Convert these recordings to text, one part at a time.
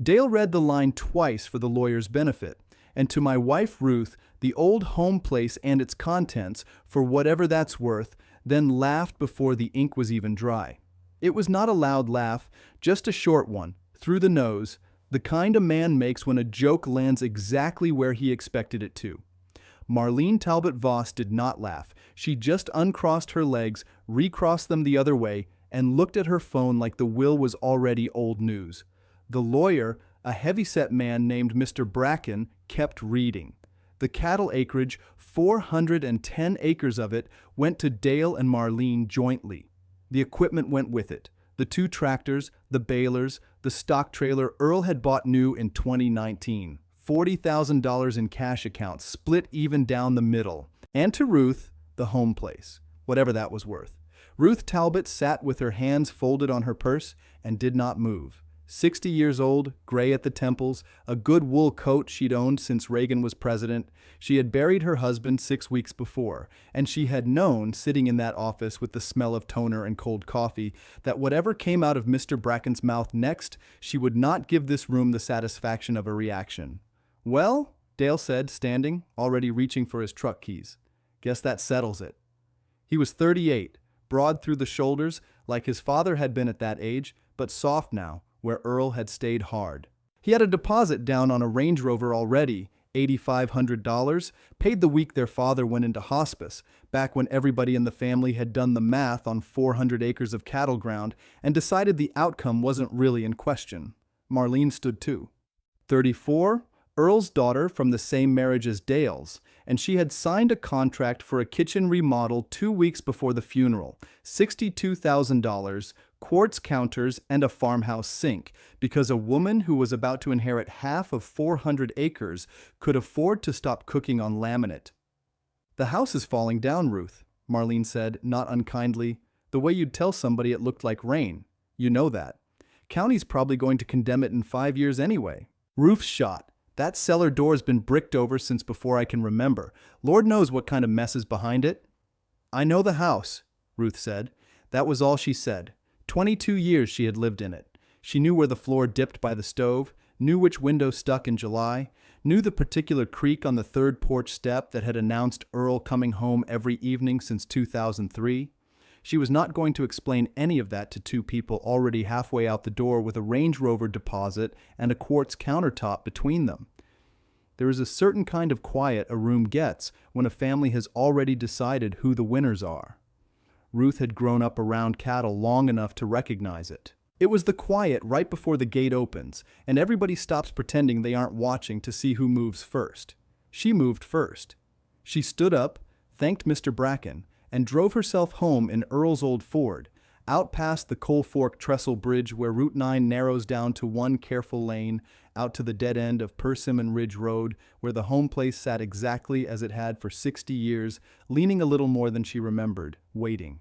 Dale read the line twice for the lawyer's benefit, and to my wife Ruth, the old home place and its contents, for whatever that's worth, then laughed before the ink was even dry. It was not a loud laugh, just a short one, through the nose, the kind a man makes when a joke lands exactly where he expected it to. Marlene Talbot Voss did not laugh. She just uncrossed her legs, recrossed them the other way, and looked at her phone like the will was already old news. The lawyer, a heavy-set man named Mr. Bracken, kept reading. The cattle acreage, 410 acres of it, went to Dale and Marlene jointly. The equipment went with it. The 2 tractors, the balers, the stock trailer Earl had bought new in 2019. $40,000 in cash accounts, split even down the middle. And to Ruth, the home place, whatever that was worth. Ruth Talbot sat with her hands folded on her purse and did not move. 60 years old, gray at the temples, a good wool coat she'd owned since Reagan was president. She had buried her husband 6 weeks before, and she had known, sitting in that office with the smell of toner and cold coffee, that whatever came out of Mr. Bracken's mouth next, she would not give this room the satisfaction of a reaction. "Well," Dale said, standing, already reaching for his truck keys. "Guess that settles it." He was 38, broad through the shoulders, like his father had been at that age, but soft now, where Earl had stayed hard. He had a deposit down on a Range Rover already, $8,500, paid the week their father went into hospice, back when everybody in the family had done the math on 400 acres of cattle ground and decided the outcome wasn't really in question. Marlene stood too. 34, Earl's daughter from the same marriage as Dale's, and she had signed a contract for a kitchen remodel 2 weeks before the funeral, $62,000, quartz counters, and a farmhouse sink, because a woman who was about to inherit half of 400 acres could afford to stop cooking on laminate. "The house is falling down, Ruth," Marlene said, not unkindly. "The way you'd tell somebody it looked like rain. You know that. County's probably going to condemn it in 5 years anyway." Ruth's shot. "That cellar door's been bricked over since before I can remember. Lord knows what kind of mess is behind it." "I know the house," Ruth said. That was all she said. 22 years she had lived in it. She knew where the floor dipped by the stove, knew which window stuck in July, knew the particular creak on the 3rd porch step that had announced Earl coming home every evening since 2003. She was not going to explain any of that to 2 people already halfway out the door with a Range Rover deposit and a quartz countertop between them. There is a certain kind of quiet a room gets when a family has already decided who the winners are. Ruth had grown up around cattle long enough to recognize it. It was the quiet right before the gate opens, and everybody stops pretending they aren't watching to see who moves first. She moved first. She stood up, thanked Mr. Bracken, and drove herself home in Earl's old Ford, out past the Coal Fork Trestle Bridge where Route 9 narrows down to one careful lane, out to the dead end of Persimmon Ridge Road, where the home place sat exactly as it had for 60 years, leaning a little more than she remembered, waiting.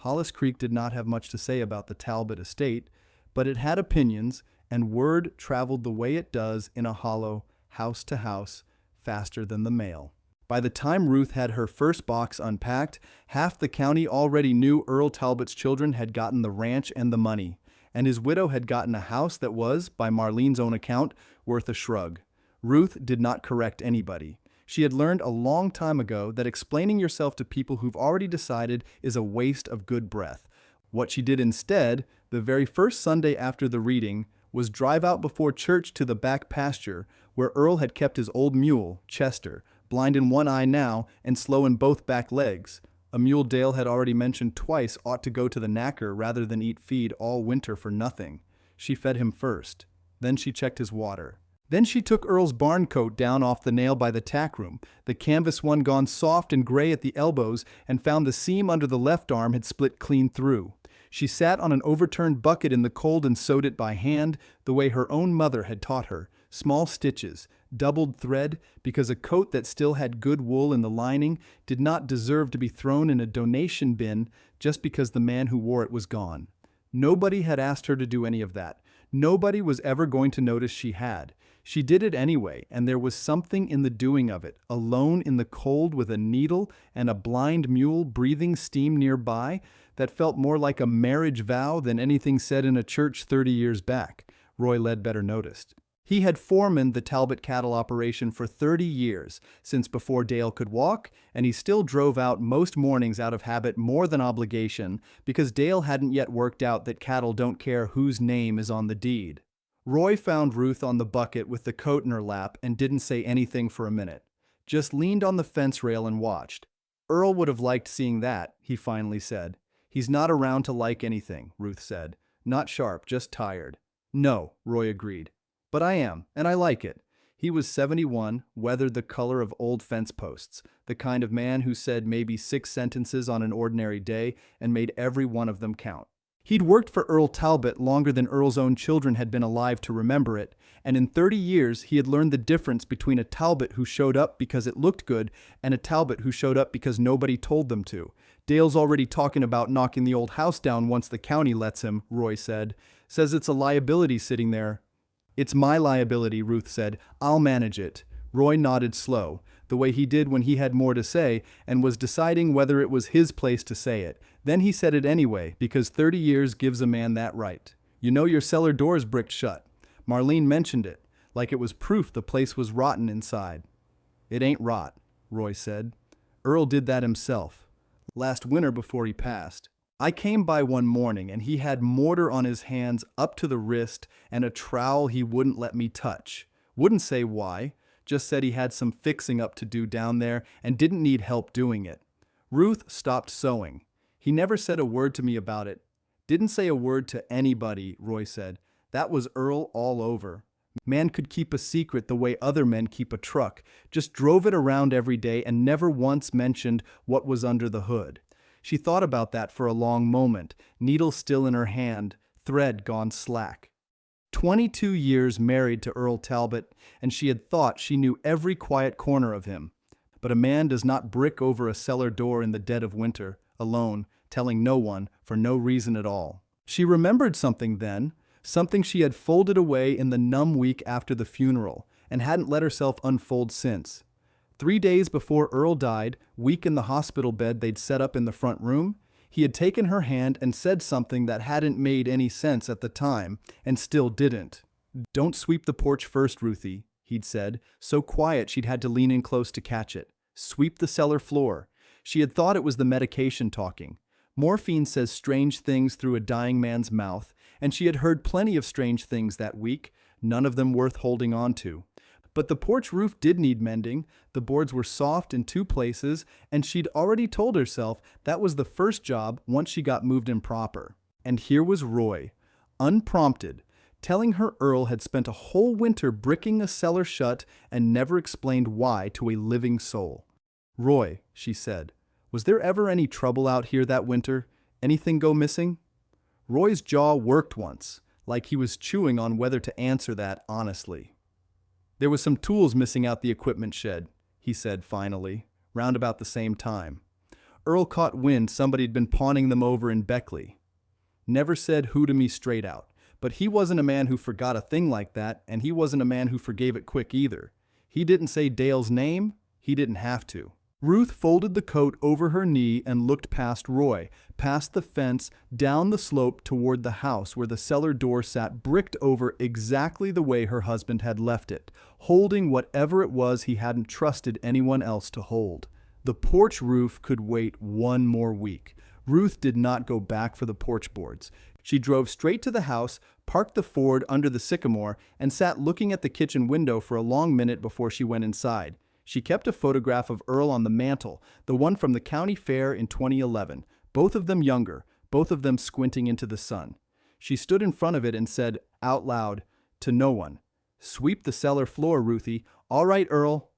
Hollis Creek did not have much to say about the Talbot estate, but it had opinions, and word traveled the way it does in a hollow, house to house, faster than the mail. By the time Ruth had her first box unpacked, half the county already knew Earl Talbot's children had gotten the ranch and the money, and his widow had gotten a house that was, by Marlene's own account, worth a shrug. Ruth did not correct anybody. She had learned a long time ago that explaining yourself to people who've already decided is a waste of good breath. What she did instead, the very first Sunday after the reading, was drive out before church to the back pasture where Earl had kept his old mule, Chester, blind in one eye now and slow in both back legs. A mule Dale had already mentioned twice ought to go to the knacker rather than eat feed all winter for nothing. She fed him first. Then she checked his water. Then she took Earl's barn coat down off the nail by the tack room, the canvas one gone soft and gray at the elbows, and found the seam under the left arm had split clean through. She sat on an overturned bucket in the cold and sewed it by hand, the way her own mother had taught her, small stitches, doubled thread, because a coat that still had good wool in the lining did not deserve to be thrown in a donation bin just because the man who wore it was gone. Nobody had asked her to do any of that. Nobody was ever going to notice she had. She did it anyway, and there was something in the doing of it, alone in the cold with a needle and a blind mule breathing steam nearby, that felt more like a marriage vow than anything said in a church 30 years back. Roy Ledbetter noticed. He had foremaned the Talbot cattle operation for 30 years, since before Dale could walk, and he still drove out most mornings out of habit more than obligation, because Dale hadn't yet worked out that cattle don't care whose name is on the deed. Roy found Ruth on the bucket with the coat in her lap and didn't say anything for a minute. Just leaned on the fence rail and watched. Earl would have liked seeing that, he finally said. He's not around to like anything, Ruth said. Not sharp, just tired. No, Roy agreed. But I am, and I like it. He was 71, weathered the color of old fence posts, the kind of man who said maybe 6 sentences on an ordinary day and made every one of them count. He'd worked for Earl Talbot longer than Earl's own children had been alive to remember it, and in 30 years he had learned the difference between a Talbot who showed up because it looked good and a Talbot who showed up because nobody told them to. Dale's already talking about knocking the old house down once the county lets him, Roy said. Says it's a liability sitting there. It's my liability, Ruth said. I'll manage it. Roy nodded slow, the way he did when he had more to say and was deciding whether it was his place to say it. Then he said it anyway, because 30 years gives a man that right. You know your cellar door's bricked shut. Marlene mentioned it, like it was proof the place was rotten inside. It ain't rot, Roy said. Earl did that himself. Last winter before he passed. I came by one morning and he had mortar on his hands up to the wrist and a trowel he wouldn't let me touch. Wouldn't say why, just said he had some fixing up to do down there and didn't need help doing it. Ruth stopped sewing. He never said a word to me about it. Didn't say a word to anybody, Roy said. That was Earl all over. Man could keep a secret the way other men keep a truck, just drove it around every day and never once mentioned what was under the hood. She thought about that for a long moment, needle still in her hand, thread gone slack. 22 years married to Earl Talbot, and she had thought she knew every quiet corner of him. But a man does not brick over a cellar door in the dead of winter, alone, telling no one, for no reason at all. She remembered something then, something she had folded away in the numb week after the funeral, and hadn't let herself unfold since. 3 days before Earl died, weak in the hospital bed they'd set up in the front room, he had taken her hand and said something that hadn't made any sense at the time, and still didn't. "Don't sweep the porch first, Ruthie," he'd said, so quiet she'd had to lean in close to catch it. "Sweep the cellar floor." She had thought it was the medication talking. Morphine says strange things through a dying man's mouth, and she had heard plenty of strange things that week, none of them worth holding on to. But the porch roof did need mending, the boards were soft in 2 places, and she'd already told herself that was the first job once she got moved in proper. And here was Roy, unprompted, telling her Earl had spent a whole winter bricking a cellar shut and never explained why to a living soul. "Roy," she said, "was there ever any trouble out here that winter? Anything go missing?" Roy's jaw worked once, like he was chewing on whether to answer that honestly. "There was some tools missing out the equipment shed," he said finally, round about the same time. Earl caught wind somebody'd been pawning them over in Beckley. Never said who to me straight out, but he wasn't a man who forgot a thing like that, and he wasn't a man who forgave it quick either. He didn't say Dale's name, he didn't have to. Ruth folded the coat over her knee and looked past Roy, past the fence, down the slope toward the house where the cellar door sat bricked over exactly the way her husband had left it, holding whatever it was he hadn't trusted anyone else to hold. The porch roof could wait 1 more week. Ruth did not go back for the porch boards. She drove straight to the house, parked the Ford under the sycamore, and sat looking at the kitchen window for a long minute before she went inside. She kept a photograph of Earl on the mantel, the one from the county fair in 2011, both of them younger, both of them squinting into the sun. She stood in front of it and said, out loud, to no one, "Sweep the cellar floor, Ruthie." "All right, Earl."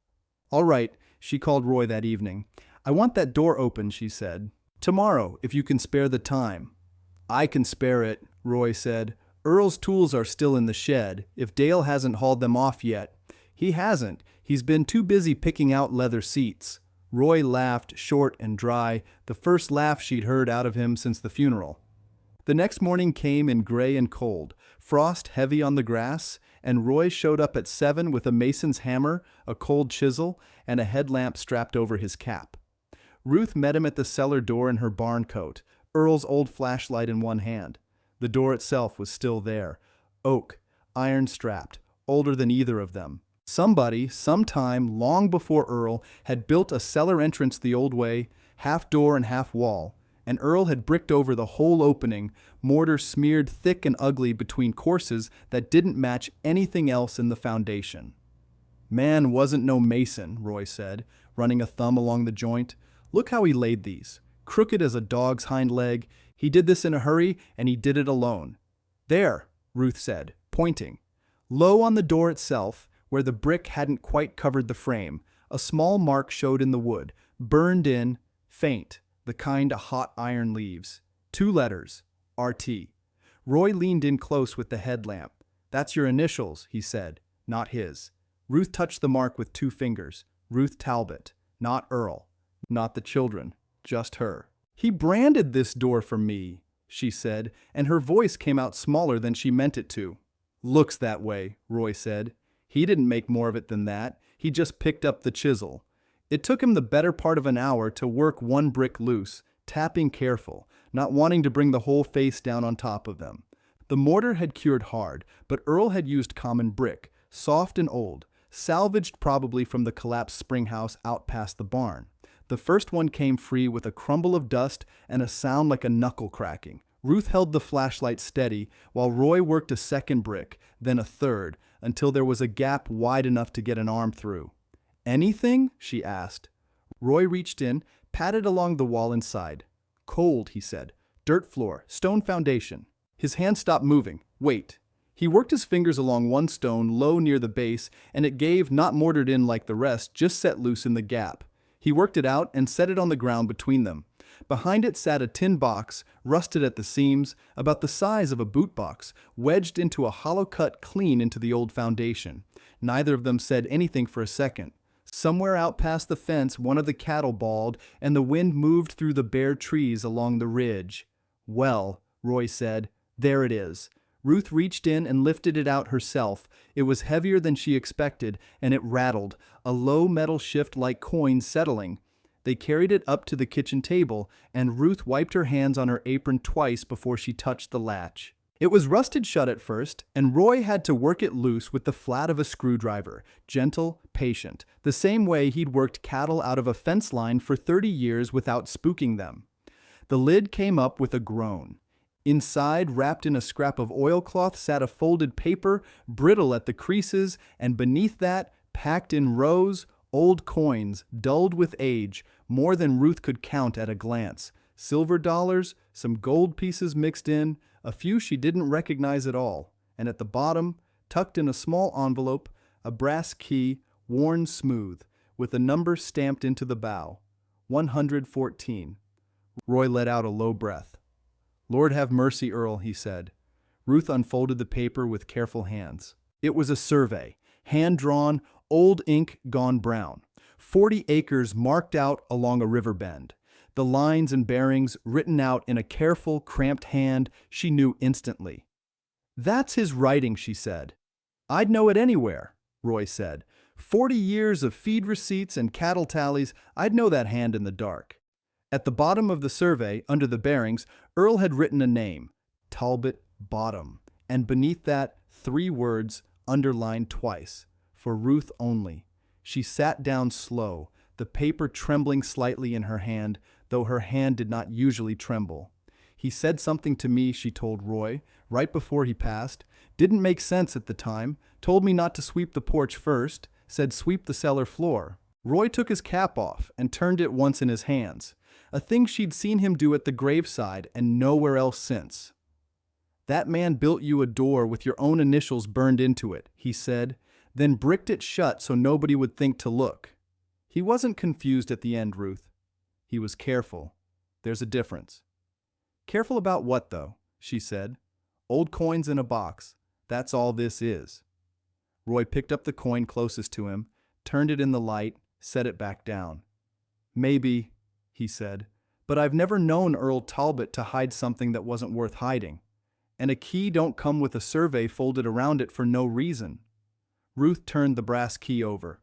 "All right," she called Roy that evening. "I want that door open," she said. "Tomorrow, if you can spare the time." "I can spare it," Roy said. "Earl's tools are still in the shed, if Dale hasn't hauled them off yet." "He hasn't. He's been too busy picking out leather seats." Roy laughed, short and dry, the first laugh she'd heard out of him since the funeral. The next morning came in gray and cold, frost heavy on the grass, and Roy showed up at 7 with a mason's hammer, a cold chisel, and a headlamp strapped over his cap. Ruth met him at the cellar door in her barn coat, Earl's old flashlight in one hand. The door itself was still there. Oak, iron-strapped, older than either of them. Somebody, sometime long before Earl, had built a cellar entrance the old way, half door and half wall, and Earl had bricked over the whole opening, mortar smeared thick and ugly between courses that didn't match anything else in the foundation. "Man wasn't no mason," Roy said, running a thumb along the joint. "Look how he laid these. Crooked as a dog's hind leg. He did this in a hurry, and he did it alone." "There," Ruth said, pointing. Low on the door itself, where the brick hadn't quite covered the frame, a small mark showed in the wood, burned in, faint, the kind a hot iron leaves. 2 letters, RT. Roy leaned in close with the headlamp. "That's your initials," he said, not his. Ruth touched the mark with 2 fingers. Ruth Talbot, not Earl, not the children, just her. "He branded this door for me," she said, and her voice came out smaller than she meant it to. "Looks that way," Roy said. "He didn't make more of it than that. He just picked up the chisel." It took him the better part of an hour to work one brick loose, tapping careful, not wanting to bring the whole face down on top of them. The mortar had cured hard, but Earl had used common brick, soft and old, salvaged probably from the collapsed spring house out past the barn. The first one came free with a crumble of dust and a sound like a knuckle cracking. Ruth held the flashlight steady while Roy worked a second brick, then a third, until there was a gap wide enough to get an arm through. "Anything?" she asked. Roy reached in, patted along the wall inside. "Cold," he said. "Dirt floor, stone foundation." His hand stopped moving. "Wait." He worked his fingers along one stone low near the base, and it gave, not mortared in like the rest, just set loose in the gap. He worked it out and set it on the ground between them. Behind it sat a tin box, rusted at the seams, about the size of a boot box, wedged into a hollow cut clean into the old foundation. Neither of them said anything for a second. Somewhere out past the fence one of the cattle bawled, and the wind moved through the bare trees along the ridge. "Well," Roy said, "there it is." Ruth reached in and lifted it out herself. It was heavier than she expected, and it rattled, a low metal shift like coins settling. They carried it up to the kitchen table, and Ruth wiped her hands on her apron twice before she touched the latch. It was rusted shut at first, and Roy had to work it loose with the flat of a screwdriver, gentle, patient, the same way he'd worked cattle out of a fence line for 30 years without spooking them. The lid came up with a groan. Inside, wrapped in a scrap of oilcloth, sat a folded paper, brittle at the creases, and beneath that, packed in rows, old coins, dulled with age, more than Ruth could count at a glance. Silver dollars, some gold pieces mixed in, a few she didn't recognize at all, and at the bottom, tucked in a small envelope, a brass key, worn smooth, with a number stamped into the bow. 114. Roy let out a low breath. "Lord have mercy, Earl," he said. Ruth unfolded the paper with careful hands. It was a survey, hand-drawn, old ink gone brown. 40 acres marked out along a river bend. The lines and bearings written out in a careful, cramped hand she knew instantly. "That's his writing," she said. "I'd know it anywhere," Roy said. 40 years of feed receipts and cattle tallies, I'd know that hand in the dark." At the bottom of the survey, under the bearings, Earl had written a name, Talbot Bottom, and beneath that, 3 words, underlined twice, for Ruth only. She sat down slow, the paper trembling slightly in her hand, though her hand did not usually tremble. "He said something to me," she told Roy, "right before he passed. Didn't make sense at the time. Told me not to sweep the porch first. Said sweep the cellar floor." Roy took his cap off and turned it once in his hands, a thing she'd seen him do at the graveside and nowhere else since. "That man built you a door with your own initials burned into it," he said, "then bricked it shut so nobody would think to look." He wasn't confused at the end, Ruth. He was careful. There's a difference. "Careful about what, though?" she said. "Old coins in a box. That's all this is." Roy picked up the coin closest to him, turned it in the light, set it back down. "Maybe," he said, "but I've never known Earl Talbot to hide something that wasn't worth hiding. And a key don't come with a survey folded around it for no reason." Ruth turned the brass key over.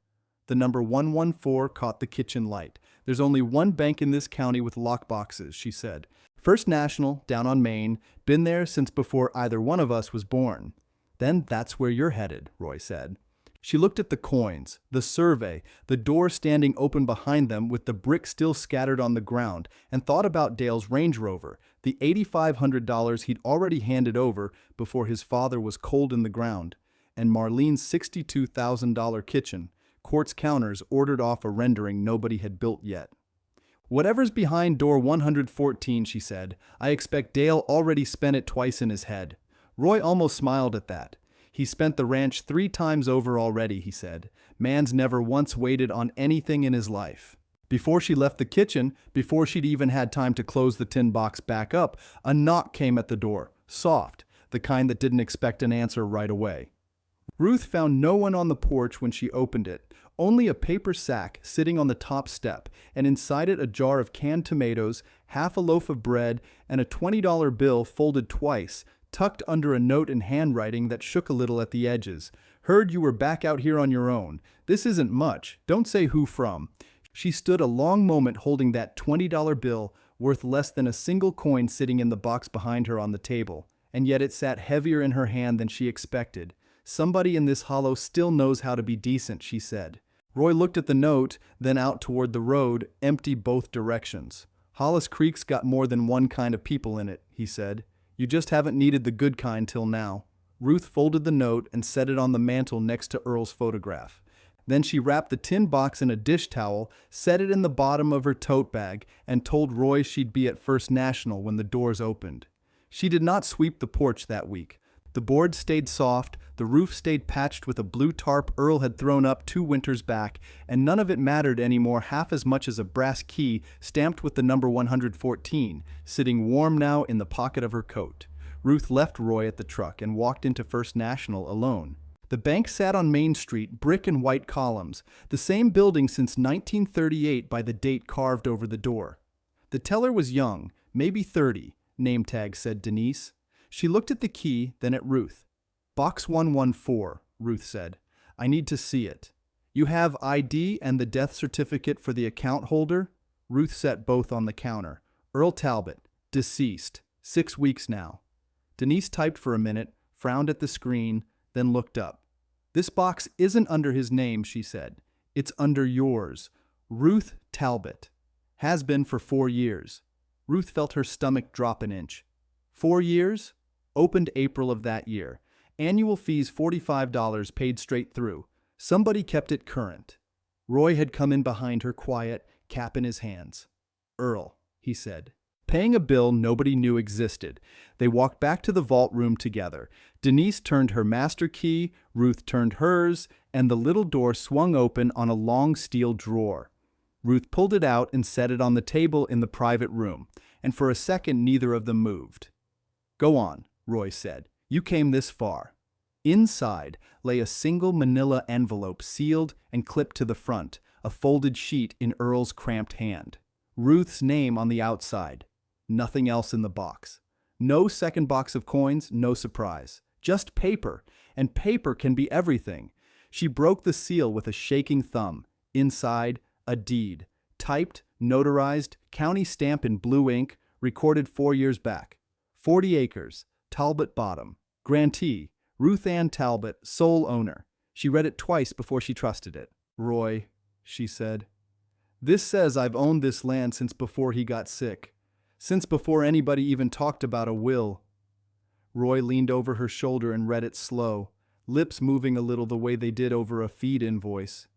The number 114 caught the kitchen light. "There's only one bank in this county with lockboxes," she said. "First National, down on Main, been there since before either one of us was born. Then that's where you're headed, Roy said. She looked at the coins, the survey, the door standing open behind them with the brick still scattered on the ground, and thought about Dale's Range Rover, the $8,500 he'd already handed over before his father was cold in the ground, and Marlene's $62,000 kitchen, quartz counters ordered off a rendering nobody had built yet. Whatever's behind door 114, she said, I expect Dale already spent it twice in his head. Roy almost smiled at that. He spent the ranch 3 times over already, he said. Man's never once waited on anything in his life. Before she left the kitchen, before she'd even had time to close the tin box back up, a knock came at the door, soft, the kind that didn't expect an answer right away. Ruth found no one on the porch when she opened it, only a paper sack sitting on the top step, and inside it a jar of canned tomatoes, half a loaf of bread, and a $20 bill folded twice, tucked under a note in handwriting that shook a little at the edges. Heard you were back out here on your own. This isn't much. Don't say who from. She stood a long moment holding that $20 bill, worth less than a single coin sitting in the box behind her on the table, and yet it sat heavier in her hand than she expected. Somebody in this hollow still knows how to be decent, she said. Roy looked at the note, then out toward the road, empty both directions. Hollis Creek's got more than one kind of people in it, he said. You just haven't needed the good kind till now. Ruth folded the note and set it on the mantel next to Earl's photograph. Then she wrapped the tin box in a dish towel, set it in the bottom of her tote bag, and told Roy she'd be at First National when the doors opened. She did not sweep the porch that week. The boards stayed soft, the roof stayed patched with a blue tarp Earl had thrown up 2 winters back, and none of it mattered anymore half as much as a brass key stamped with the number 114, sitting warm now in the pocket of her coat. Ruth left Roy at the truck and walked into First National alone. The bank sat on Main Street, brick and white columns, the same building since 1938 by the date carved over the door. The teller was young, maybe 30, name tag said Denise. She looked at the key, then at Ruth. Box 114, Ruth said. I need to see it. You have ID and the death certificate for the account holder? Ruth set both on the counter. Earl Talbot, deceased, 6 weeks now. Denise typed for a minute, frowned at the screen, then looked up. This box isn't under his name, she said. It's under yours. Ruth Talbot. Has been for 4 years. Ruth felt her stomach drop an inch. 4 years? Opened April of that year. Annual fees $45 paid straight through. Somebody kept it current. Roy had come in behind her quiet, cap in his hands. Earl, he said. Paying a bill nobody knew existed. They walked back to the vault room together. Denise turned her master key, Ruth turned hers, and the little door swung open on a long steel drawer. Ruth pulled it out and set it on the table in the private room, and for a second neither of them moved. Go on, Roy said. You came this far. Inside lay a single manila envelope sealed and clipped to the front, a folded sheet in Earl's cramped hand. Ruth's name on the outside. Nothing else in the box. No second box of coins, no surprise. Just paper, and paper can be everything. She broke the seal with a shaking thumb. Inside, a deed. Typed, notarized, county stamp in blue ink, recorded 4 years back. 40 acres, Talbot Bottom. Grantee, Ruth Ann Talbot, sole owner. She read it twice before she trusted it. Roy, she said. This says I've owned this land since before he got sick. Since before anybody even talked about a will. Roy leaned over her shoulder and read it slow, lips moving a little the way they did over a feed invoice.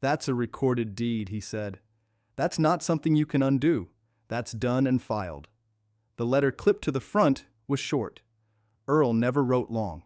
That's a recorded deed, he said. That's not something you can undo. That's done and filed. The letter clipped to the front was short. Earl never wrote long.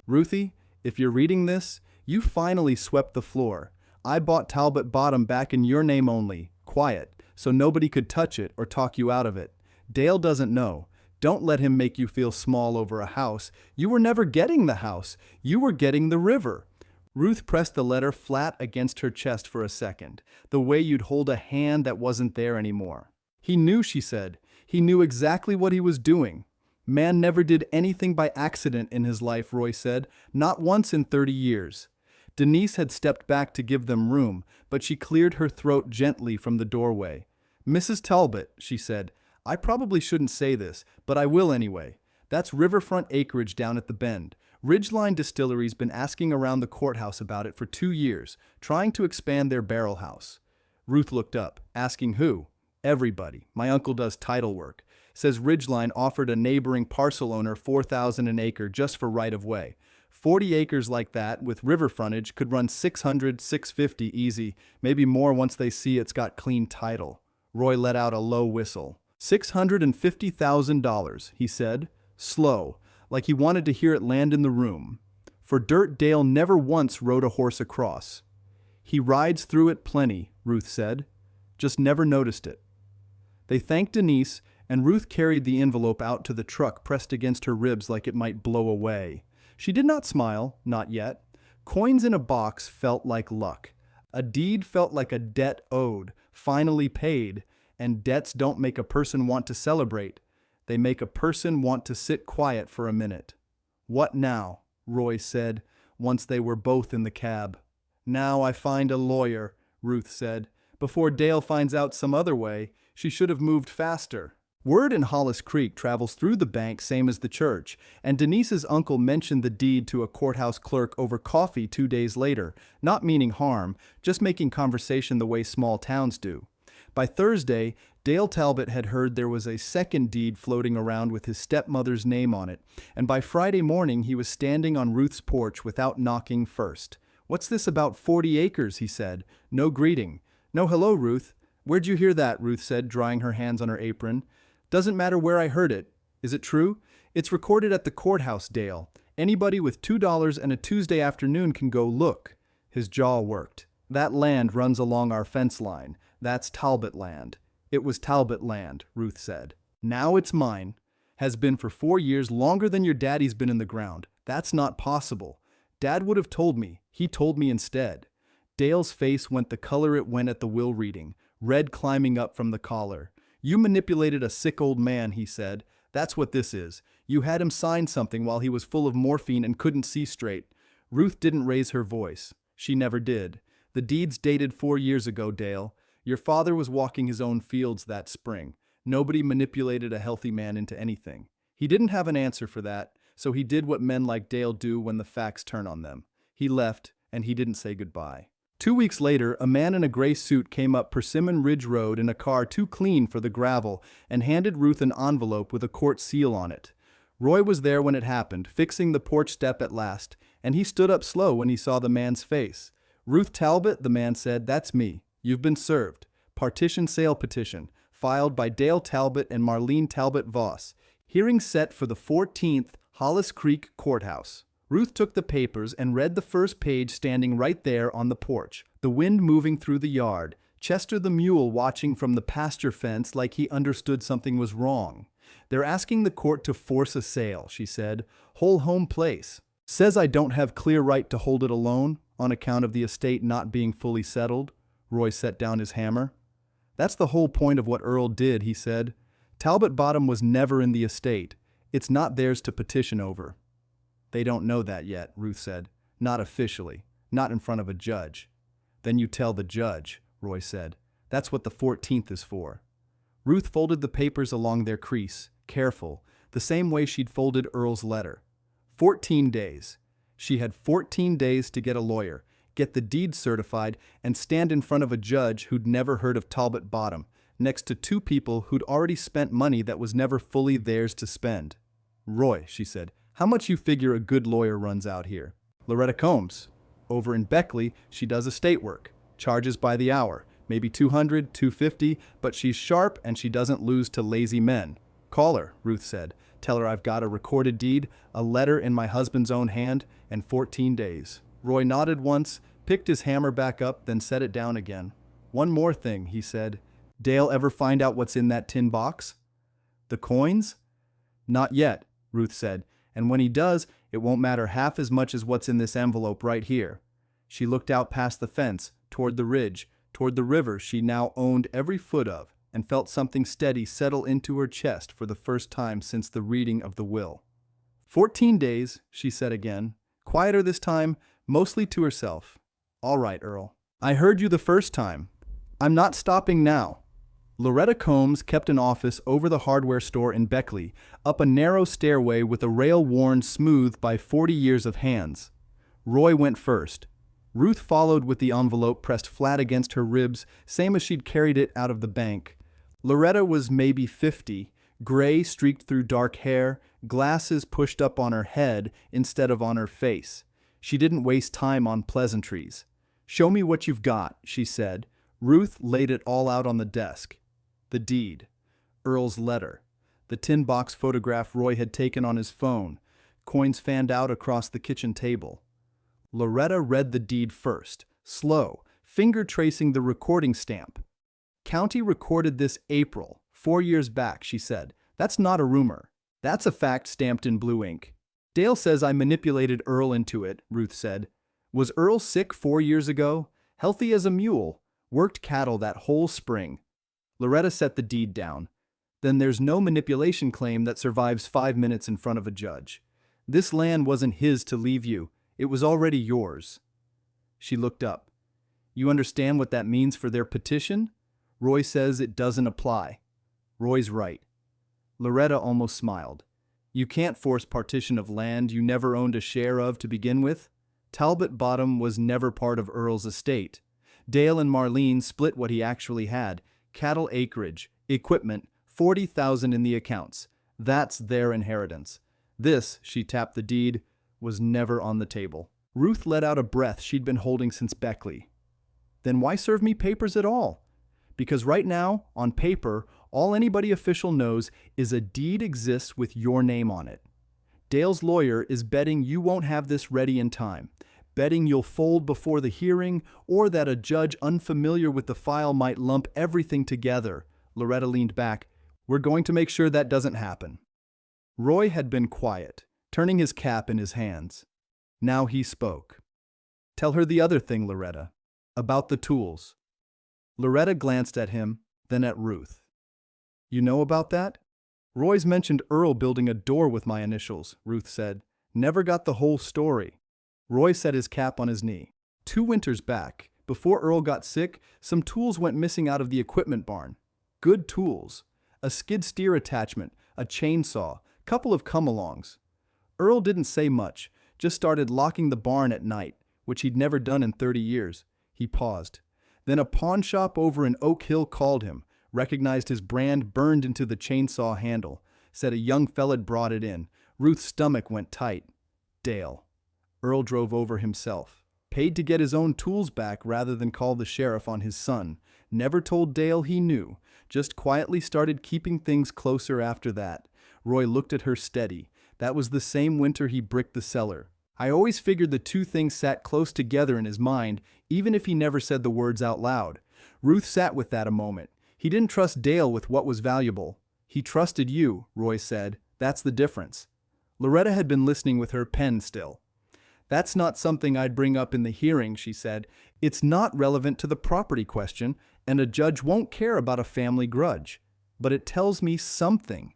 Ruthie, if you're reading this, you finally swept the floor. I bought Talbot Bottom back in your name only, quiet, so nobody could touch it or talk you out of it. Dale doesn't know. Don't let him make you feel small over a house. You were never getting the house. You were getting the river. Ruth pressed the letter flat against her chest for a second, the way you'd hold a hand that wasn't there anymore. He knew, she said. He knew exactly what he was doing. Man never did anything by accident in his life, Roy said. Not once in 30 years. Denise had stepped back to give them room, but she cleared her throat gently from the doorway. Mrs. Talbot, she said, I probably shouldn't say this, but I will anyway. That's riverfront acreage down at the bend. Ridgeline Distillery's been asking around the courthouse about it for 2 years, trying to expand their barrel house. Ruth looked up, asking who? Everybody. My uncle does title work. Says Ridgeline offered a neighboring parcel owner $4,000 an acre just for right-of-way. 40 acres like that, with river frontage, could run 600, 650 easy, maybe more once they see it's got clean title. Roy let out a low whistle. $650,000, he said, slow, like he wanted to hear it land in the room. For dirt Dale never once rode a horse across. He rides through it plenty, Ruth said. Just never noticed it. They thanked Denise, and Ruth carried the envelope out to the truck pressed against her ribs like it might blow away. She did not smile, not yet. Coins in a box felt like luck. A deed felt like a debt owed, finally paid, and debts don't make a person want to celebrate. They make a person want to sit quiet for a minute. What now? Roy said, once they were both in the cab. Now I find a lawyer, Ruth said. Before Dale finds out some other way, she should have moved faster. Word in Hollis Creek travels through the bank same as the church, and Denise's uncle mentioned the deed to a courthouse clerk over coffee 2 days later, not meaning harm, just making conversation the way small towns do. By Thursday, Dale Talbot had heard there was a second deed floating around with his stepmother's name on it, and by Friday morning he was standing on Ruth's porch without knocking first. "What's this about 40 acres?" he said. No greeting. "No hello, Ruth." "Where'd you hear that?" Ruth said, drying her hands on her apron. "Doesn't matter where I heard it. Is it true?" "It's recorded at the courthouse, Dale. Anybody with $2 and a Tuesday afternoon can go look." His jaw worked. "That land runs along our fence line. That's Talbot land." "It was Talbot land," Ruth said. "Now it's mine. Has been for 4 years, longer than your daddy's been in the ground. That's not possible. Dad would have told me. He told me instead." Dale's face went the color it went at the will reading, red climbing up from the collar. "You manipulated a sick old man," he said. "That's what this is. You had him sign something while he was full of morphine and couldn't see straight." Ruth didn't raise her voice. She never did. "The deed's dated 4 years ago, Dale. Your father was walking his own fields that spring. Nobody manipulated a healthy man into anything. He didn't have an answer for that, so he did what men like Dale do when the facts turn on them. He left, and he didn't say goodbye." 2 weeks later, a man in a gray suit came up Persimmon Ridge Road in a car too clean for the gravel and handed Ruth an envelope with a court seal on it. Roy was there when it happened, fixing the porch step at last, and he stood up slow when he saw the man's face. "Ruth Talbot," the man said, "that's me. You've been served. Partition sale petition, filed by Dale Talbot and Marlene Talbot Voss. Hearing set for the 14th, Hollis Creek Courthouse." Ruth took the papers and read the first page standing right there on the porch, the wind moving through the yard, Chester the mule watching from the pasture fence like he understood something was wrong. "They're asking the court to force a sale," she said. "Whole home place. Says I don't have clear right to hold it alone on account of the estate not being fully settled." Roy set down his hammer. "That's the whole point of what Earl did," he said. "Talbot Bottom was never in the estate. It's not theirs to petition over." "They don't know that yet," Ruth said. "Not officially. Not in front of a judge." "Then you tell the judge," Roy said. "That's what the 14th is for." Ruth folded the papers along their crease, careful, the same way she'd folded Earl's letter. 14 days. She had 14 days to get a lawyer, get the deed certified, and stand in front of a judge who'd never heard of Talbot Bottom, next to 2 people who'd already spent money that was never fully theirs to spend. "Roy," she said, "how much you figure a good lawyer runs out here?" "Loretta Combs. Over in Beckley, she does estate work. Charges by the hour. Maybe 200, 250, but she's sharp and she doesn't lose to lazy men." "Call her," Ruth said. "Tell her I've got a recorded deed, a letter in my husband's own hand, and 14 days. Roy nodded once, picked his hammer back up, then set it down again. "One more thing," he said. "Dale ever find out what's in that tin box?" "The coins?" "Not yet," Ruth said. "And when he does, it won't matter half as much as what's in this envelope right here." She looked out past the fence, toward the ridge, toward the river she now owned every foot of, and felt something steady settle into her chest for the first time since the reading of the will. 14 days, she said again, quieter this time, mostly to herself. "All right, Earl. I heard you the first time. I'm not stopping now." Loretta Combs kept an office over the hardware store in Beckley, up a narrow stairway with a rail worn smooth by 40 years of hands. Roy went first. Ruth followed with the envelope pressed flat against her ribs, same as she'd carried it out of the bank. Loretta was maybe 50, gray streaked through dark hair, glasses pushed up on her head instead of on her face. She didn't waste time on pleasantries. "Show me what you've got," she said. Ruth laid it all out on the desk. The deed, Earl's letter, the tin box photograph Roy had taken on his phone, coins fanned out across the kitchen table. Loretta read the deed first, slow, finger tracing the recording stamp. "County recorded this April, 4 years back," she said. "That's not a rumor. That's a fact stamped in blue ink." "Dale says I manipulated Earl into it," Ruth said. "Was Earl sick 4 years ago? Healthy as a mule. Worked cattle that whole spring." Loretta set the deed down. "Then there's no manipulation claim that survives 5 minutes in front of a judge. This land wasn't his to leave you. It was already yours." She looked up. "You understand what that means for their petition? Roy says it doesn't apply." "Roy's right." Loretta almost smiled. "You can't force partition of land you never owned a share of to begin with. Talbot Bottom was never part of Earl's estate. Dale and Marlene split what he actually had: cattle acreage, equipment, 40,000 in the accounts. That's their inheritance. This," she tapped the deed, "was never on the table." Ruth let out a breath she'd been holding since Beckley. "Then why serve me papers at all?" "Because right now, on paper, all anybody official knows is a deed exists with your name on it. Dale's lawyer is betting you won't have this ready in time, betting you'll fold before the hearing, or that a judge unfamiliar with the file might lump everything together." Loretta leaned back. "We're going to make sure that doesn't happen." Roy had been quiet, turning his cap in his hands. Now he spoke. "Tell her the other thing, Loretta. About the tools." Loretta glanced at him, then at Ruth. "You know about that?" "Roy's mentioned Earl building a door with my initials," Ruth said. "Never got the whole story." Roy set his cap on his knee. 2 winters back, before Earl got sick, some tools went missing out of the equipment barn. Good tools. A skid steer attachment, a chainsaw, couple of come-alongs. Earl didn't say much, just started locking the barn at night, which he'd never done in 30 years. He paused. Then a pawn shop over in Oak Hill called him, recognized his brand burned into the chainsaw handle, said a young fella'd brought it in. Ruth's stomach went tight. Dale. Earl drove over himself. Paid to get his own tools back rather than call the sheriff on his son. Never told Dale he knew. Just quietly started keeping things closer after that. Roy looked at her steady. That was the same winter he bricked the cellar. I always figured the two things sat close together in his mind, even if he never said the words out loud. Ruth sat with that a moment. He didn't trust Dale with what was valuable. "He trusted you," Roy said. "That's the difference." Loretta had been listening with her pen still. "That's not something I'd bring up in the hearing," she said. "It's not relevant to the property question, and a judge won't care about a family grudge. But it tells me something."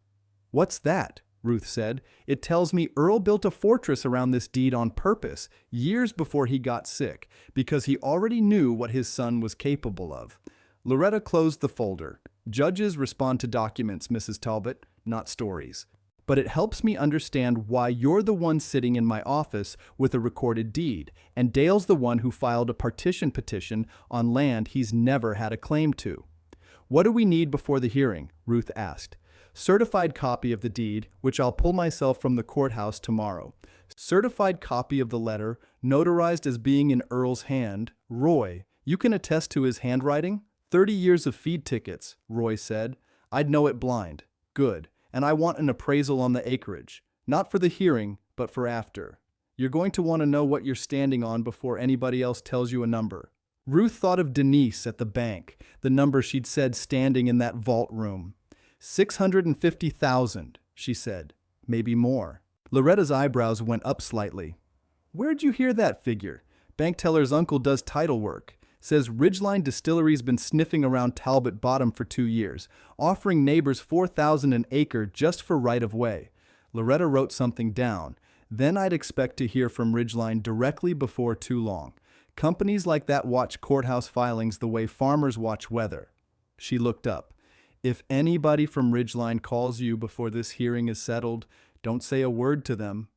"What's that?" Ruth said. "It tells me Earl built a fortress around this deed on purpose, years before he got sick, because he already knew what his son was capable of." Loretta closed the folder. "Judges respond to documents, Mrs. Talbot, not stories. But it helps me understand why you're the one sitting in my office with a recorded deed, and Dale's the one who filed a partition petition on land he's never had a claim to." "What do we need before the hearing?" Ruth asked. "Certified copy of the deed, which I'll pull myself from the courthouse tomorrow. Certified copy of the letter, notarized as being in Earl's hand. Roy, you can attest to his handwriting?" 30 years of feed tickets," Roy said. "I'd know it blind." "Good. And I want an appraisal on the acreage. Not for the hearing, but for after. You're going to want to know what you're standing on before anybody else tells you a number." Ruth thought of Denise at the bank, the number she'd said standing in that vault room. 650,000, she said. Maybe more. Loretta's eyebrows went up slightly. "Where'd you hear that figure? Bank teller's uncle does title work. Says Ridgeline Distillery's been sniffing around Talbot Bottom for 2 years, offering neighbors 4,000 an acre just for right-of-way." Loretta wrote something down. "Then I'd expect to hear from Ridgeline directly before too long. Companies like that watch courthouse filings the way farmers watch weather." She looked up. If anybody from Ridgeline calls you before this hearing is settled, don't say a word to them.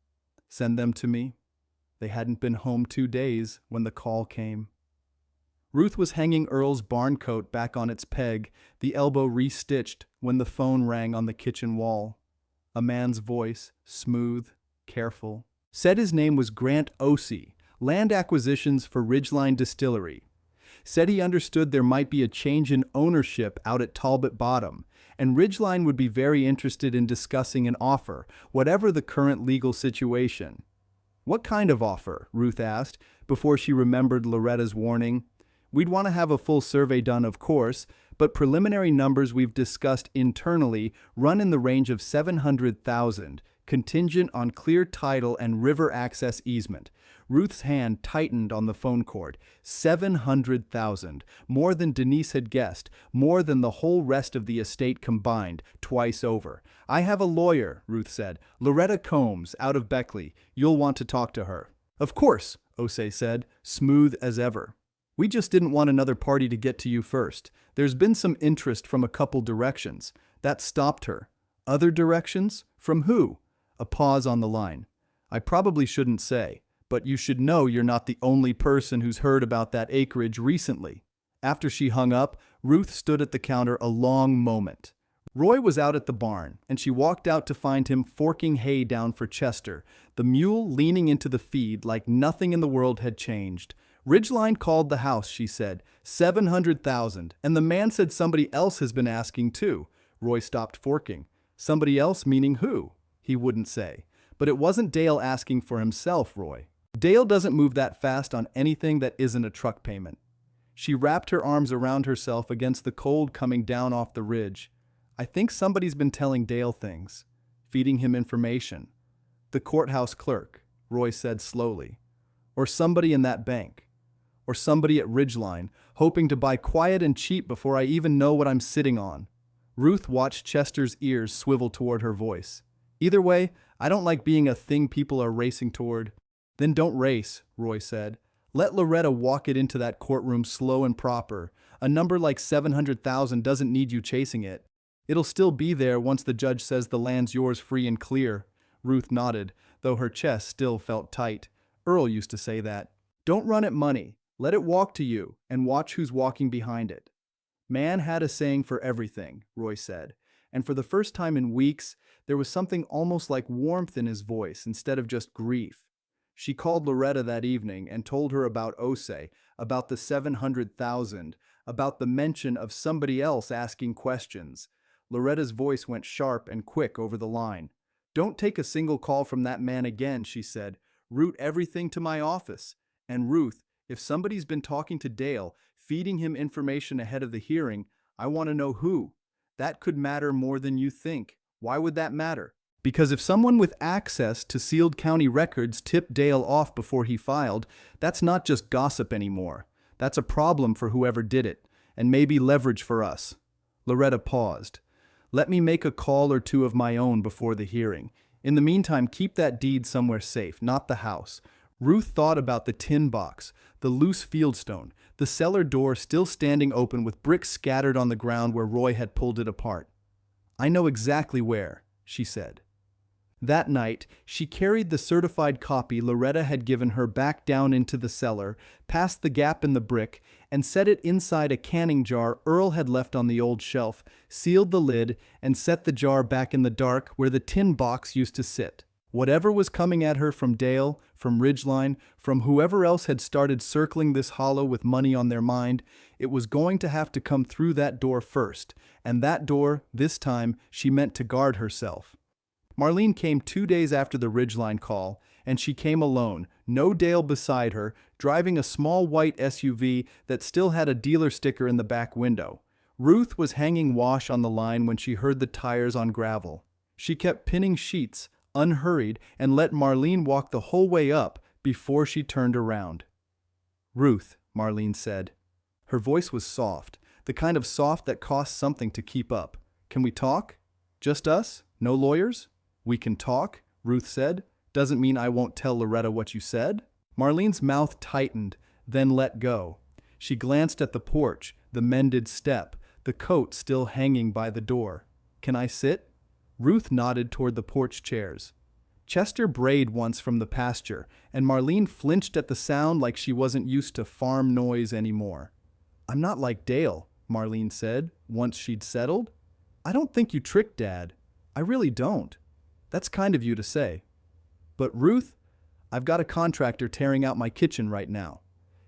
Send them to me. They hadn't been home 2 days when the call came. Ruth was hanging Earl's barn coat back on its peg, the elbow restitched, when the phone rang on the kitchen wall. A man's voice, smooth, careful, said his name was Grant Osey, land acquisitions for Ridgeline Distillery. Said he understood there might be a change in ownership out at Talbot Bottom, and Ridgeline would be very interested in discussing an offer, whatever the current legal situation. What kind of offer? Ruth asked, before she remembered Loretta's warning. We'd want to have a full survey done, of course, but preliminary numbers we've discussed internally run in the range of $700,000, contingent on clear title and river access easement. Ruth's hand tightened on the phone cord. $700,000, more than Denise had guessed, more than the whole rest of the estate combined, twice over. I have a lawyer, Ruth said. Loretta Combs, out of Beckley. You'll want to talk to her. Of course, Osei said, smooth as ever. We just didn't want another party to get to you first. There's been some interest from a couple directions. That stopped her. Other directions? From who? A pause on the line. I probably shouldn't say, but you should know you're not the only person who's heard about that acreage recently. After she hung up, Ruth stood at the counter a long moment. Roy was out at the barn, and she walked out to find him forking hay down for Chester, the mule leaning into the feed like nothing in the world had changed. Ridgeline called the house, she said. $700,000, and the man said somebody else has been asking too. Roy stopped forking. Somebody else meaning who? He wouldn't say. But it wasn't Dale asking for himself, Roy. Dale doesn't move that fast on anything that isn't a truck payment. She wrapped her arms around herself against the cold coming down off the ridge. I think somebody's been telling Dale things, feeding him information. The courthouse clerk, Roy said slowly. Or somebody in that bank. Or somebody at Ridgeline, hoping to buy quiet and cheap before I even know what I'm sitting on. Ruth watched Chester's ears swivel toward her voice. Either way, I don't like being a thing people are racing toward. Then don't race, Roy said. Let Loretta walk it into that courtroom slow and proper. A number like $700,000 doesn't need you chasing it. It'll still be there once the judge says the land's yours free and clear. Ruth nodded, though her chest still felt tight. Earl used to say that. Don't run at money. Let it walk to you, and watch who's walking behind it. Man had a saying for everything, Roy said, and for the first time in weeks, there was something almost like warmth in his voice instead of just grief. She called Loretta that evening and told her about Osei, about the $700,000, about the mention of somebody else asking questions. Loretta's voice went sharp and quick over the line. Don't take a single call from that man again, she said. Route everything to my office. And Ruth, if somebody's been talking to Dale, feeding him information ahead of the hearing, I want to know who. That could matter more than you think. Why would that matter? Because if someone with access to sealed county records tipped Dale off before he filed, that's not just gossip anymore. That's a problem for whoever did it, and maybe leverage for us. Loretta paused. Let me make a call or two of my own before the hearing. In the meantime, keep that deed somewhere safe, not the house. Ruth thought about the tin box, the loose fieldstone, the cellar door still standing open with bricks scattered on the ground where Roy had pulled it apart. I know exactly where, she said. That night, she carried the certified copy Loretta had given her back down into the cellar, past the gap in the brick, and set it inside a canning jar Earl had left on the old shelf, sealed the lid, and set the jar back in the dark where the tin box used to sit. Whatever was coming at her from Dale, from Ridgeline, from whoever else had started circling this hollow with money on their mind, it was going to have to come through that door first, and that door, this time, she meant to guard herself. Marlene came 2 days after the Ridgeline call, and she came alone, no Dale beside her, driving a small white SUV that still had a dealer sticker in the back window. Ruth was hanging wash on the line when she heard the tires on gravel. She kept pinning sheets, unhurried, and let Marlene walk the whole way up before she turned around. Ruth, Marlene said. Her voice was soft, the kind of soft that costs something to keep up. Can we talk? Just us? No lawyers? We can talk, Ruth said. Doesn't mean I won't tell Loretta what you said. Marlene's mouth tightened, then let go. She glanced at the porch, the mended step, the coat still hanging by the door. "Can I sit?" Ruth nodded toward the porch chairs. Chester brayed once from the pasture, and Marlene flinched at the sound like she wasn't used to farm noise anymore. "I'm not like Dale," Marlene said, once she'd settled. "I don't think you tricked Dad. I really don't. That's kind of you to say. But Ruth, I've got a contractor tearing out my kitchen right now.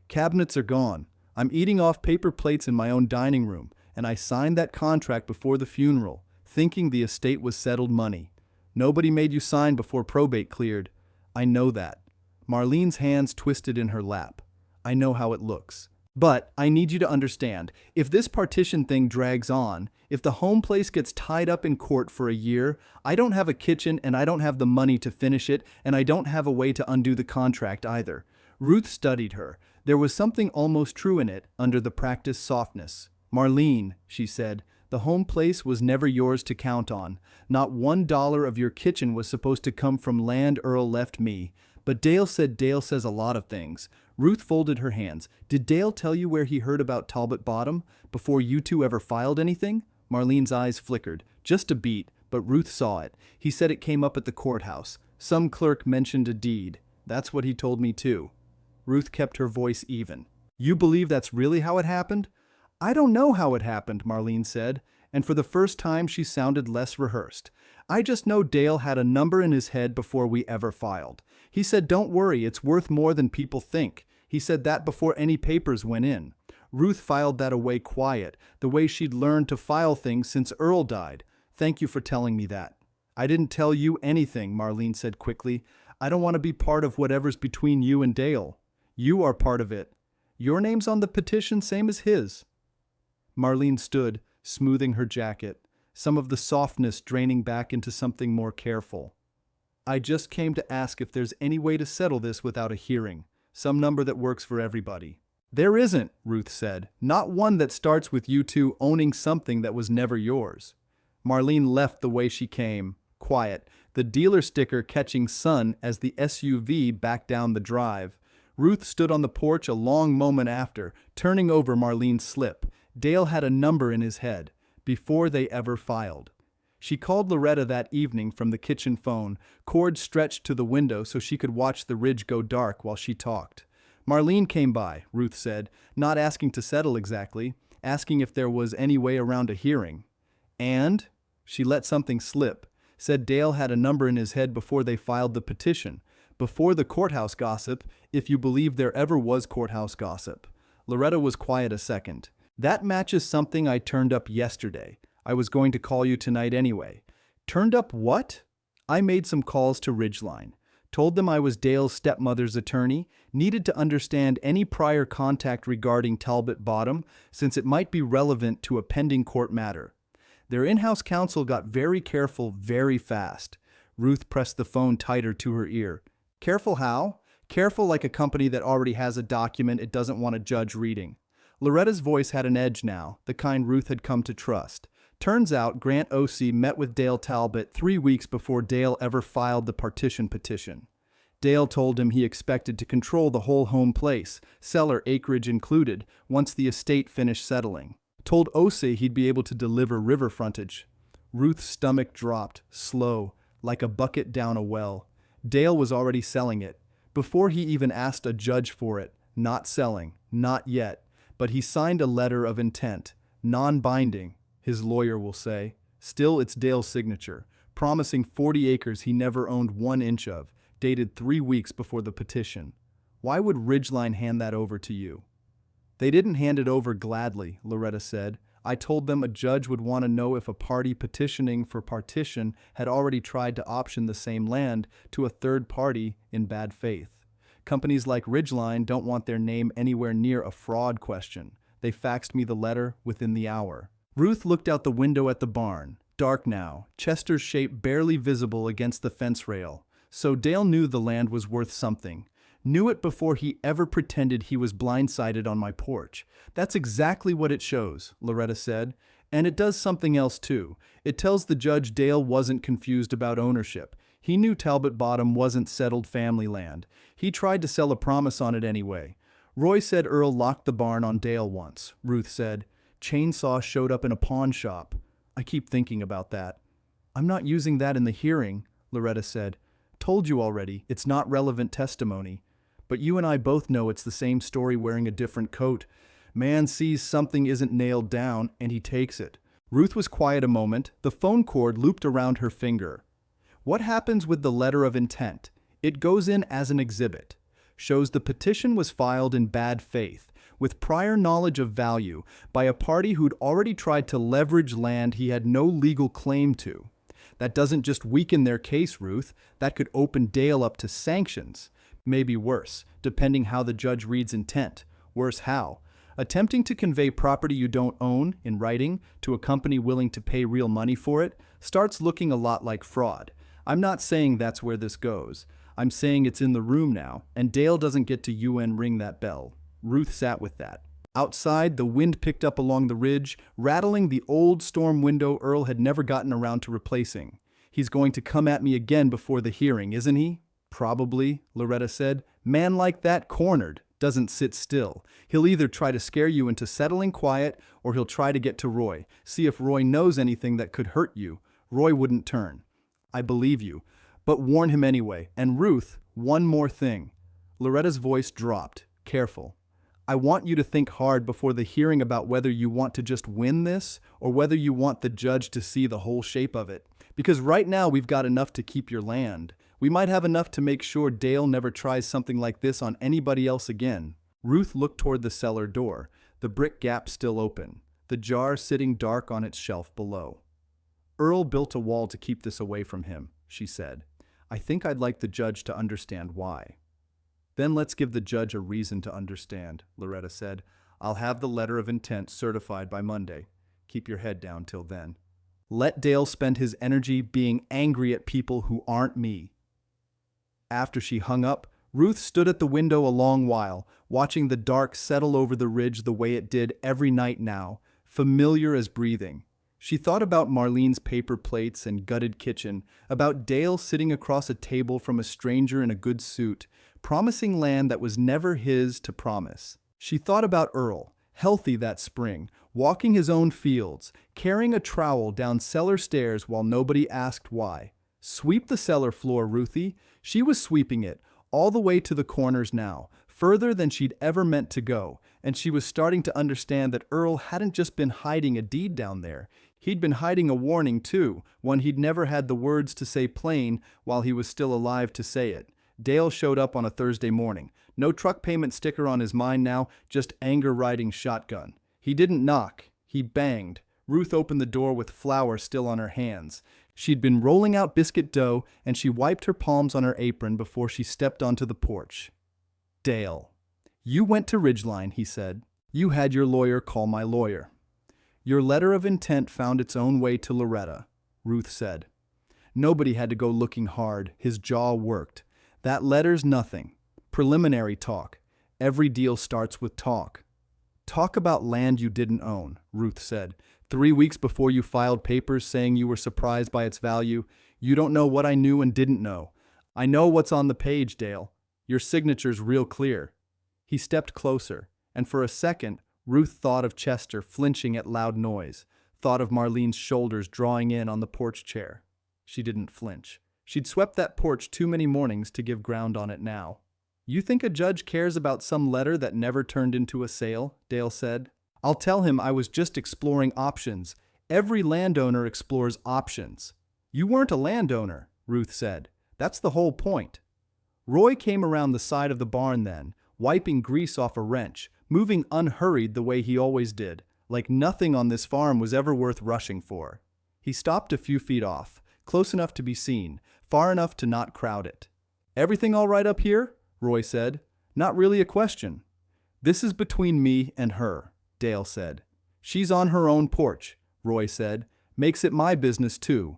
Cabinets are gone. I'm eating off paper plates in my own dining room, and I signed that contract before the funeral, thinking the estate was settled money. Nobody made you sign before probate cleared. I know that." Marlene's hands twisted in her lap. "I know how it looks. But I need you to understand, if this partition thing drags on, if the home place gets tied up in court for a year, I don't have a kitchen and I don't have the money to finish it, and I don't have a way to undo the contract either." Ruth studied her. There was something almost true in it, under the practiced softness. "Marlene," she said, "the home place was never yours to count on. Not $1 of your kitchen was supposed to come from land Earl left me. But Dale said Dale says a lot of things." Ruth folded her hands. "Did Dale tell you where he heard about Talbot Bottom, before you two ever filed anything?" Marlene's eyes flickered. Just a beat, but Ruth saw it. "He said it came up at the courthouse. Some clerk mentioned a deed. That's what he told me too." Ruth kept her voice even. "You believe that's really how it happened?" "I don't know how it happened," Marlene said, and for the first time she sounded less rehearsed. "I just know Dale had a number in his head before we ever filed. He said, 'Don't worry, it's worth more than people think.' He said that before any papers went in." Ruth filed that away quiet, the way she'd learned to file things since Earl died. "Thank you for telling me that." "I didn't tell you anything," Marlene said quickly. "I don't want to be part of whatever's between you and Dale. You are part of it. Your name's on the petition, same as his." Marlene stood, smoothing her jacket, some of the softness draining back into something more careful. "I just came to ask if there's any way to settle this without a hearing, some number that works for everybody." "There isn't," Ruth said. "Not one that starts with you two owning something that was never yours." Marlene left the way she came, quiet, the dealer sticker catching sun as the SUV backed down the drive. Ruth stood on the porch a long moment after, turning over Marlene's slip. Dale had a number in his head, before they ever filed. She called Loretta that evening from the kitchen phone, cord stretched to the window so she could watch the ridge go dark while she talked. "Marlene came by," Ruth said, "not asking to settle exactly, asking if there was any way around a hearing. And," she let something slip, "said Dale had a number in his head before they filed the petition, before the courthouse gossip, if you believe there ever was courthouse gossip." Loretta was quiet a second. "That matches something I turned up yesterday. I was going to call you tonight anyway." "Turned up what?" "I made some calls to Ridgeline. Told them I was Dale's stepmother's attorney, needed to understand any prior contact regarding Talbot Bottom, since it might be relevant to a pending court matter. Their in-house counsel got very careful very fast." Ruth pressed the phone tighter to her ear. "Careful how?" "Careful like a company that already has a document it doesn't want a judge reading." Loretta's voice had an edge now, the kind Ruth had come to trust. "Turns out Grant O.C. met with Dale Talbot 3 weeks before Dale ever filed the partition petition. Dale told him he expected to control the whole home place, cellar acreage included, once the estate finished settling. Told O.C. he'd be able to deliver river frontage." Ruth's stomach dropped, slow, like a bucket down a well. Dale was already selling it, before he even asked a judge for it. Not selling, not yet, but he signed a letter of intent, non-binding, his lawyer will say. Still, it's Dale's signature, promising 40 acres he never owned 1 inch of, dated 3 weeks before the petition. Why would Ridgeline hand that over to you? "They didn't hand it over gladly," Loretta said. "I told them a judge would want to know if a party petitioning for partition had already tried to option the same land to a third party in bad faith. Companies like Ridgeline don't want their name anywhere near a fraud question. They faxed me the letter within the hour." Ruth looked out the window at the barn, dark now, Chester's shape barely visible against the fence rail. So Dale knew the land was worth something. Knew it before he ever pretended he was blindsided on my porch. "That's exactly what it shows," Loretta said. "And it does something else too. It tells the judge Dale wasn't confused about ownership. He knew Talbot Bottom wasn't settled family land. He tried to sell a promise on it anyway. Roy said Earl locked the barn on Dale once," Ruth said. Chainsaw showed up in a pawn shop. I keep thinking about that. I'm not using that in the hearing, Loretta said. Told you already, it's not relevant testimony. But you and I both know it's the same story wearing a different coat. Man sees something isn't nailed down, and he takes it. Ruth was quiet a moment, the phone cord looped around her finger. What happens with the letter of intent? It goes in as an exhibit. Shows the petition was filed in bad faith, with prior knowledge of value, by a party who'd already tried to leverage land he had no legal claim to. That doesn't just weaken their case, Ruth. That could open Dale up to sanctions. Maybe worse, depending how the judge reads intent. Worse how? Attempting to convey property you don't own, in writing, to a company willing to pay real money for it, starts looking a lot like fraud. I'm not saying that's where this goes. I'm saying it's in the room now, and Dale doesn't get to UN ring that bell. Ruth sat with that. Outside, the wind picked up along the ridge, rattling the old storm window Earl had never gotten around to replacing. He's going to come at me again before the hearing, isn't he? Probably, Loretta said. Man like that, cornered, doesn't sit still. He'll either try to scare you into settling quiet, or he'll try to get to Roy. See if Roy knows anything that could hurt you. Roy wouldn't turn. I believe you. But warn him anyway. And Ruth, one more thing. Loretta's voice dropped. Careful. I want you to think hard before the hearing about whether you want to just win this or whether you want the judge to see the whole shape of it. Because right now we've got enough to keep your land. We might have enough to make sure Dale never tries something like this on anybody else again. Ruth looked toward the cellar door, the brick gap still open, the jar sitting dark on its shelf below. Earl built a wall to keep this away from him, she said. I think I'd like the judge to understand why. Then let's give the judge a reason to understand, Loretta said. I'll have the letter of intent certified by Monday. Keep your head down till then. Let Dale spend his energy being angry at people who aren't me. After she hung up, Ruth stood at the window a long while, watching the dark settle over the ridge the way it did every night now, familiar as breathing. She thought about Marlene's paper plates and gutted kitchen, about Dale sitting across a table from a stranger in a good suit, promising land that was never his to promise. She thought about Earl, healthy that spring, walking his own fields, carrying a trowel down cellar stairs while nobody asked why. Sweep the cellar floor, Ruthie. She was sweeping it, all the way to the corners now, further than she'd ever meant to go, and she was starting to understand that Earl hadn't just been hiding a deed down there. He'd been hiding a warning, too, one he'd never had the words to say plain while he was still alive to say it. Dale showed up on a Thursday morning. No truck payment sticker on his mind now, just anger-riding shotgun. He didn't knock. He banged. Ruth opened the door with flour still on her hands. She'd been rolling out biscuit dough, and she wiped her palms on her apron before she stepped onto the porch. Dale. You went to Ridgeline, he said. You had your lawyer call my lawyer. Your letter of intent found its own way to Loretta, Ruth said. Nobody had to go looking hard. His jaw worked. That letter's nothing. Preliminary talk. Every deal starts with talk. Talk about land you didn't own, Ruth said. 3 weeks before you filed papers saying you were surprised by its value, you don't know what I knew and didn't know. I know what's on the page, Dale. Your signature's real clear. He stepped closer, and for a second, Ruth thought of Chester flinching at loud noise, thought of Marlene's shoulders drawing in on the porch chair. She didn't flinch. She'd swept that porch too many mornings to give ground on it now. You think a judge cares about some letter that never turned into a sale? Dale said. I'll tell him I was just exploring options. Every landowner explores options. You weren't a landowner, Ruth said. That's the whole point. Roy came around the side of the barn then, wiping grease off a wrench, moving unhurried the way he always did, like nothing on this farm was ever worth rushing for. He stopped a few feet off, close enough to be seen, far enough to not crowd it. Everything all right up here? Roy said. Not really a question. This is between me and her, Dale said. She's on her own porch, Roy said. Makes it my business too.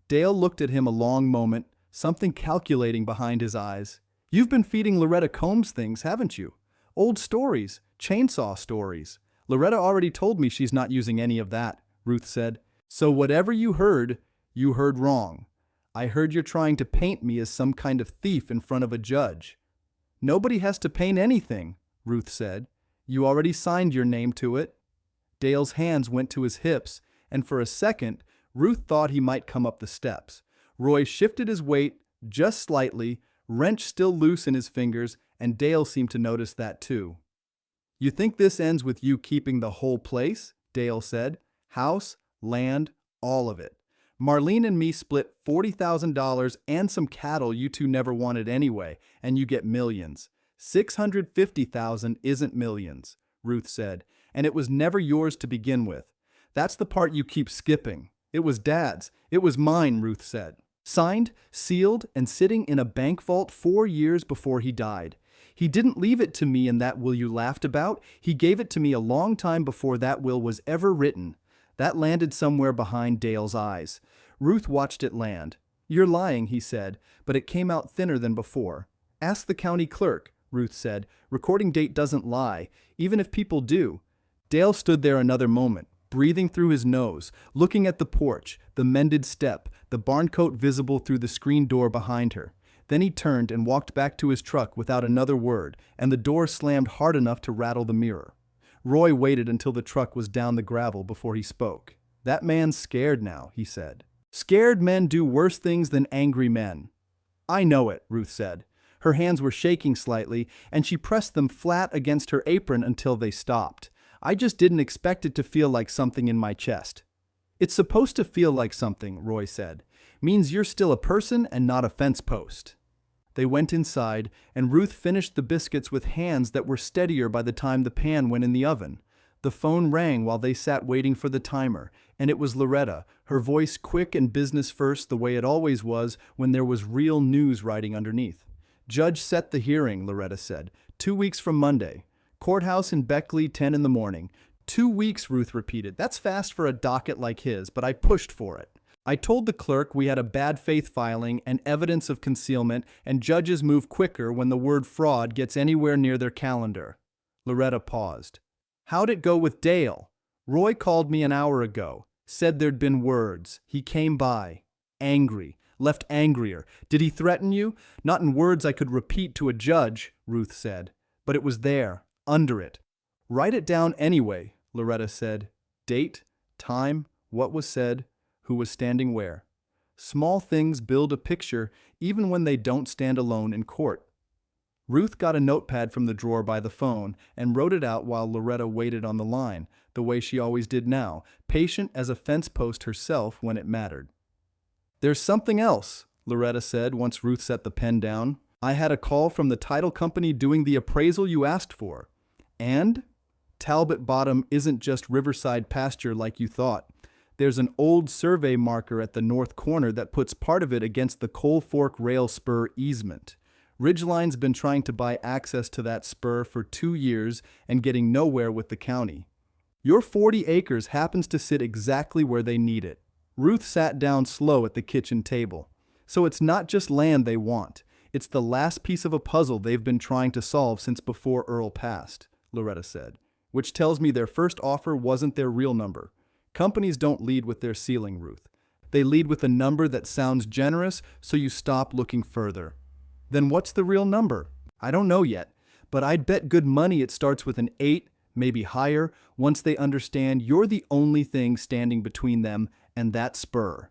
Dale looked at him a long moment, something calculating behind his eyes. You've been feeding Loretta Combs things, haven't you? Old stories, chainsaw stories. Loretta already told me she's not using any of that, Ruth said. So whatever you heard wrong. I heard you're trying to paint me as some kind of thief in front of a judge. Nobody has to paint anything, Ruth said. You already signed your name to it. Dale's hands went to his hips, and for a second, Ruth thought he might come up the steps. Roy shifted his weight just slightly, wrench still loose in his fingers, and Dale seemed to notice that too. "You think this ends with you keeping the whole place?" Dale said. "House, land, all of it. Marlene and me split $40,000 and some cattle you two never wanted anyway, and you get millions. $650,000 isn't millions," Ruth said, "and it was never yours to begin with. That's the part you keep skipping. It was Dad's. It was mine," Ruth said. "Signed, sealed, and sitting in a bank vault 4 years before he died. He didn't leave it to me in that will you laughed about. He gave it to me a long time before that will was ever written." That landed somewhere behind Dale's eyes. Ruth watched it land. "You're lying," he said, "but it came out thinner than before." "Ask the county clerk," Ruth said. "Recording date doesn't lie, even if people do." Dale stood there another moment, breathing through his nose, looking at the porch, the mended step, the barn coat visible through the screen door behind her. Then he turned and walked back to his truck without another word, and the door slammed hard enough to rattle the mirror. Roy waited until the truck was down the gravel before he spoke. "That man's scared now," he said. "Scared men do worse things than angry men." "I know it," Ruth said. Her hands were shaking slightly, and she pressed them flat against her apron until they stopped. "I just didn't expect it to feel like something in my chest." "It's supposed to feel like something," Roy said. "Means you're still a person and not a fence post." They went inside, and Ruth finished the biscuits with hands that were steadier by the time the pan went in the oven. The phone rang while they sat waiting for the timer, and it was Loretta, her voice quick and business first the way it always was when there was real news writing underneath. "Judge set the hearing," Loretta said. 2 weeks from Monday. Courthouse in Beckley, 10 in the morning. 2 weeks, Ruth repeated. "That's fast for a docket like his, but I pushed for it. I told the clerk we had a bad faith filing and evidence of concealment, and judges move quicker when the word fraud gets anywhere near their calendar." Loretta paused. "How'd it go with Dale?" "Roy called me an hour ago. Said there'd been words. He came by. Angry. Left angrier. Did he threaten you?" "Not in words I could repeat to a judge," Ruth said. "But it was there, under it." "Write it down anyway," Loretta said. "Date, time, what was said, who was standing where. Small things build a picture even when they don't stand alone in court." Ruth got a notepad from the drawer by the phone and wrote it out while Loretta waited on the line, the way she always did now, patient as a fence post herself when it mattered. "There's something else," Loretta said once Ruth set the pen down. "I had a call from the title company doing the appraisal you asked for. And Talbot Bottom isn't just riverside pasture like you thought. There's an old survey marker at the north corner that puts part of it against the Coal Fork Rail Spur easement. Ridgeline's been trying to buy access to that spur for 2 years and getting nowhere with the county. Your 40 acres happens to sit exactly where they need it." Ruth sat down slow at the kitchen table. "So it's not just land they want. It's the last piece of a puzzle they've been trying to solve since before Earl passed," Loretta said. "Which tells me their first offer wasn't their real number. Companies don't lead with their ceiling, Ruth. They lead with a number that sounds generous, so you stop looking further." "Then what's the real number?" "I don't know yet, but I'd bet good money it starts with an 8, maybe higher, once they understand you're the only thing standing between them and that spur."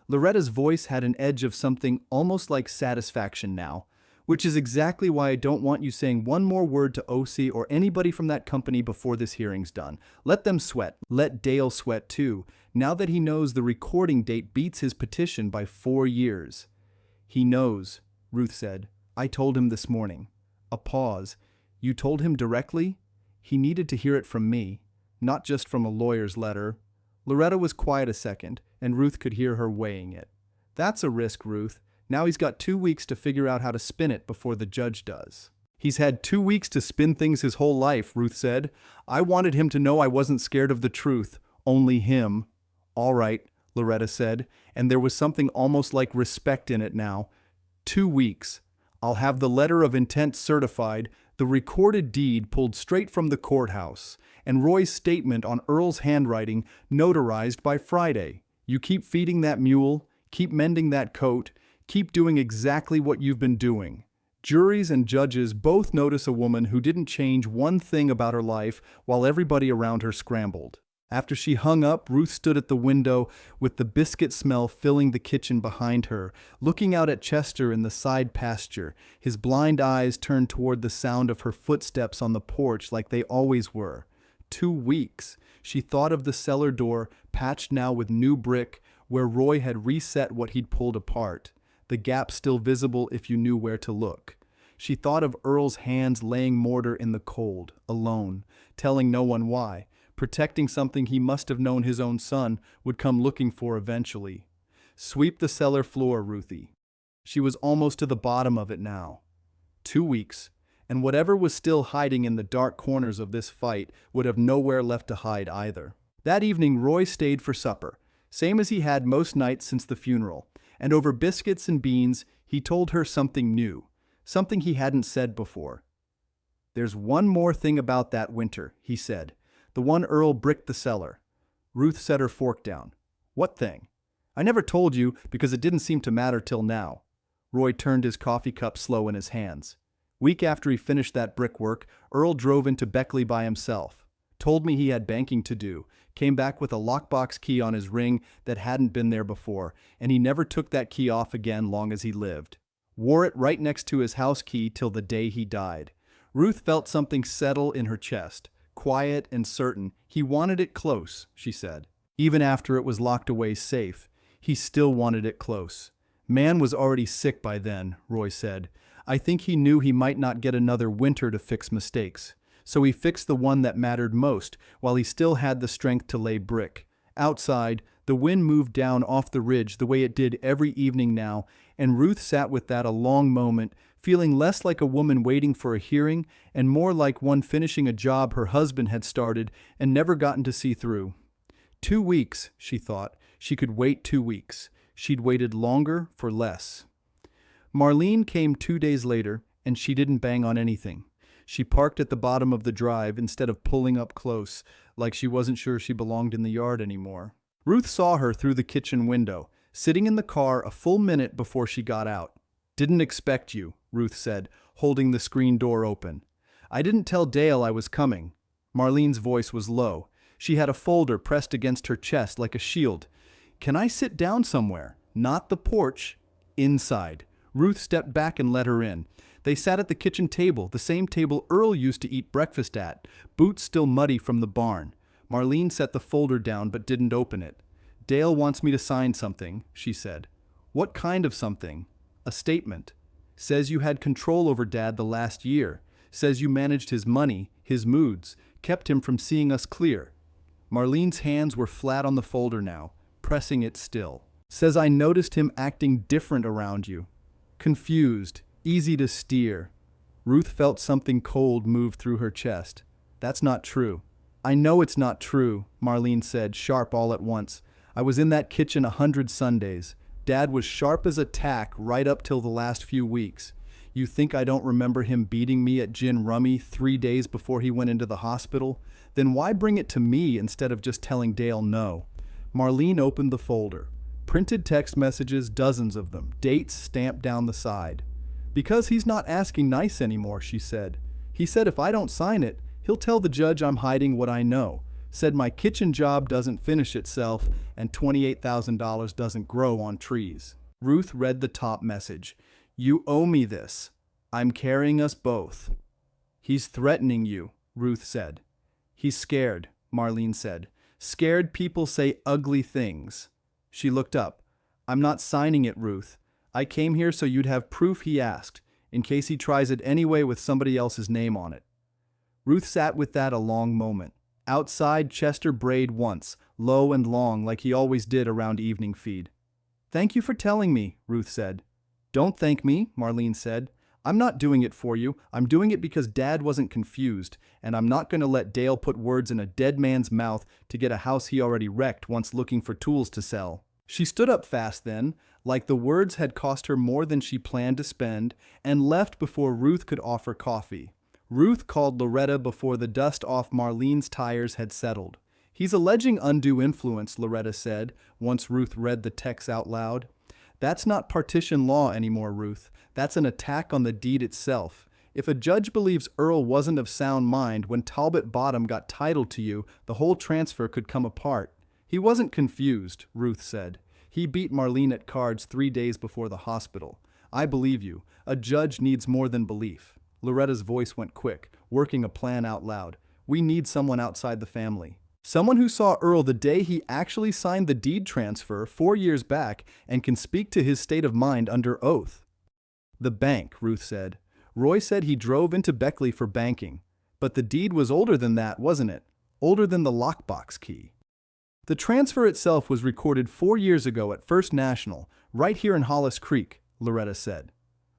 Loretta's voice had an edge of something almost like satisfaction now, "which is exactly why I don't want you saying one more word to OC or anybody from that company before this hearing's done. Let them sweat. Let Dale sweat too, now that he knows the recording date beats his petition by 4 years. "He knows," Ruth said. "I told him this morning." A pause. "You told him directly?" "He needed to hear it from me, not just from a lawyer's letter." Loretta was quiet a second, and Ruth could hear her weighing it. "That's a risk, Ruth. Now he's got 2 weeks to figure out how to spin it before the judge does." "He's had 2 weeks to spin things his whole life," Ruth said. "I wanted him to know I wasn't scared of the truth. Only him." "All right," Loretta said, and there was something almost like respect in it now. 2 weeks. I'll have the letter of intent certified, the recorded deed pulled straight from the courthouse, and Roy's statement on Earl's handwriting notarized by Friday. You keep feeding that mule, keep mending that coat, keep doing exactly what you've been doing. Juries and judges both notice a woman who didn't change one thing about her life while everybody around her scrambled. After she hung up, Ruth stood at the window with the biscuit smell filling the kitchen behind her, looking out at Chester in the side pasture, his blind eyes turned toward the sound of her footsteps on the porch like they always were. 2 weeks. She thought of the cellar door, patched now with new brick, where Roy had reset what he'd pulled apart, the gap still visible if you knew where to look. She thought of Earl's hands laying mortar in the cold, alone, telling no one why, protecting something he must have known his own son would come looking for eventually. Sweep the cellar floor, Ruthie. She was almost to the bottom of it now. 2 weeks, and whatever was still hiding in the dark corners of this fight would have nowhere left to hide either. That evening Roy stayed for supper, same as he had most nights since the funeral, and over biscuits and beans he told her something new, something he hadn't said before. "There's one more thing about that winter," he said. "The one Earl bricked the cellar." Ruth set her fork down. "What thing?" "I never told you because it didn't seem to matter till now." Roy turned his coffee cup slow in his hands. "Week after he finished that brickwork, Earl drove into Beckley by himself. Told me he had banking to do, came back with a lockbox key on his ring that hadn't been there before, and he never took that key off again long as he lived. Wore it right next to his house key till the day he died." Ruth felt something settle in her chest. Quiet and certain. He wanted it close, she said. Even after it was locked away safe, he still wanted it close. Man was already sick by then, Roy said. I think he knew he might not get another winter to fix mistakes. So he fixed the one that mattered most, while he still had the strength to lay brick. Outside, the wind moved down off the ridge the way it did every evening now, and Ruth sat with that a long moment, feeling less like a woman waiting for a hearing and more like one finishing a job her husband had started and never gotten to see through. 2 weeks, she thought. She could wait 2 weeks. She'd waited longer for less. Marlene came 2 days later, and she didn't bang on anything. She parked at the bottom of the drive instead of pulling up close, like she wasn't sure she belonged in the yard anymore. Ruth saw her through the kitchen window, sitting in the car a full minute before she got out. "Didn't expect you," Ruth said, holding the screen door open. "I didn't tell Dale I was coming." Marlene's voice was low. She had a folder pressed against her chest like a shield. "Can I sit down somewhere? Not the porch. Inside." Ruth stepped back and let her in. They sat at the kitchen table, the same table Earl used to eat breakfast at, boots still muddy from the barn. Marlene set the folder down but didn't open it. "Dale wants me to sign something," she said. "What kind of something?" "A statement. Says you had control over Dad the last year. Says you managed his money, his moods, kept him from seeing us clear." Marlene's hands were flat on the folder now, pressing it still. "Says I noticed him acting different around you. Confused, easy to steer." Ruth felt something cold move through her chest. "That's not true." "I know it's not true," Marlene said, sharp all at once. "I was in that kitchen 100 Sundays. Dad was sharp as a tack right up till the last few weeks. You think I don't remember him beating me at gin rummy 3 days before he went into the hospital? Then why bring it to me instead of just telling Dale no?" Marlene opened the folder. Printed text messages, dozens of them, dates stamped down the side. "Because he's not asking nice anymore," she said. "He said if I don't sign it, he'll tell the judge I'm hiding what I know. Said my kitchen job doesn't finish itself and $28,000 doesn't grow on trees." Ruth read the top message. "You owe me this. I'm carrying us both." "He's threatening you," Ruth said. "He's scared," Marlene said. "Scared people say ugly things." She looked up. "I'm not signing it, Ruth. I came here so you'd have proof he asked, in case he tries it anyway with somebody else's name on it." Ruth sat with that a long moment. Outside, Chester brayed once, low and long like he always did around evening feed. "Thank you for telling me," Ruth said. "Don't thank me," Marlene said. "I'm not doing it for you. I'm doing it because Dad wasn't confused, and I'm not going to let Dale put words in a dead man's mouth to get a house he already wrecked once looking for tools to sell." She stood up fast then, like the words had cost her more than she planned to spend, and left before Ruth could offer coffee. Ruth called Loretta before the dust off Marlene's tires had settled. "He's alleging undue influence," Loretta said, once Ruth read the text out loud. "That's not partition law anymore, Ruth. That's an attack on the deed itself. If a judge believes Earl wasn't of sound mind when Talbot Bottom got title to you, the whole transfer could come apart. He wasn't confused, Ruth said. He beat Marlene at cards 3 days before the hospital. I believe you. A judge needs more than belief. Loretta's voice went quick, working a plan out loud. We need someone outside the family. Someone who saw Earl the day he actually signed the deed transfer 4 years back and can speak to his state of mind under oath. The bank, Ruth said. Roy said he drove into Beckley for banking. But the deed was older than that, wasn't it? Older than the lockbox key. The transfer itself was recorded 4 years ago at First National, right here in Hollis Creek, Loretta said.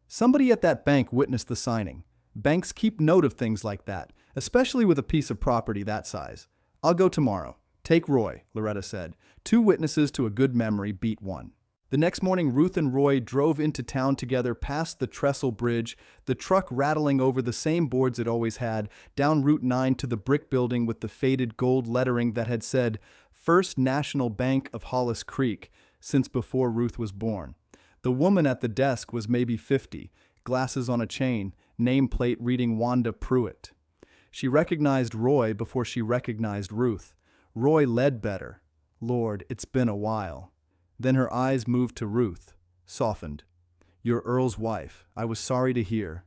Somebody at that bank witnessed the signing. Banks keep note of things like that, especially with a piece of property that size. I'll go tomorrow. Take Roy, Loretta said. 2 witnesses to a good memory beat 1. The next morning, Ruth and Roy drove into town together past the trestle bridge, the truck rattling over the same boards it always had, down Route 9 to the brick building with the faded gold lettering that had said First National Bank of Hollis Creek since before Ruth was born. The woman at the desk was maybe 50, glasses on a chain, nameplate reading Wanda Pruitt. She recognized Roy before she recognized Ruth. Roy Ledbetter. Lord, it's been a while. Then her eyes moved to Ruth, softened. You're Earl's wife. I was sorry to hear.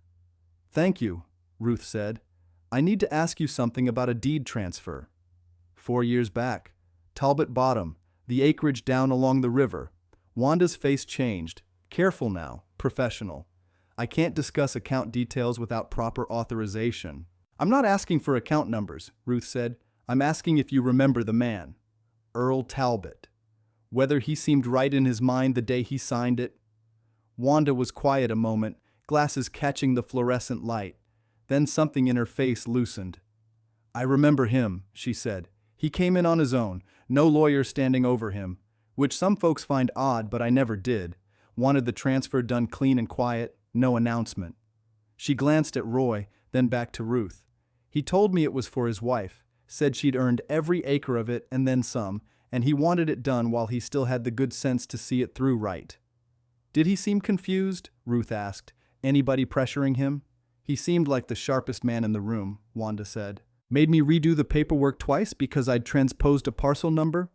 Thank you, Ruth said. I need to ask you something about a deed transfer. 4 years back. Talbot Bottom, the acreage down along the river. Wanda's face changed. Careful now, professional. I can't discuss account details without proper authorization. I'm not asking for account numbers, Ruth said. I'm asking if you remember the man. Earl Talbot. Whether he seemed right in his mind the day he signed it. Wanda was quiet a moment, glasses catching the fluorescent light. Then something in her face loosened. I remember him, she said. He came in on his own, no lawyer standing over him, which some folks find odd, but I never did. Wanted the transfer done clean and quiet, no announcement. She glanced at Roy, then back to Ruth. He told me it was for his wife, said she'd earned every acre of it and then some, and he wanted it done while he still had the good sense to see it through right. Did he seem confused? Ruth asked. Anybody pressuring him? He seemed like the sharpest man in the room, Wanda said. Made me redo the paperwork twice because I'd transposed a parcel number?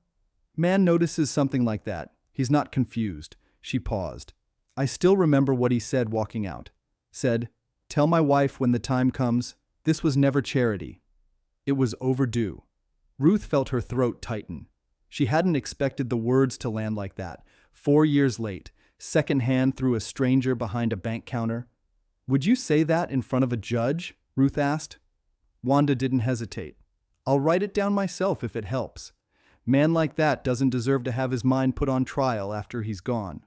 Man notices something like that. He's not confused. She paused. I still remember what he said walking out. Said, tell my wife when the time comes, this was never charity. It was overdue. Ruth felt her throat tighten. She hadn't expected the words to land like that. 4 years late, second-hand through a stranger behind a bank counter. Would you say that in front of a judge? Ruth asked. Wanda didn't hesitate. I'll write it down myself if it helps. Man like that doesn't deserve to have his mind put on trial after he's gone.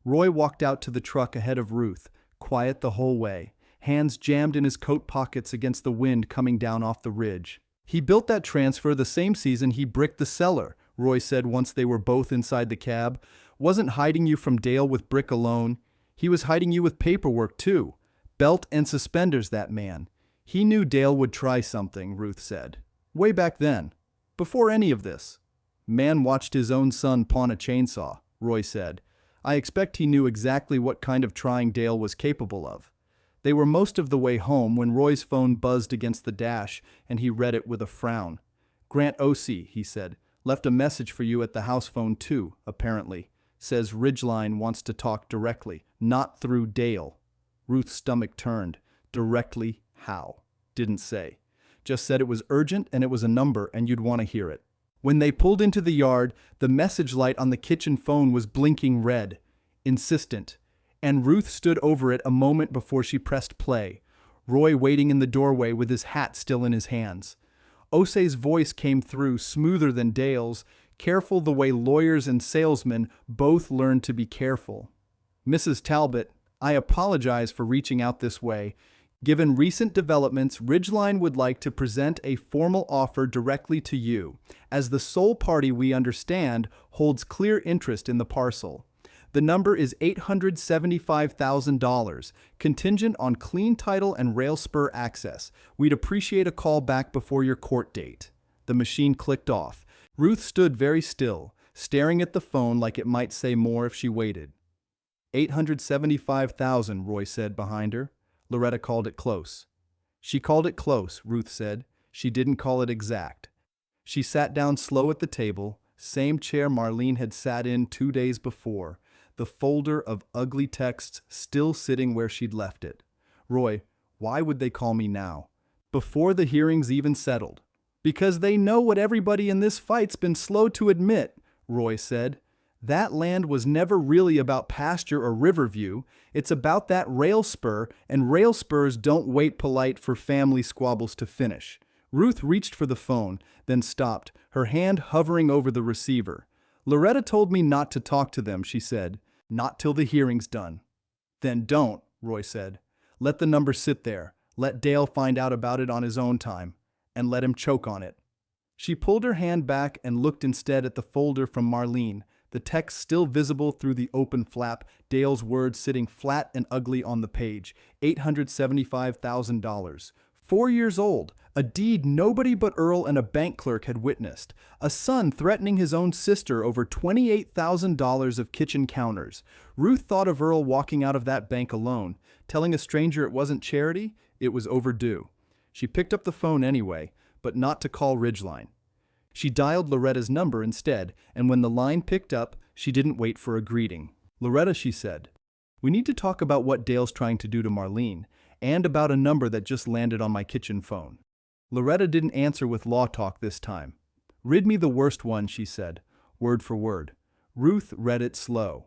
Roy walked out to the truck ahead of Ruth, quiet the whole way, hands jammed in his coat pockets against the wind coming down off the ridge. He built that transfer the same season he bricked the cellar, Roy said once they were both inside the cab. Wasn't hiding you from Dale with brick alone. He was hiding you with paperwork too. Belt and suspenders, that man. He knew Dale would try something, Ruth said. Way back then. Before any of this. Man watched his own son pawn a chainsaw, Roy said. I expect he knew exactly what kind of trying Dale was capable of. They were most of the way home when Roy's phone buzzed against the dash and he read it with a frown. Grant O.C., he said, left a message for you at the house phone too, apparently. Says Ridgeline wants to talk directly, not through Dale. Ruth's stomach turned. Directly how? Didn't say. Just said it was urgent and it was a number and you'd want to hear it. When they pulled into the yard, the message light on the kitchen phone was blinking red, insistent, and Ruth stood over it a moment before she pressed play, Roy waiting in the doorway with his hat still in his hands. Osei's voice came through smoother than Dale's, careful the way lawyers and salesmen both learn to be careful. Mrs. Talbot, I apologize for reaching out this way. Given recent developments, Ridgeline would like to present a formal offer directly to you, as the sole party we understand holds clear interest in the parcel. The number is $875,000, contingent on clean title and rail spur access. We'd appreciate a call back before your court date. The machine clicked off. Ruth stood very still, staring at the phone like it might say more if she waited. $875,000, Roy said behind her. Loretta called it close. She called it close, Ruth said. She didn't call it exact. She sat down slow at the table, same chair Marlene had sat in 2 days before, the folder of ugly texts still sitting where she'd left it. Roy, why would they call me now? Before the hearings even settled. Because they know what everybody in this fight's been slow to admit, Roy said. That land was never really about pasture or Riverview. It's about that rail spur, and rail spurs don't wait polite for family squabbles to finish. Ruth reached for the phone, then stopped, her hand hovering over the receiver. Loretta told me not to talk to them, she said. Not till the hearing's done. Then don't, Roy said. Let the number sit there. Let Dale find out about it on his own time. And let him choke on it. She pulled her hand back and looked instead at the folder from Marlene, the text still visible through the open flap, Dale's words sitting flat and ugly on the page. $875,000. 4 years old, a deed nobody but Earl and a bank clerk had witnessed. A son threatening his own sister over $28,000 of kitchen counters. Ruth thought of Earl walking out of that bank alone, telling a stranger it wasn't charity, it was overdue. She picked up the phone anyway, but not to call Ridgeline. She dialed Loretta's number instead, and when the line picked up, she didn't wait for a greeting. Loretta, she said, we need to talk about what Dale's trying to do to Marlene, and about a number that just landed on my kitchen phone. Loretta didn't answer with law talk this time. Read me the worst one, she said, word for word. Ruth read it slow.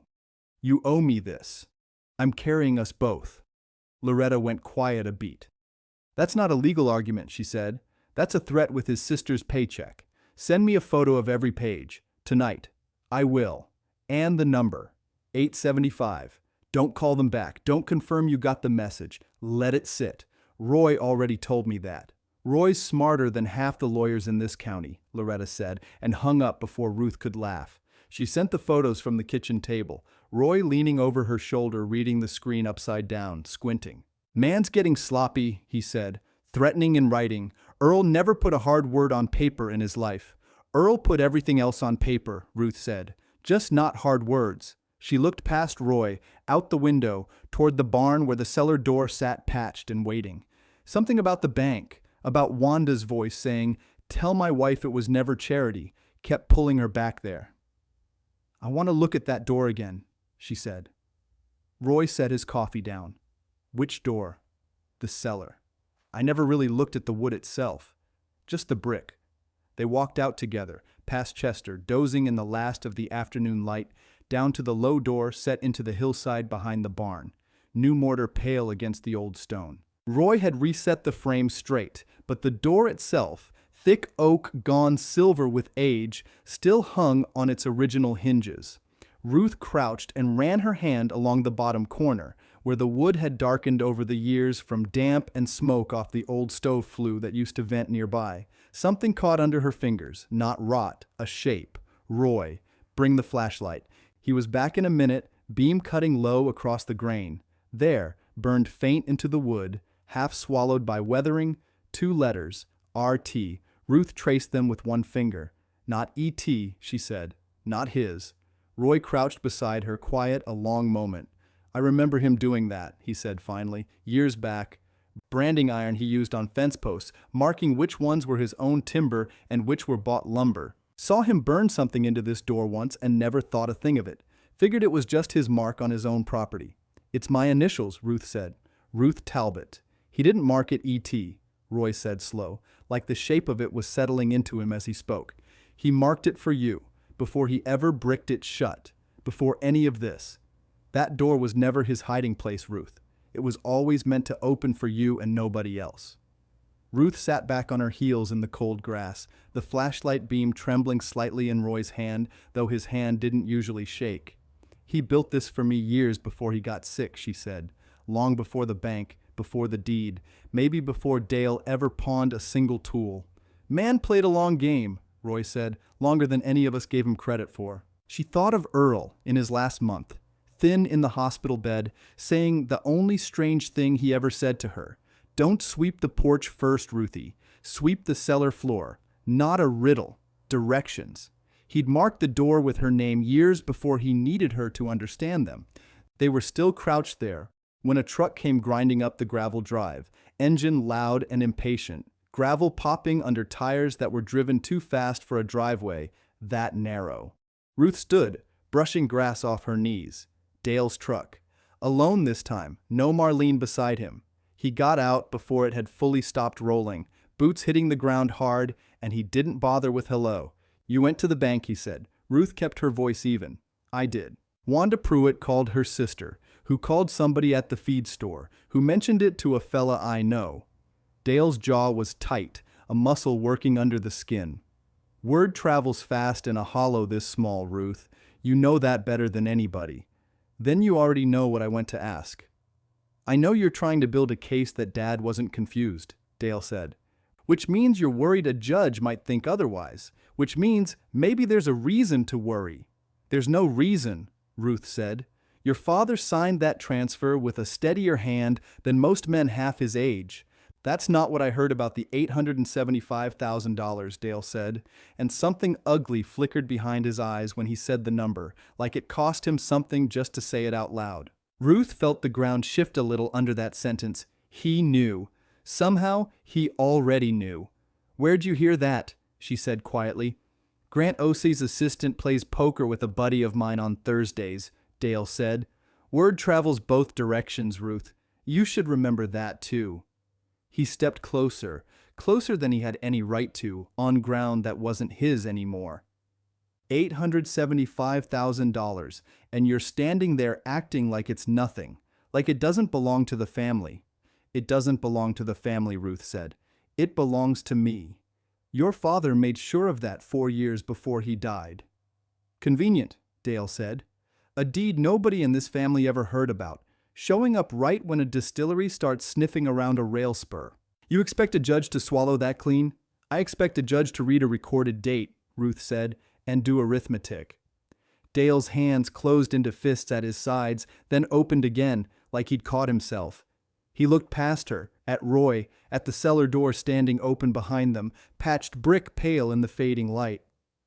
You owe me this. I'm carrying us both. Loretta went quiet a beat. That's not a legal argument, she said. That's a threat with his sister's paycheck. Send me a photo of every page. Tonight. I will. And the number. 875. Don't call them back. Don't confirm you got the message. Let it sit. Roy already told me that. Roy's smarter than half the lawyers in this county, Loretta said, and hung up before Ruth could laugh. She sent the photos from the kitchen table, Roy leaning over her shoulder reading the screen upside down, squinting. Man's getting sloppy, he said, threatening in writing. Earl never put a hard word on paper in his life. Earl put everything else on paper, Ruth said, just not hard words. She looked past Roy, out the window, toward the barn where the cellar door sat patched and waiting. Something about the bank, about Wanda's voice saying, tell my wife it was never charity, kept pulling her back there. I want to look at that door again, she said. Roy set his coffee down. Which door? The cellar. I never really looked at the wood itself, just the brick. They walked out together, past Chester, dozing in the last of the afternoon light, down to the low door set into the hillside behind the barn, new mortar pale against the old stone. Roy had reset the frame straight, but the door itself, thick oak gone silver with age, still hung on its original hinges. Ruth crouched and ran her hand along the bottom corner, where the wood had darkened over the years from damp and smoke off the old stove flue that used to vent nearby. Something caught under her fingers, not rot, a shape. Roy, bring the flashlight. He was back in a minute, beam cutting low across the grain. There, burned faint into the wood, half swallowed by weathering, 2 letters, R.T. Ruth traced them with one finger. Not E.T., she said, not his. Roy crouched beside her, quiet a long moment. I remember him doing that, he said finally, years back. Branding iron he used on fence posts, marking which ones were his own timber and which were bought lumber. Saw him burn something into this door once and never thought a thing of it. Figured it was just his mark on his own property. It's my initials, Ruth said. Ruth Talbot. He didn't mark it E.T., Roy said slow, like the shape of it was settling into him as he spoke. He marked it for you, before he ever bricked it shut, before any of this. That door was never his hiding place, Ruth. It was always meant to open for you and nobody else. Ruth sat back on her heels in the cold grass, the flashlight beam trembling slightly in Roy's hand, though his hand didn't usually shake. He built this for me years before he got sick, she said. Long before the bank, before the deed, maybe before Dale ever pawned a single tool. Man played a long game, Roy said, longer than any of us gave him credit for. She thought of Earl in his last month, thin in the hospital bed, saying the only strange thing he ever said to her. Don't sweep the porch first, Ruthie. Sweep the cellar floor. Not a riddle. Directions. He'd marked the door with her name years before he needed her to understand them. They were still crouched there, when a truck came grinding up the gravel drive, engine loud and impatient, gravel popping under tires that were driven too fast for a driveway that narrow. Ruth stood, brushing grass off her knees. Dale's truck. Alone this time, no Marlene beside him. He got out before it had fully stopped rolling, boots hitting the ground hard, and he didn't bother with hello. "You went to the bank," he said. Ruth kept her voice even. "I did." Wanda Pruitt called her sister, who called somebody at the feed store, who mentioned it to a fella I know. Dale's jaw was tight, a muscle working under the skin. "Word travels fast in a hollow this small, Ruth. You know that better than anybody. Then you already know what I went to ask." "I know you're trying to build a case that Dad wasn't confused," Dale said. "Which means you're worried a judge might think otherwise. Which means maybe there's a reason to worry." "There's no reason," Ruth said. "Your father signed that transfer with a steadier hand than most men half his age." "That's not what I heard about the $875,000, Dale said, and something ugly flickered behind his eyes when he said the number, like it cost him something just to say it out loud. Ruth felt the ground shift a little under that sentence. He knew. Somehow, he already knew. "Where'd you hear that?" she said quietly. "Grant Osie's assistant plays poker with a buddy of mine on Thursdays," Dale said. "Word travels both directions, Ruth. You should remember that, too." He stepped closer, closer than he had any right to, on ground that wasn't his anymore. $875,000, and you're standing there acting like it's nothing, like it doesn't belong to the family. "It doesn't belong to the family," Ruth said. "It belongs to me. Your father made sure of that 4 years before he died." "Convenient," Dale said. "A deed nobody in this family ever heard about, showing up right when a distillery starts sniffing around a rail spur. You expect a judge to swallow that clean?" "I expect a judge to read a recorded date," Ruth said, "and do arithmetic." Dale's hands closed into fists at his sides, then opened again, like he'd caught himself. He looked past her, at Roy, at the cellar door standing open behind them, patched brick pale in the fading light.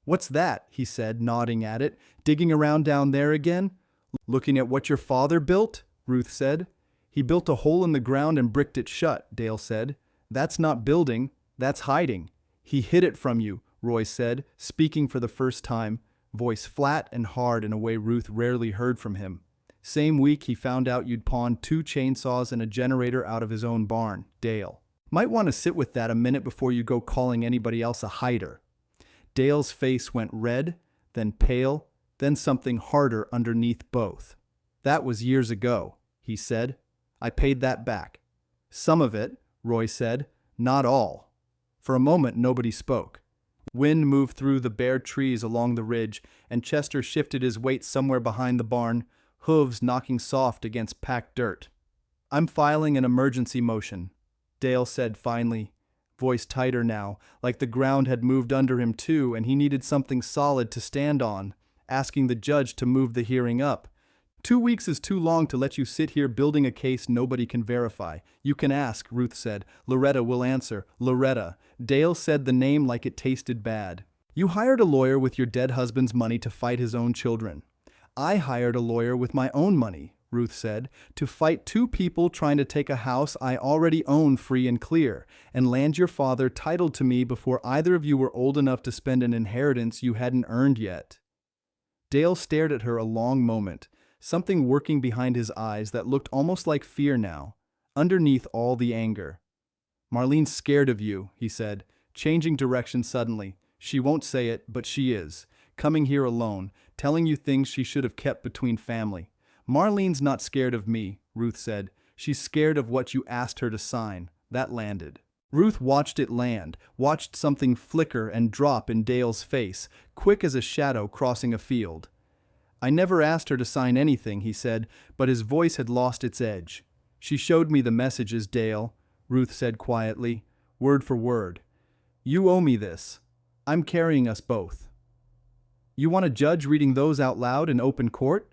"What's that?" he said, nodding at it. "Digging around down there again?" "Looking at what your father built?" Ruth said. "He built a hole in the ground and bricked it shut," Dale said. "That's not building, that's hiding." "He hid it from you," Roy said, speaking for the first time, voice flat and hard in a way Ruth rarely heard from him. "Same week he found out you'd pawned 2 chainsaws and a generator out of his own barn, Dale. Might want to sit with that a minute before you go calling anybody else a hider." Dale's face went red, then pale, then something harder underneath both. "That was years ago," he said. "I paid that back." "Some of it," Roy said. "Not all." For a moment nobody spoke. Wind moved through the bare trees along the ridge, and Chester shifted his weight somewhere behind the barn, hooves knocking soft against packed dirt. "I'm filing an emergency motion," Dale said finally, voice tighter now, like the ground had moved under him too and he needed something solid to stand on, asking the judge to move the hearing up. 2 weeks is too long to let you sit here building a case nobody can verify. You can ask," Ruth said. "Loretta will answer." "Loretta." Dale said the name like it tasted bad. "You hired a lawyer with your dead husband's money to fight his own children." "I hired a lawyer with my own money," Ruth said, "to fight 2 people trying to take a house I already own free and clear, and land your father titled to me before either of you were old enough to spend an inheritance you hadn't earned yet." Dale stared at her a long moment, something working behind his eyes that looked almost like fear now, underneath all the anger. "Marlene's scared of you," he said, changing direction suddenly. "She won't say it, but she is. Coming here alone, telling you things she should have kept between family." "Marlene's not scared of me," Ruth said. "She's scared of what you asked her to sign." That landed. Ruth watched it land, watched something flicker and drop in Dale's face, quick as a shadow crossing a field. "I never asked her to sign anything," he said, but his voice had lost its edge. "She showed me the messages, Dale," Ruth said quietly, word for word. "You owe me this. I'm carrying us both." "You want a judge reading those out loud in open court?"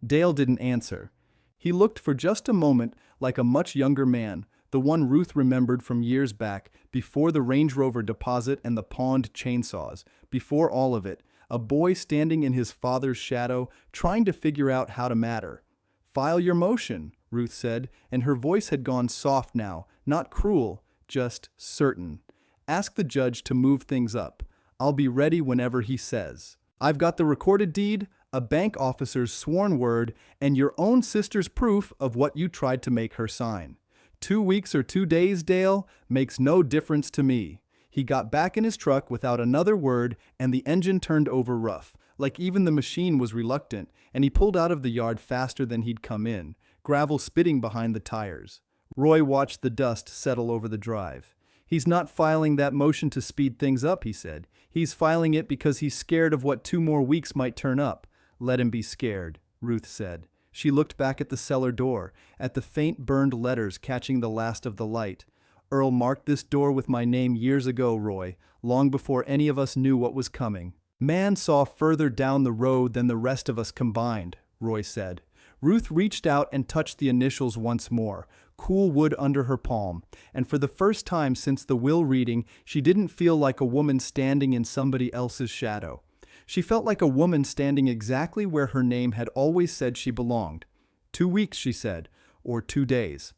Dale didn't answer. He looked for just a moment like a much younger man, the one Ruth remembered from years back, before the Range Rover deposit and the pawned chainsaws, before all of it, a boy standing in his father's shadow, trying to figure out how to matter. "File your motion," Ruth said, and her voice had gone soft now, not cruel, just certain. Ask the judge to move things up. I'll be ready whenever he says. I've got the recorded deed, a bank officer's sworn word, and your own sister's proof of what you tried to make her sign. 2 weeks or 2 days, Dale, makes no difference to me. He got back in his truck without another word, and the engine turned over rough, like even the machine was reluctant, and he pulled out of the yard faster than he'd come in, gravel spitting behind the tires. Roy watched the dust settle over the drive. He's not filing that motion to speed things up, he said. He's filing it because he's scared of what 2 more weeks might turn up. Let him be scared, Ruth said. She looked back at the cellar door, at the faint burned letters catching the last of the light. Earl marked this door with my name years ago, Roy, long before any of us knew what was coming. Man saw further down the road than the rest of us combined, Roy said. Ruth reached out and touched the initials once more, cool wood under her palm, and for the first time since the will reading, she didn't feel like a woman standing in somebody else's shadow. She felt like a woman standing exactly where her name had always said she belonged. 2 weeks, she said, or 2 days.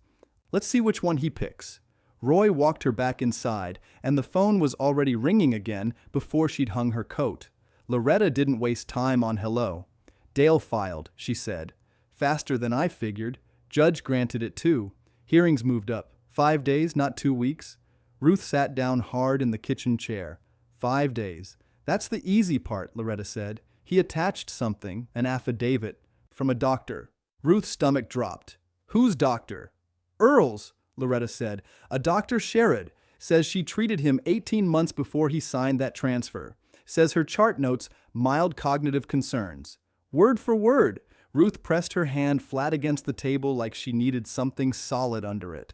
Let's see which one he picks. Roy walked her back inside, and the phone was already ringing again before she'd hung her coat. Loretta didn't waste time on hello. Dale filed, she said. Faster than I figured. Judge granted it too. Hearings moved up. 5 days, not 2 weeks. Ruth sat down hard in the kitchen chair. 5 days. That's the easy part, Loretta said. He attached something, an affidavit, from a doctor. Ruth's stomach dropped. Whose doctor? Earl's, Loretta said. A Dr. Sherrod. Says she treated him 18 months before he signed that transfer. Says her chart notes mild cognitive concerns. Word for word. Ruth pressed her hand flat against the table like she needed something solid under it.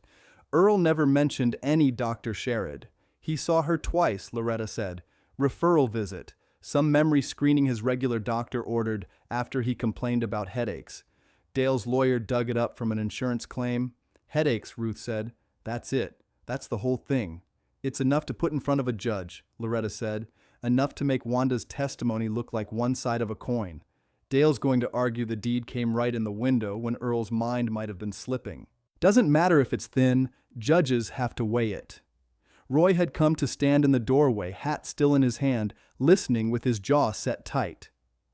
Earl never mentioned any Dr. Sherrod. He saw her twice, Loretta said. Referral visit. Some memory screening his regular doctor ordered after he complained about headaches. Dale's lawyer dug it up from an insurance claim. Headaches, Ruth said. That's it. That's the whole thing. It's enough to put in front of a judge, Loretta said. Enough to make Wanda's testimony look like one side of a coin. Dale's going to argue the deed came right in the window when Earl's mind might have been slipping. Doesn't matter if it's thin, judges have to weigh it. Roy had come to stand in the doorway, hat still in his hand, listening with his jaw set tight.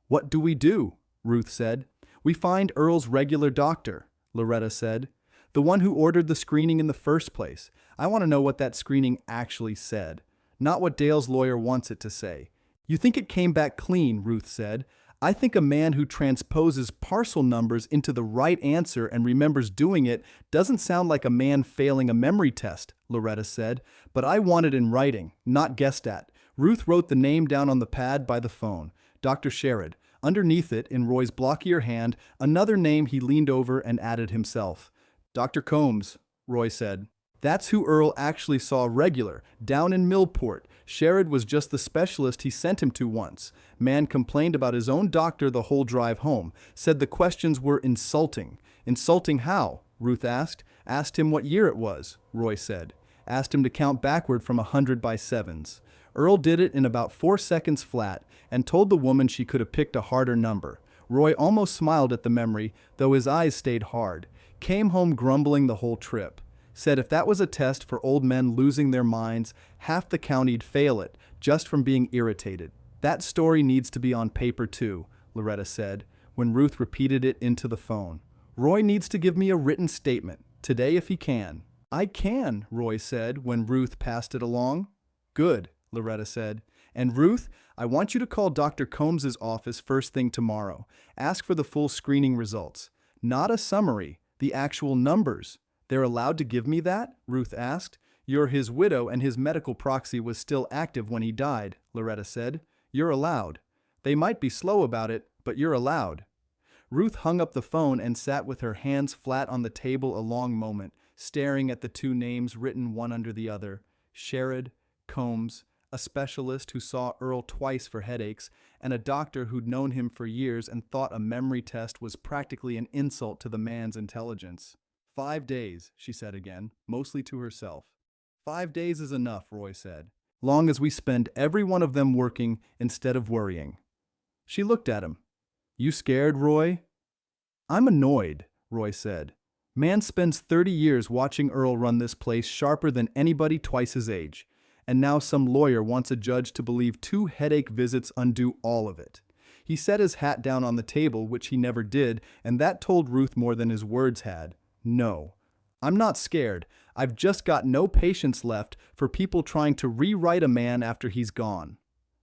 What do we do? Ruth said. We find Earl's regular doctor, Loretta said. The one who ordered the screening in the first place. I want to know what that screening actually said. Not what Dale's lawyer wants it to say. You think it came back clean, Ruth said. I think a man who transposes parcel numbers into the right answer and remembers doing it doesn't sound like a man failing a memory test, Loretta said. But I want it in writing, not guessed at. Ruth wrote the name down on the pad by the phone. Dr. Sherrod. Underneath it, in Roy's blockier hand, another name he leaned over and added himself. Dr. Combs, Roy said. That's who Earl actually saw regular, down in Millport. Sherrod was just the specialist he sent him to once. Man complained about his own doctor the whole drive home, said the questions were insulting. Insulting how? Ruth asked. Asked him what year it was, Roy said. Asked him to count backward from 100 by sevens. Earl did it in about 4 seconds flat and told the woman she could have picked a harder number. Roy almost smiled at the memory, though his eyes stayed hard. Came home grumbling the whole trip. Said if that was a test for old men losing their minds, half the county'd fail it, just from being irritated. That story needs to be on paper too, Loretta said, when Ruth repeated it into the phone. Roy needs to give me a written statement, today if he can. I can, Roy said when Ruth passed it along. Good, Loretta said. And Ruth, I want you to call Dr. Combs's office first thing tomorrow. Ask for the full screening results. Not a summary, the actual numbers. They're allowed to give me that? Ruth asked. You're his widow and his medical proxy was still active when he died, Loretta said. You're allowed. They might be slow about it, but you're allowed. Ruth hung up the phone and sat with her hands flat on the table a long moment, staring at the 2 names written one under the other. Sherrod, Combs, a specialist who saw Earl twice for headaches, and a doctor who'd known him for years and thought a memory test was practically an insult to the man's intelligence. 5 days, she said again, mostly to herself. 5 days is enough, Roy said, long as we spend every one of them working instead of worrying. She looked at him. You scared, Roy? I'm annoyed, Roy said. Man spends 30 years watching Earl run this place sharper than anybody twice his age. And now some lawyer wants a judge to believe 2 headache visits undo all of it. He set his hat down on the table, which he never did, and that told Ruth more than his words had. No. I'm not scared. I've just got no patience left for people trying to rewrite a man after he's gone.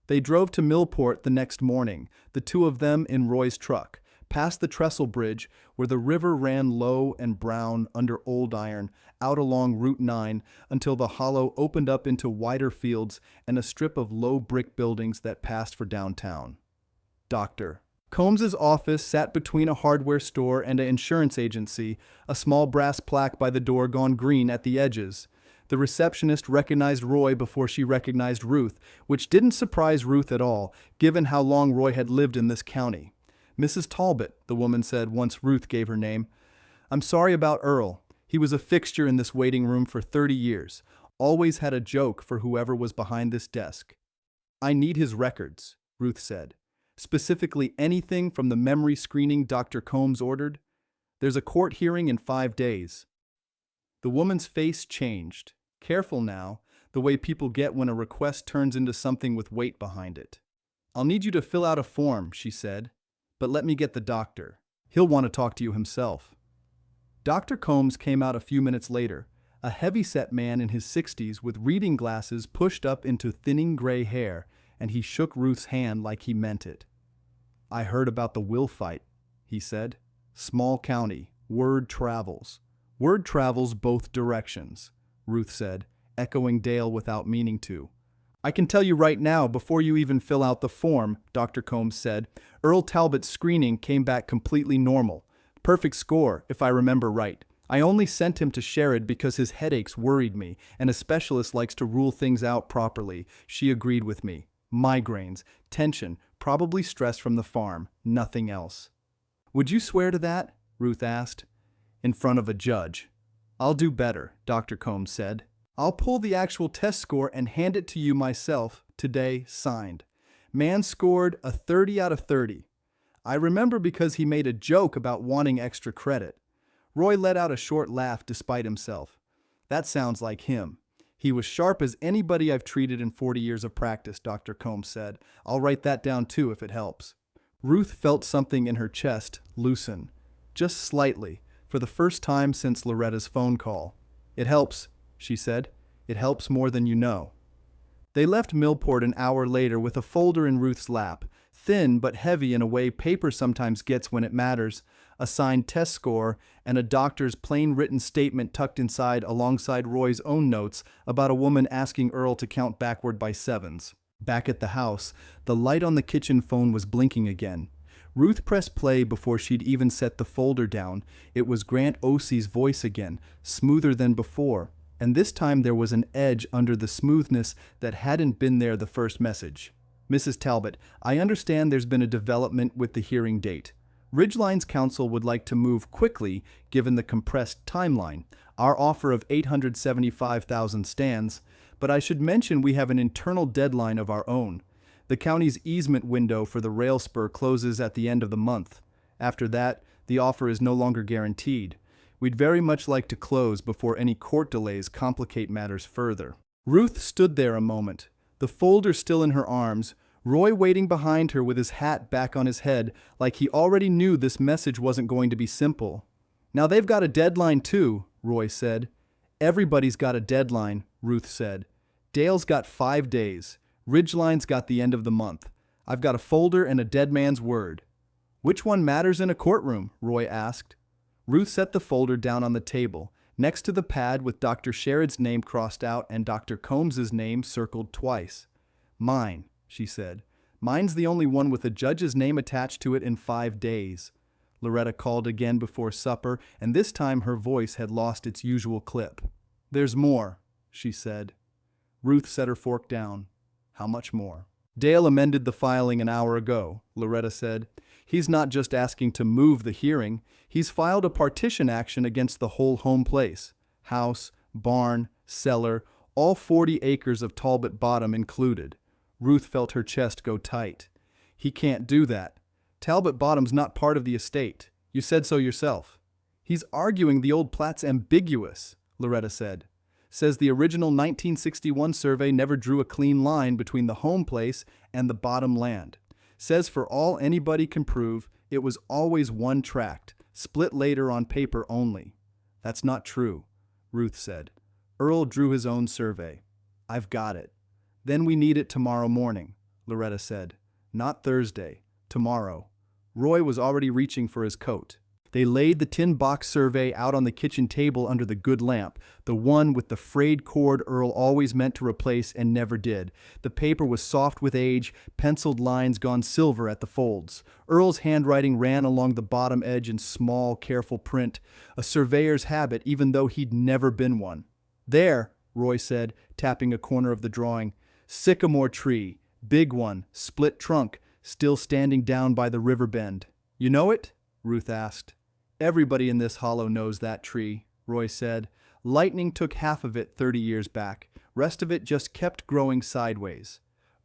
They drove to Millport the next morning, the 2 of them in Roy's truck, past the trestle bridge where the river ran low and brown under old iron, out along Route 9 until the hollow opened up into wider fields and a strip of low brick buildings that passed for downtown. Dr. Combs's office sat between a hardware store and an insurance agency, a small brass plaque by the door gone green at the edges. The receptionist recognized Roy before she recognized Ruth, which didn't surprise Ruth at all, given how long Roy had lived in this county. Mrs. Talbot, the woman said once Ruth gave her name. I'm sorry about Earl. He was a fixture in this waiting room for 30 years. Always had a joke for whoever was behind this desk. I need his records, Ruth said. Specifically anything from the memory screening Dr. Combs ordered. There's a court hearing in 5 days. The woman's face changed. Careful now, the way people get when a request turns into something with weight behind it. I'll need you to fill out a form, she said. But let me get the doctor. He'll want to talk to you himself. Dr. Combs came out a few minutes later, a heavy-set man in his 60s with reading glasses pushed up into thinning gray hair, and he shook Ruth's hand like he meant it. I heard about the will fight, he said. Small county. Word travels. Word travels both directions, Ruth said, echoing Dale without meaning to. I can tell you right now, before you even fill out the form, Dr. Combs said, Earl Talbot's screening came back completely normal. Perfect score, if I remember right. I only sent him to Sherrod because his headaches worried me, and a specialist likes to rule things out properly. She agreed with me. Migraines, tension, probably stress from the farm, nothing else. Would you swear to that? Ruth asked. In front of a judge. I'll do better, Dr. Combs said. I'll pull the actual test score and hand it to you myself, today, signed. Man scored a 30 out of 30. I remember because he made a joke about wanting extra credit. Roy let out a short laugh despite himself. That sounds like him. He was sharp as anybody I've treated in 40 years of practice, Dr. Combs said. I'll write that down too if it helps. Ruth felt something in her chest loosen, just slightly, for the first time since Loretta's phone call. It helps, she said. It helps more than you know. They left Millport an hour later with a folder in Ruth's lap, thin but heavy in a way paper sometimes gets when it matters, a signed test score, and a doctor's plain written statement tucked inside alongside Roy's own notes about a woman asking Earl to count backward by 7s. Back at the house, the light on the kitchen phone was blinking again. Ruth pressed play before she'd even set the folder down. It was Grant Osie's voice again, smoother than before, and this time there was an edge under the smoothness that hadn't been there the first message. Mrs. Talbot, I understand there's been a development with the hearing date. Ridgeline's counsel would like to move quickly given the compressed timeline. Our offer of $875,000 stands, but I should mention we have an internal deadline of our own. The county's easement window for the rail spur closes at the end of the month. After that, the offer is no longer guaranteed. We'd very much like to close before any court delays complicate matters further. Ruth stood there a moment, the folder still in her arms, Roy waiting behind her with his hat back on his head like he already knew this message wasn't going to be simple. Now they've got a deadline too, Roy said. Everybody's got a deadline, Ruth said. Dale's got 5 days. Ridgeline's got the end of the month. I've got a folder and a dead man's word. Which one matters in a courtroom? Roy asked. Ruth set the folder down on the table, next to the pad with Dr. Sherrod's name crossed out and Dr. Combs's name circled twice. Mine, she said. Mine's the only one with a judge's name attached to it in 5 days. Loretta called again before supper, and this time her voice had lost its usual clip. There's more, she said. Ruth set her fork down. How much more? Dale amended the filing an hour ago, Loretta said. He's not just asking to move the hearing. He's filed a partition action against the whole home place. House, barn, cellar, all 40 acres of Talbot Bottom included. Ruth felt her chest go tight. He can't do that. Talbot Bottom's not part of the estate. You said so yourself. He's arguing the old plat's ambiguous, Loretta said. Says the original 1961 survey never drew a clean line between the home place and the bottom land. Says for all anybody can prove, it was always one tract, split later on paper only. That's not true, Ruth said. Earl drew his own survey. I've got it. Then we need it tomorrow morning, Loretta said. Not Thursday, tomorrow. Roy was already reaching for his coat. They laid the tin box survey out on the kitchen table under the good lamp, the one with the frayed cord Earl always meant to replace and never did. The paper was soft with age, penciled lines gone silver at the folds. Earl's handwriting ran along the bottom edge in small, careful print, a surveyor's habit even though he'd never been one. There, Roy said, tapping a corner of the drawing. Sycamore tree, big one, split trunk, still standing down by the river bend. You know it? Ruth asked. Everybody in this hollow knows that tree, Roy said. Lightning took half of it 30 years back. Rest of it just kept growing sideways.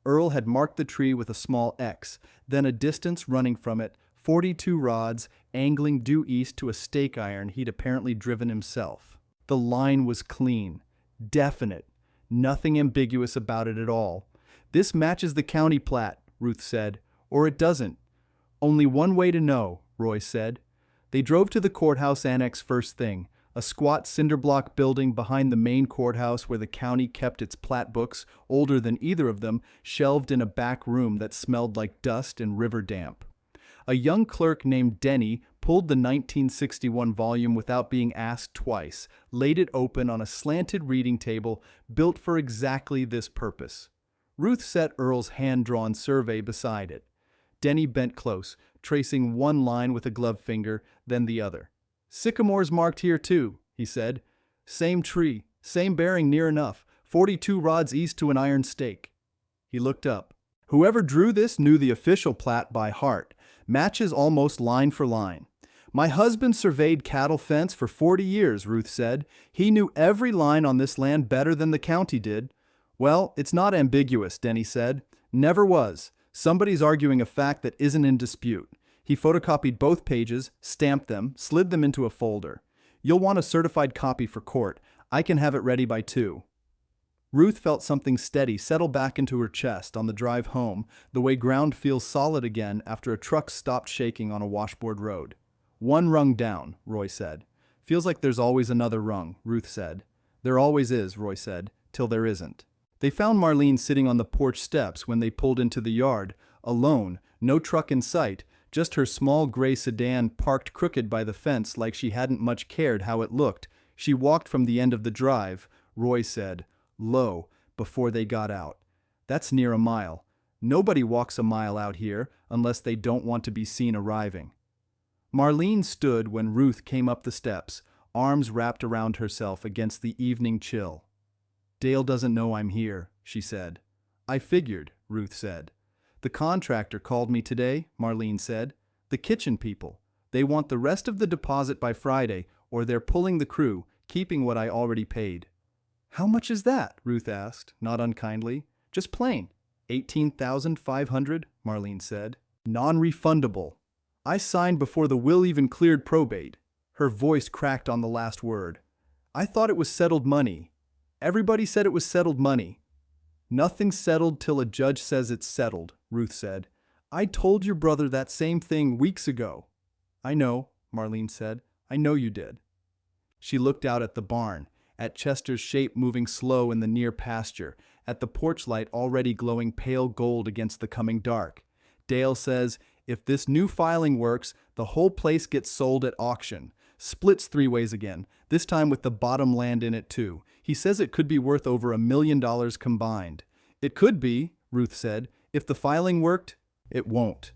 Earl had marked the tree with a small X, then a distance running from it, 42 rods, angling due east to a stake iron he'd apparently driven himself. The line was clean, definite, nothing ambiguous about it at all. This matches the county plat, Ruth said, or it doesn't. Only one way to know, Roy said. They drove to the courthouse annex first thing, a squat cinder-block building behind the main courthouse where the county kept its plat books, older than either of them, shelved in a back room that smelled like dust and river damp. A young clerk named Denny pulled the 1961 volume without being asked twice, laid it open on a slanted reading table built for exactly this purpose. Ruth set Earl's hand-drawn survey beside it. Denny bent close, tracing one line with a gloved finger, then the other. Sycamore's marked here too, he said. Same tree, same bearing near enough, 42 rods east to an iron stake. He looked up. Whoever drew this knew the official plat by heart. Matches almost line for line. My husband surveyed cattle fence for 40 years, Ruth said. He knew every line on this land better than the county did. Well, it's not ambiguous, Denny said. Never was. Somebody's arguing a fact that isn't in dispute. He photocopied both pages, stamped them, slid them into a folder. You'll want a certified copy for court. I can have it ready by 2. Ruth felt something steady settle back into her chest on the drive home, the way ground feels solid again after a truck stopped shaking on a washboard road. One rung down, Roy said. Feels like there's always another rung, Ruth said. There always is, Roy said, till there isn't. They found Marlene sitting on the porch steps when they pulled into the yard, alone, no truck in sight, just her small gray sedan parked crooked by the fence like she hadn't much cared how it looked. She walked from the end of the drive, Roy said, low, before they got out. That's near a mile. Nobody walks a mile out here unless they don't want to be seen arriving. Marlene stood when Ruth came up the steps, arms wrapped around herself against the evening chill. Dale doesn't know I'm here, she said. I figured, Ruth said. The contractor called me today, Marlene said. The kitchen people. They want the rest of the deposit by Friday, or they're pulling the crew, keeping what I already paid. How much is that? Ruth asked, not unkindly. Just plain. $18,500, Marlene said. Non-refundable. I signed before the will even cleared probate. Her voice cracked on the last word. I thought it was settled money. Everybody said it was settled money. Nothing's settled till a judge says it's settled, Ruth said. I told your brother that same thing weeks ago. I know, Marlene said. I know you did. She looked out at the barn, at Chester's shape moving slow in the near pasture, at the porch light already glowing pale gold against the coming dark. Dale says, if this new filing works, the whole place gets sold at auction. Splits 3 ways again, this time with the bottom land in it too. He says it could be worth over $1 million combined. It could be, Ruth said. If the filing worked, it won't.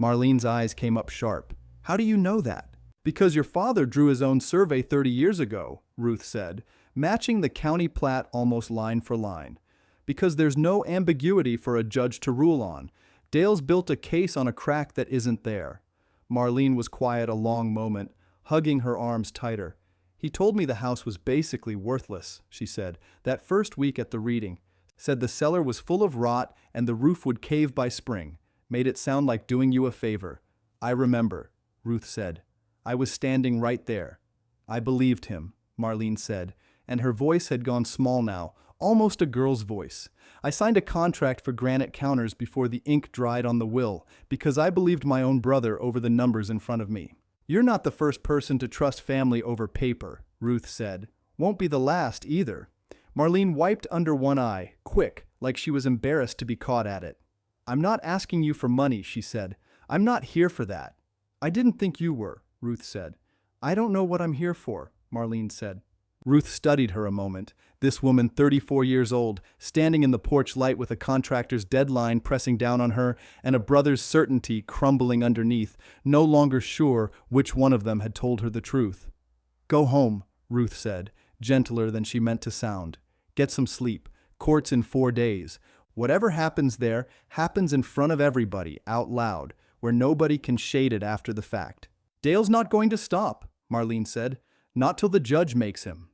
Marlene's eyes came up sharp. How do you know that? Because your father drew his own survey 30 years ago, Ruth said, matching the county plat almost line for line. Because there's no ambiguity for a judge to rule on. Dale's built a case on a crack that isn't there. Marlene was quiet a long moment, hugging her arms tighter. He told me the house was basically worthless, she said, that first week at the reading. Said the cellar was full of rot and the roof would cave by spring. Made it sound like doing you a favor. I remember, Ruth said. I was standing right there. I believed him, Marlene said, and her voice had gone small now, almost a girl's voice. I signed a contract for granite counters before the ink dried on the will, because I believed my own brother over the numbers in front of me. You're not the first person to trust family over paper, Ruth said. Won't be the last, either. Marlene wiped under one eye, quick, like she was embarrassed to be caught at it. I'm not asking you for money, she said. I'm not here for that. I didn't think you were, Ruth said. I don't know what I'm here for, Marlene said. Ruth studied her a moment, this woman 34 years old, standing in the porch light with a contractor's deadline pressing down on her and a brother's certainty crumbling underneath, no longer sure which one of them had told her the truth. Go home, Ruth said, gentler than she meant to sound. Get some sleep. Court's in 4 days. Whatever happens there happens in front of everybody, out loud, where nobody can shade it after the fact. Dale's not going to stop, Marlene said. Not till the judge makes him.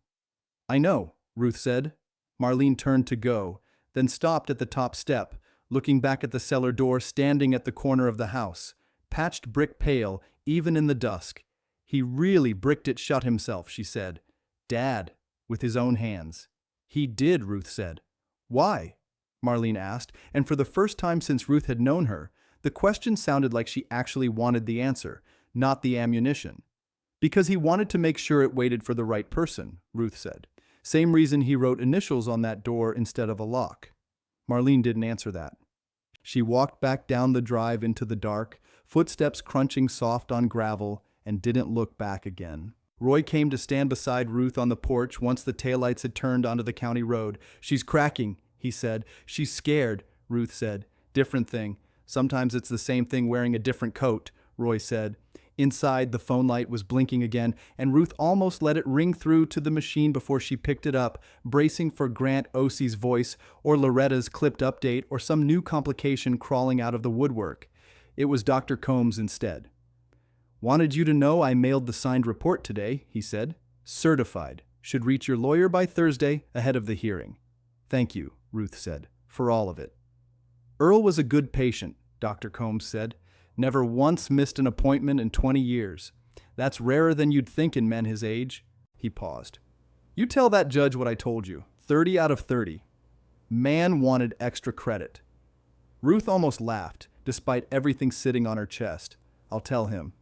I know, Ruth said. Marlene turned to go, then stopped at the top step, looking back at the cellar door standing at the corner of the house, patched brick pale, even in the dusk. He really bricked it shut himself, she said. Dad, with his own hands. He did, Ruth said. Why? Marlene asked, and for the first time since Ruth had known her, the question sounded like she actually wanted the answer, not the ammunition. Because he wanted to make sure it waited for the right person, Ruth said. Same reason he wrote initials on that door instead of a lock. Marlene didn't answer that. She walked back down the drive into the dark, footsteps crunching soft on gravel, and didn't look back again. Roy came to stand beside Ruth on the porch once the taillights had turned onto the county road. She's cracking, he said. She's scared, Ruth said. Different thing. Sometimes it's the same thing wearing a different coat, Roy said. Inside, the phone light was blinking again, and Ruth almost let it ring through to the machine before she picked it up, bracing for Grant Osie's voice, or Loretta's clipped update, or some new complication crawling out of the woodwork. It was Dr. Combs instead. Wanted you to know I mailed the signed report today, he said. Certified. Should reach your lawyer by Thursday, ahead of the hearing. Thank you, Ruth said, for all of it. Earl was a good patient, Dr. Combs said. Never once missed an appointment in 20 years. That's rarer than you'd think in men his age. He paused. You tell that judge what I told you. 30 out of 30. Man wanted extra credit. Ruth almost laughed, despite everything sitting on her chest. I'll tell him.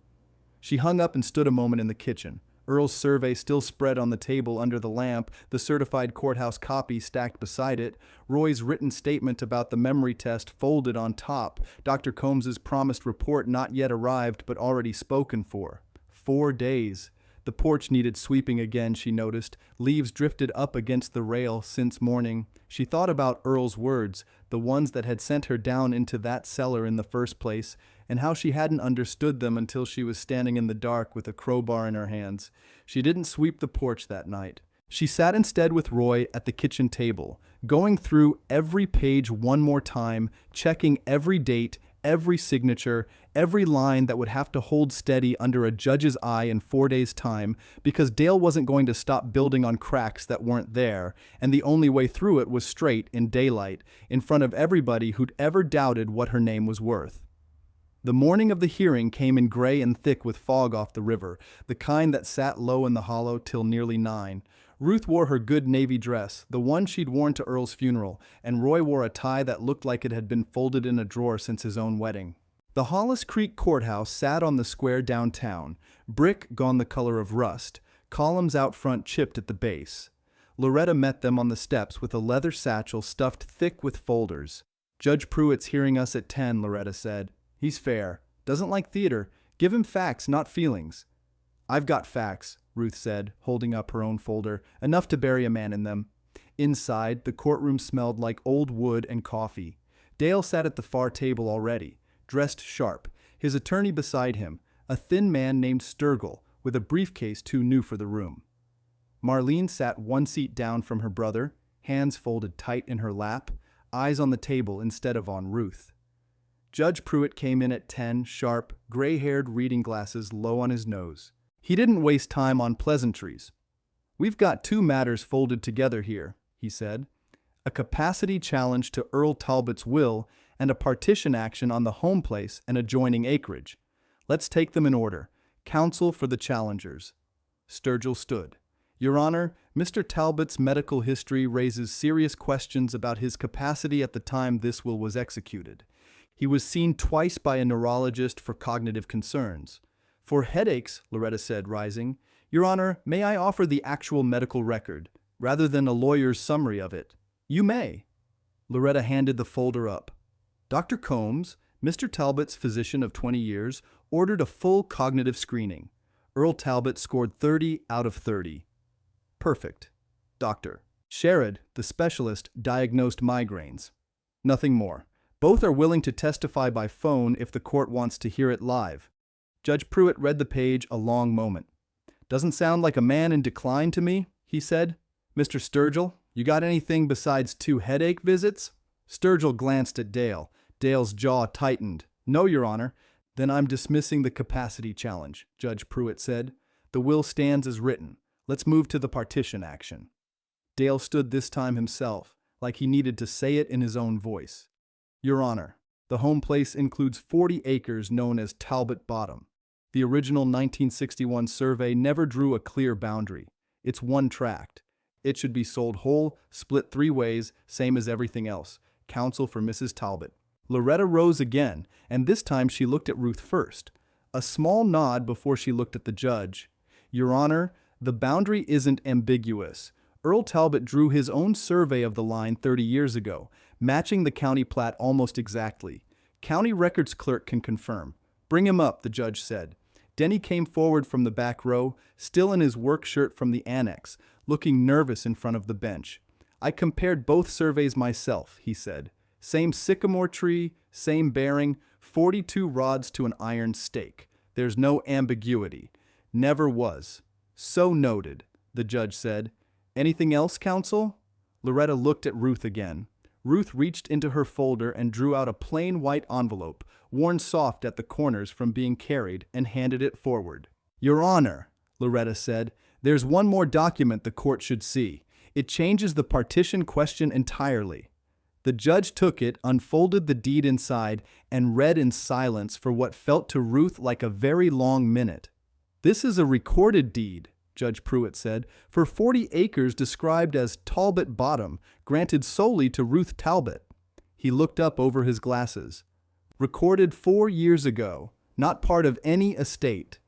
She hung up and stood a moment in the kitchen. Earl's survey still spread on the table under the lamp, the certified courthouse copy stacked beside it, Roy's written statement about the memory test folded on top, Dr. Combs's promised report not yet arrived but already spoken for. 4 days. The porch needed sweeping again, she noticed. Leaves drifted up against the rail since morning. She thought about Earl's words, the ones that had sent her down into that cellar in the first place, and how she hadn't understood them until she was standing in the dark with a crowbar in her hands. She didn't sweep the porch that night. She sat instead with Roy at the kitchen table, going through every page one more time, checking every date, every signature, every line that would have to hold steady under a judge's eye in 4 days' time, because Dale wasn't going to stop building on cracks that weren't there, and the only way through it was straight, in daylight, in front of everybody who'd ever doubted what her name was worth. The morning of the hearing came in gray and thick with fog off the river, the kind that sat low in the hollow till nearly 9. Ruth wore her good navy dress, the one she'd worn to Earl's funeral, and Roy wore a tie that looked like it had been folded in a drawer since his own wedding. The Hollis Creek Courthouse sat on the square downtown, brick gone the color of rust, columns out front chipped at the base. Loretta met them on the steps with a leather satchel stuffed thick with folders. Judge Pruitt's hearing us at 10, Loretta said. He's fair. Doesn't like theater. Give him facts, not feelings. I've got facts, Ruth said, holding up her own folder, enough to bury a man in them. Inside, the courtroom smelled like old wood and coffee. Dale sat at the far table already, dressed sharp, his attorney beside him, a thin man named Sturgill, with a briefcase too new for the room. Marlene sat one seat down from her brother, hands folded tight in her lap, eyes on the table instead of on Ruth. Judge Pruitt came in at 10, sharp, gray-haired, reading glasses low on his nose. He didn't waste time on pleasantries. We've got 2 matters folded together here, he said. A capacity challenge to Earl Talbot's will and a partition action on the home place and adjoining acreage. Let's take them in order. Counsel for the challengers. Sturgill stood. Your Honor, Mr. Talbot's medical history raises serious questions about his capacity at the time this will was executed. He was seen twice by a neurologist for cognitive concerns. For headaches, Loretta said, rising. Your Honor, may I offer the actual medical record, rather than a lawyer's summary of it? You may. Loretta handed the folder up. Dr. Combs, Mr. Talbot's physician of 20 years, ordered a full cognitive screening. Earl Talbot scored 30 out of 30. Perfect. Dr. Sherrod, the specialist, diagnosed migraines. Nothing more. Both are willing to testify by phone if the court wants to hear it live. Judge Pruitt read the page a long moment. Doesn't sound like a man in decline to me, he said. Mr. Sturgill, you got anything besides 2 headache visits? Sturgill glanced at Dale. Dale's jaw tightened. No, Your Honor. Then I'm dismissing the capacity challenge, Judge Pruitt said. The will stands as written. Let's move to the partition action. Dale stood this time himself, like he needed to say it in his own voice. Your Honor, the home place includes 40 acres known as Talbot Bottom. The original 1961 survey never drew a clear boundary. It's one tract. It should be sold whole, split 3 ways, same as everything else. Counsel for Mrs. Talbot. Loretta rose again, and this time she looked at Ruth first. A small nod before she looked at the judge. Your Honor, the boundary isn't ambiguous. Earl Talbot drew his own survey of the line 30 years ago, matching the county plat almost exactly. County records clerk can confirm. Bring him up, the judge said. Denny came forward from the back row, still in his work shirt from the annex, looking nervous in front of the bench. I compared both surveys myself, he said. Same sycamore tree, same bearing, 42 rods to an iron stake. There's no ambiguity. Never was. So noted, the judge said. Anything else, counsel? Loretta looked at Ruth again. Ruth reached into her folder and drew out a plain white envelope, worn soft at the corners from being carried, and handed it forward. Your Honor, Loretta said, there's one more document the court should see. It changes the partition question entirely. The judge took it, unfolded the deed inside, and read in silence for what felt to Ruth like a very long minute. This is a recorded deed, Judge Pruitt said, for 40 acres described as Talbot Bottom, granted solely to Ruth Talbot. He looked up over his glasses. Recorded 4 years ago, not part of any estate.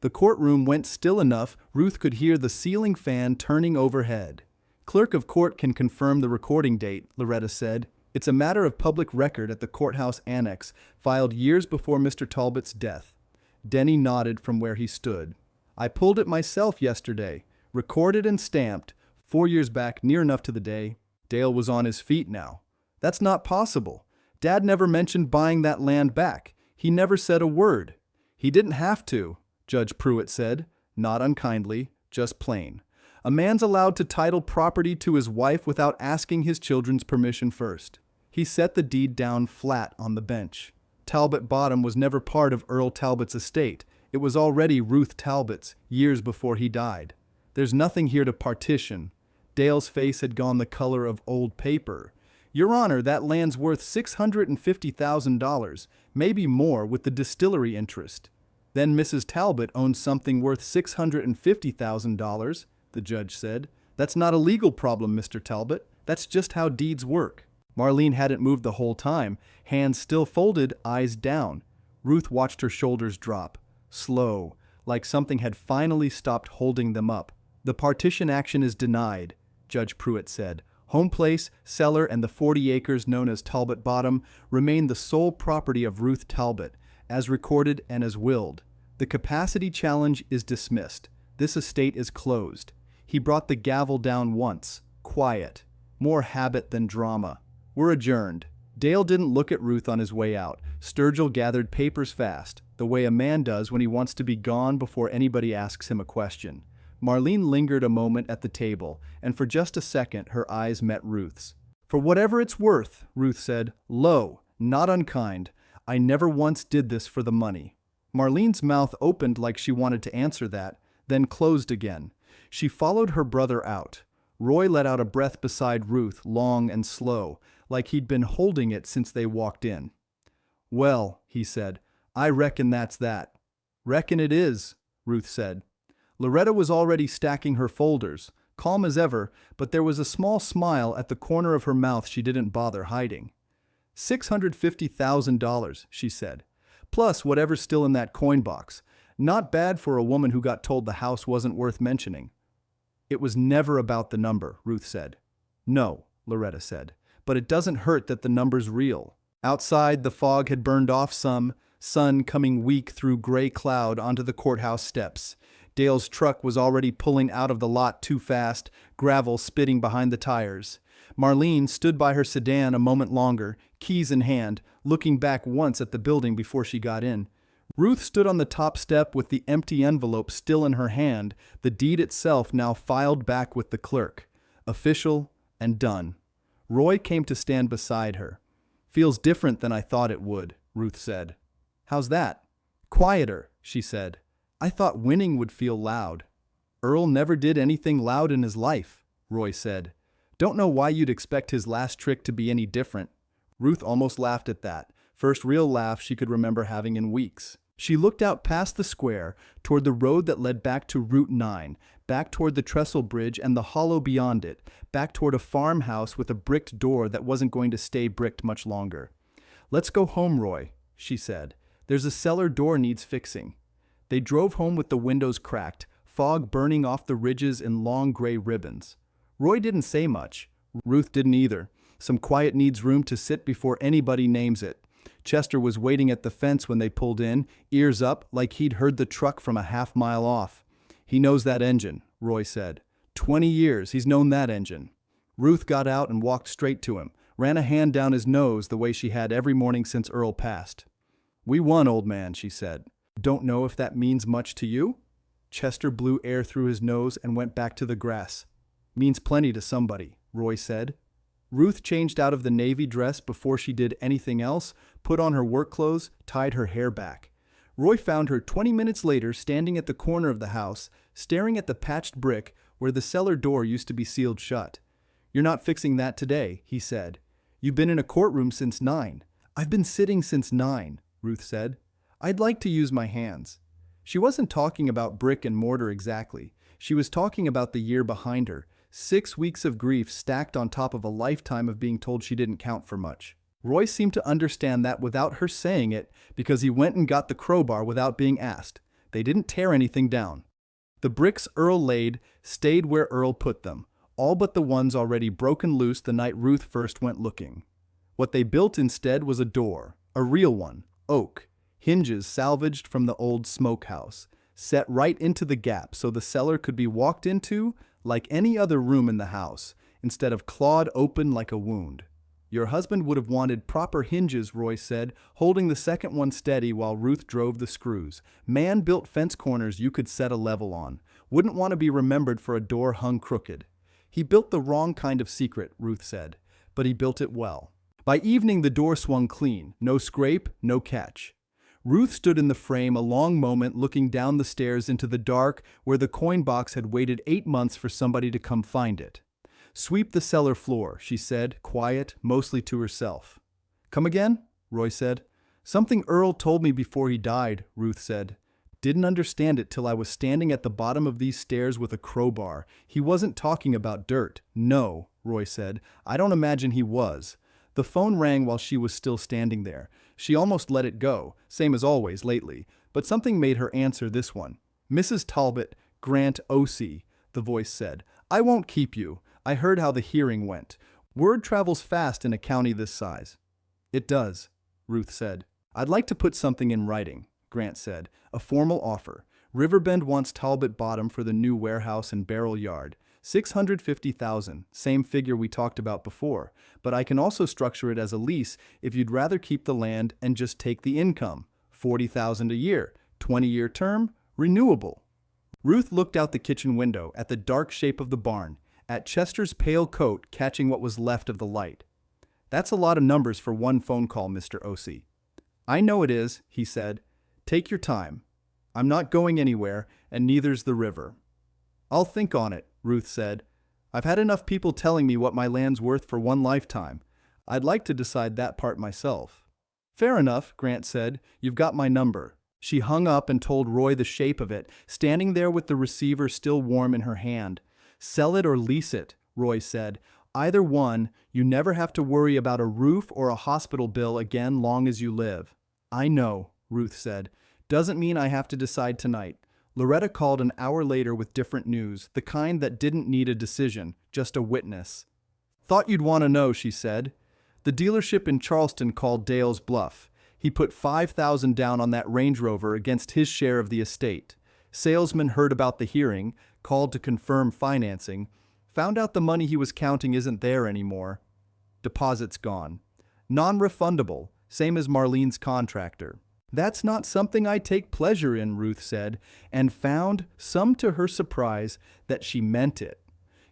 The courtroom went still enough Ruth could hear the ceiling fan turning overhead. Clerk of court can confirm the recording date, Loretta said. It's a matter of public record at the courthouse annex, filed years before Mr. Talbot's death. Denny nodded from where he stood. I pulled it myself yesterday, recorded and stamped, 4 years back, near enough to the day. Dale was on his feet now. That's not possible. Dad never mentioned buying that land back. He never said a word. He didn't have to, Judge Pruitt said, not unkindly, just plain. A man's allowed to title property to his wife without asking his children's permission first. He set the deed down flat on the bench. Talbot Bottom was never part of Earl Talbot's estate. It was already Ruth Talbot's, years before he died. There's nothing here to partition. Dale's face had gone the color of old paper. Your Honor, that land's worth $650,000, maybe more with the distillery interest. Then Mrs. Talbot owns something worth $650,000, the judge said. That's not a legal problem, Mr. Talbot. That's just how deeds work. Marlene hadn't moved the whole time, hands still folded, eyes down. Ruth watched her shoulders drop. Slow, like something had finally stopped holding them up. The partition action is denied, Judge Pruitt said. Home place, cellar, and the 40 acres known as Talbot Bottom remain the sole property of Ruth Talbot, as recorded and as willed. The capacity challenge is dismissed. This estate is closed. He brought the gavel down once. Quiet. More habit than drama. We're adjourned. Dale didn't look at Ruth on his way out. Sturgill gathered papers fast, the way a man does when he wants to be gone before anybody asks him a question. Marlene lingered a moment at the table, and for just a second her eyes met Ruth's. For whatever it's worth, Ruth said, low, not unkind. I never once did this for the money. Marlene's mouth opened like she wanted to answer that, then closed again. She followed her brother out. Roy let out a breath beside Ruth, long and slow, like he'd been holding it since they walked in. Well, he said, I reckon that's that. Reckon it is, Ruth said. Loretta was already stacking her folders, calm as ever, but there was a small smile at the corner of her mouth she didn't bother hiding. $650,000, she said. Plus whatever's still in that coin box. Not bad for a woman who got told the house wasn't worth mentioning. It was never about the number, Ruth said. No, Loretta said, but it doesn't hurt that the number's real. Outside, the fog had burned off some, sun coming weak through gray cloud onto the courthouse steps. Dale's truck was already pulling out of the lot too fast, gravel spitting behind the tires. Marlene stood by her sedan a moment longer, keys in hand, looking back once at the building before she got in. Ruth stood on the top step with the empty envelope still in her hand, the deed itself now filed back with the clerk. Official and done. Roy came to stand beside her. Feels different than I thought it would, Ruth said. How's that? Quieter, she said. I thought winning would feel loud. Earl never did anything loud in his life, Roy said. Don't know why you'd expect his last trick to be any different. Ruth almost laughed at that, first real laugh she could remember having in weeks. She looked out past the square, toward the road that led back to Route 9, back toward the trestle bridge and the hollow beyond it, back toward a farmhouse with a bricked door that wasn't going to stay bricked much longer. Let's go home, Roy, she said. There's a cellar door needs fixing. They drove home with the windows cracked, fog burning off the ridges in long gray ribbons. Roy didn't say much. Ruth didn't either. Some quiet needs room to sit before anybody names it. Chester was waiting at the fence when they pulled in, ears up like he'd heard the truck from a half-mile off. He knows that engine, Roy said. 20 years he's known that engine. Ruth got out and walked straight to him, ran a hand down his nose the way she had every morning since Earl passed. We won, old man, she said. Don't know if that means much to you? Chester blew air through his nose and went back to the grass. Means plenty to somebody, Roy said. Ruth changed out of the navy dress before she did anything else, put on her work clothes, tied her hair back. Roy found her 20 minutes later standing at the corner of the house, staring at the patched brick where the cellar door used to be sealed shut. You're not fixing that today, he said. You've been in a courtroom since 9. I've been sitting since 9, Ruth said. I'd like to use my hands. She wasn't talking about brick and mortar exactly. She was talking about the year behind her. 6 weeks of grief stacked on top of a lifetime of being told she didn't count for much. Roy seemed to understand that without her saying it because he went and got the crowbar without being asked. They didn't tear anything down. The bricks Earl laid stayed where Earl put them, all but the ones already broken loose the night Ruth first went looking. What they built instead was a door, a real one, oak, hinges salvaged from the old smokehouse, set right into the gap so the cellar could be walked into like any other room in the house, instead of clawed open like a wound. Your husband would have wanted proper hinges, Roy said, holding the second one steady while Ruth drove the screws. Man-built fence corners you could set a level on. Wouldn't want to be remembered for a door hung crooked. He built the wrong kind of secret, Ruth said, but he built it well. By evening the door swung clean, no scrape, no catch. Ruth stood in the frame a long moment looking down the stairs into the dark where the coin box had waited 8 months for somebody to come find it. Sweep the cellar floor, she said, quiet, mostly to herself. Come again? Roy said. Something Earl told me before he died, Ruth said. Didn't understand it till I was standing at the bottom of these stairs with a crowbar. He wasn't talking about dirt. No, Roy said. I don't imagine he was. The phone rang while she was still standing there. She almost let it go, same as always lately, but something made her answer this one. Mrs. Talbot, Grant O.C., the voice said. I won't keep you. I heard how the hearing went. Word travels fast in a county this size. It does, Ruth said. I'd like to put something in writing, Grant said. A formal offer. Riverbend wants Talbot Bottom for the new warehouse and barrel yard. $650,000, same figure we talked about before, but I can also structure it as a lease if you'd rather keep the land and just take the income. $40,000 a year, 20-year term, renewable. Ruth looked out the kitchen window at the dark shape of the barn, at Chester's pale coat catching what was left of the light. That's a lot of numbers for one phone call, Mr. O.C. I know it is, he said. Take your time. I'm not going anywhere, and neither's the river. I'll think on it, Ruth said. I've had enough people telling me what my land's worth for one lifetime. I'd like to decide that part myself. Fair enough, Grant said. You've got my number. She hung up and told Roy the shape of it, standing there with the receiver still warm in her hand. "Sell it or lease it," Roy said. "Either one, you never have to worry about a roof or a hospital bill again long as you live." "I know," Ruth said. "Doesn't mean I have to decide tonight." Loretta called an hour later with different news, the kind that didn't need a decision, just a witness. "Thought you'd want to know," she said. "The dealership in Charleston called Dale's bluff. He put $5,000 down on that Range Rover against his share of the estate. Salesman heard about the hearing, called to confirm financing, found out the money he was counting isn't there anymore. Deposit's gone. Non-refundable, same as Marlene's contractor. That's not something I take pleasure in," Ruth said, and found, some to her surprise, that she meant it.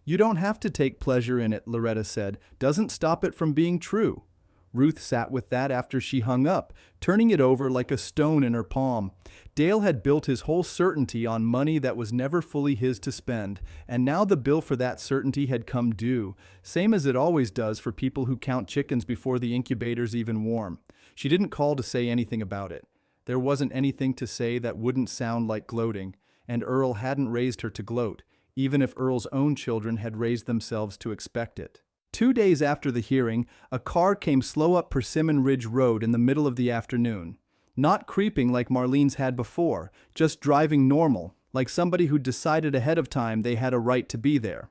"You don't have to take pleasure in it," Loretta said. "Doesn't stop it from being true." Ruth sat with that after she hung up, turning it over like a stone in her palm. Dale had built his whole certainty on money that was never fully his to spend, and now the bill for that certainty had come due, same as it always does for people who count chickens before the incubator's even warm. She didn't call to say anything about it. There wasn't anything to say that wouldn't sound like gloating, and Earl hadn't raised her to gloat, even if Earl's own children had raised themselves to expect it. 2 days after the hearing, a car came slow up Persimmon Ridge Road in the middle of the afternoon. Not creeping like Marlene's had before, just driving normal, like somebody who'd decided ahead of time they had a right to be there.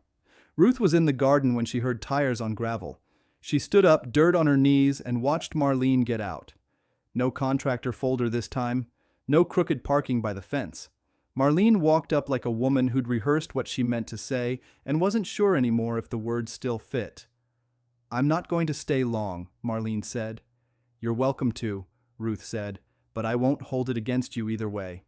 Ruth was in the garden when she heard tires on gravel. She stood up, dirt on her knees, and watched Marlene get out. No contractor folder this time. No crooked parking by the fence. Marlene walked up like a woman who'd rehearsed what she meant to say and wasn't sure anymore if the words still fit. "I'm not going to stay long," Marlene said. "You're welcome to," Ruth said, "but I won't hold it against you either way."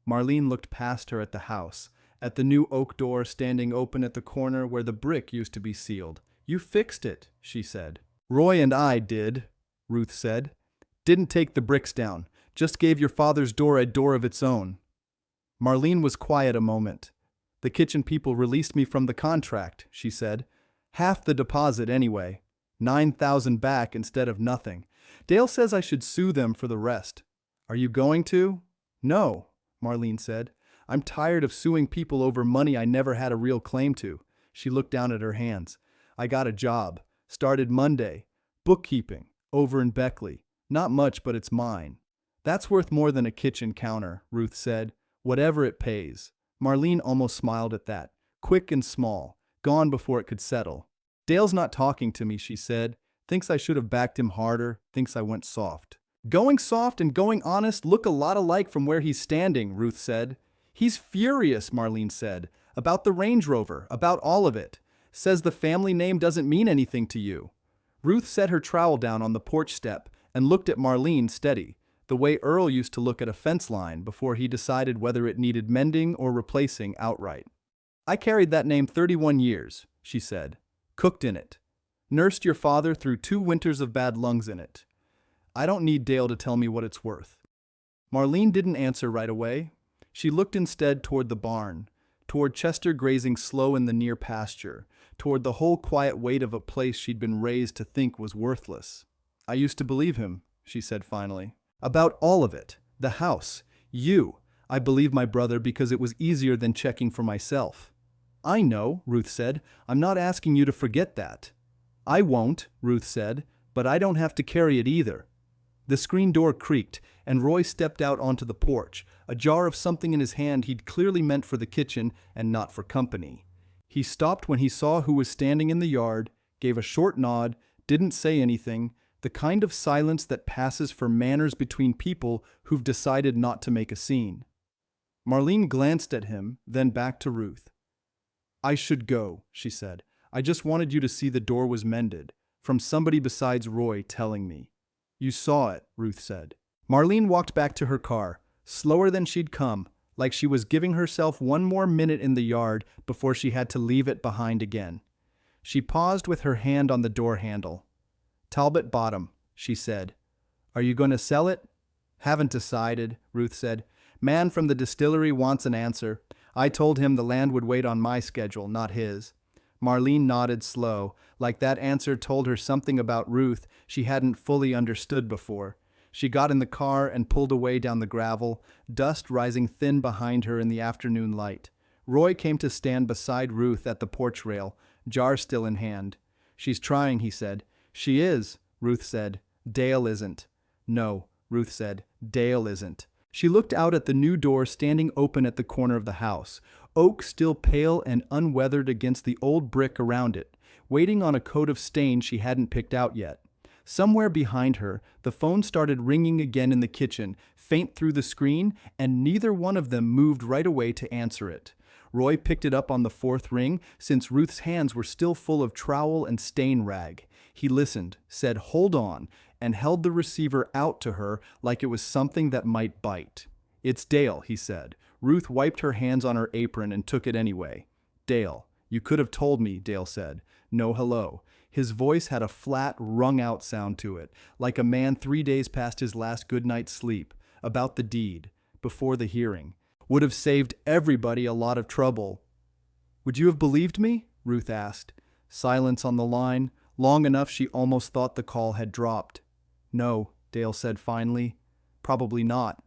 Marlene looked past her at the house, at the new oak door standing open at the corner where the brick used to be sealed. "You fixed it," she said. "Roy and I did," Ruth said. "Didn't take the bricks down, just gave your father's door a door of its own." Marlene was quiet a moment. "The kitchen people released me from the contract," she said. "Half the deposit anyway. 9,000 back instead of nothing. Dale says I should sue them for the rest." "Are you going to?" "No," Marlene said. "I'm tired of suing people over money I never had a real claim to." She looked down at her hands. "I got a job. Started Monday. Bookkeeping. Over in Beckley. Not much, but it's mine." "That's worth more than a kitchen counter," Ruth said. "Whatever it pays." Marlene almost smiled at that. Quick and small. Gone before it could settle. "Dale's not talking to me," she said. "Thinks I should have backed him harder. Thinks I went soft." "Going soft and going honest look a lot alike from where he's standing," Ruth said. "He's furious," Marlene said. "About the Range Rover, about all of it. Says the family name doesn't mean anything to you." Ruth set her trowel down on the porch step and looked at Marlene steady, the way Earl used to look at a fence line before he decided whether it needed mending or replacing outright. "I carried that name 31 years, she said. "Cooked in it. Nursed your father through 2 winters of bad lungs in it. I don't need Dale to tell me what it's worth." Marlene didn't answer right away. She looked instead toward the barn, toward Chester grazing slow in the near pasture, toward the whole quiet weight of a place she'd been raised to think was worthless. "I used to believe him," she said finally. "About all of it. The house. You. I believe my brother because it was easier than checking for myself." "I know," Ruth said. "I'm not asking you to forget that." "I won't," Ruth said, "but I don't have to carry it either." The screen door creaked, and Roy stepped out onto the porch, a jar of something in his hand he'd clearly meant for the kitchen and not for company. He stopped when he saw who was standing in the yard, gave a short nod, didn't say anything, the kind of silence that passes for manners between people who've decided not to make a scene. Marlene glanced at him, then back to Ruth. "I should go," she said. "I just wanted you to see the door was mended, from somebody besides Roy telling me." "You saw it," Ruth said. Marlene walked back to her car, slower than she'd come, like she was giving herself one more minute in the yard before she had to leave it behind again. She paused with her hand on the door handle. "Talbot Bottom," she said. "Are you going to sell it?" "Haven't decided," Ruth said. "Man from the distillery wants an answer. I told him the land would wait on my schedule, not his." Marlene nodded slow, like that answer told her something about Ruth she hadn't fully understood before. She got in the car and pulled away down the gravel, dust rising thin behind her in the afternoon light. Roy came to stand beside Ruth at the porch rail, jar still in hand. "She's trying," he said. "She is," Ruth said. "Dale isn't." "No," Ruth said. "Dale isn't." She looked out at the new door standing open at the corner of the house, oak still pale and unweathered against the old brick around it, waiting on a coat of stain she hadn't picked out yet. Somewhere behind her, the phone started ringing again in the kitchen, faint through the screen, and neither one of them moved right away to answer it. Roy picked it up on the fourth ring, since Ruth's hands were still full of trowel and stain rag. He listened, said "hold on," and held the receiver out to her like it was something that might bite. "It's Dale," he said. Ruth wiped her hands on her apron and took it anyway. "Dale, you could have told me," Dale said. "No hello." His voice had a flat, wrung-out sound to it, like a man 3 days past his last good night's sleep, about the deed, before the hearing. "Would have saved everybody a lot of trouble." "Would you have believed me?" Ruth asked. Silence on the line, long enough she almost thought the call had dropped. "No," Dale said finally. "Probably not."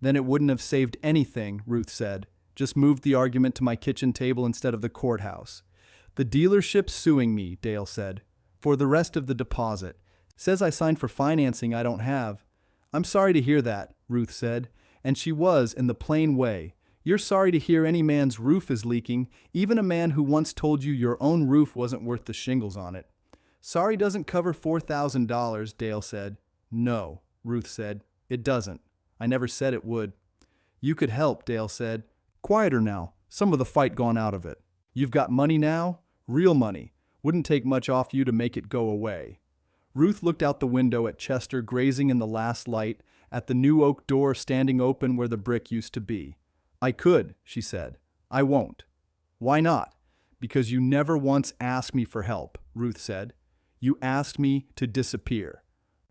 "Then it wouldn't have saved anything," Ruth said. "Just moved the argument to my kitchen table instead of the courthouse." "The dealership's suing me," Dale said, "for the rest of the deposit. Says I signed for financing I don't have." "I'm sorry to hear that," Ruth said, and she was in the plain way. You're sorry to hear any man's roof is leaking, even a man who once told you your own roof wasn't worth the shingles on it. "Sorry doesn't cover $4,000, Dale said. "No," Ruth said, "it doesn't. I never said it would." "You could help," Dale said. "Quieter now. Some of the fight gone out of it. You've got money now? Real money. Wouldn't take much off you to make it go away." Ruth looked out the window at Chester grazing in the last light, at the new oak door standing open where the brick used to be. "I could," she said. "I won't." "Why not?" "Because you never once asked me for help," Ruth said. "You asked me to disappear."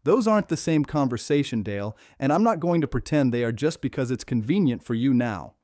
"Those aren't the same conversation, Dale, and I'm not going to pretend they are just because it's convenient for you now."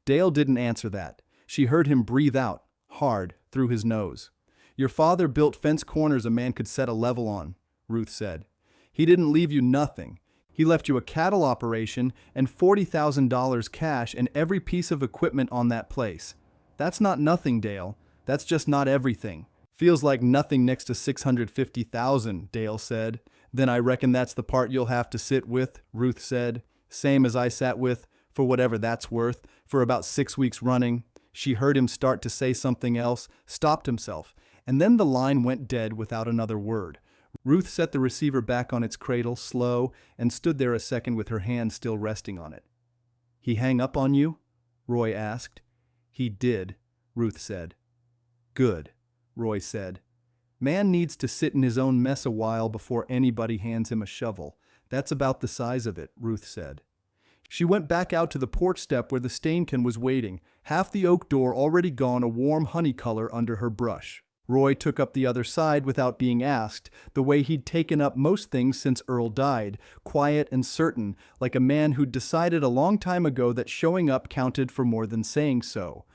Dale didn't answer that. She heard him breathe out, hard, through his nose. "Your father built fence corners a man could set a level on," Ruth said. "He didn't leave you nothing. He left you a cattle operation and $40,000 cash and every piece of equipment on that place. That's not nothing, Dale. That's just not everything." "Feels like nothing next to $650,000, Dale said. "Then I reckon that's the part you'll have to sit with," Ruth said. "Same as I sat with, for whatever that's worth, for about 6 weeks running." She heard him start to say something else, stopped himself, and then the line went dead without another word. Ruth set the receiver back on its cradle, slow, and stood there a second with her hand still resting on it. "He hang up on you?" Roy asked. "He did," Ruth said. "Good," Roy said. "Man needs to sit in his own mess a while before anybody hands him a shovel. That's about the size of it," Ruth said. She went back out to the porch step where the stain can was waiting, half the oak door already gone a warm honey color under her brush. Roy took up the other side without being asked, the way he'd taken up most things since Earl died, quiet and certain, like a man who'd decided a long time ago that showing up counted for more than saying so.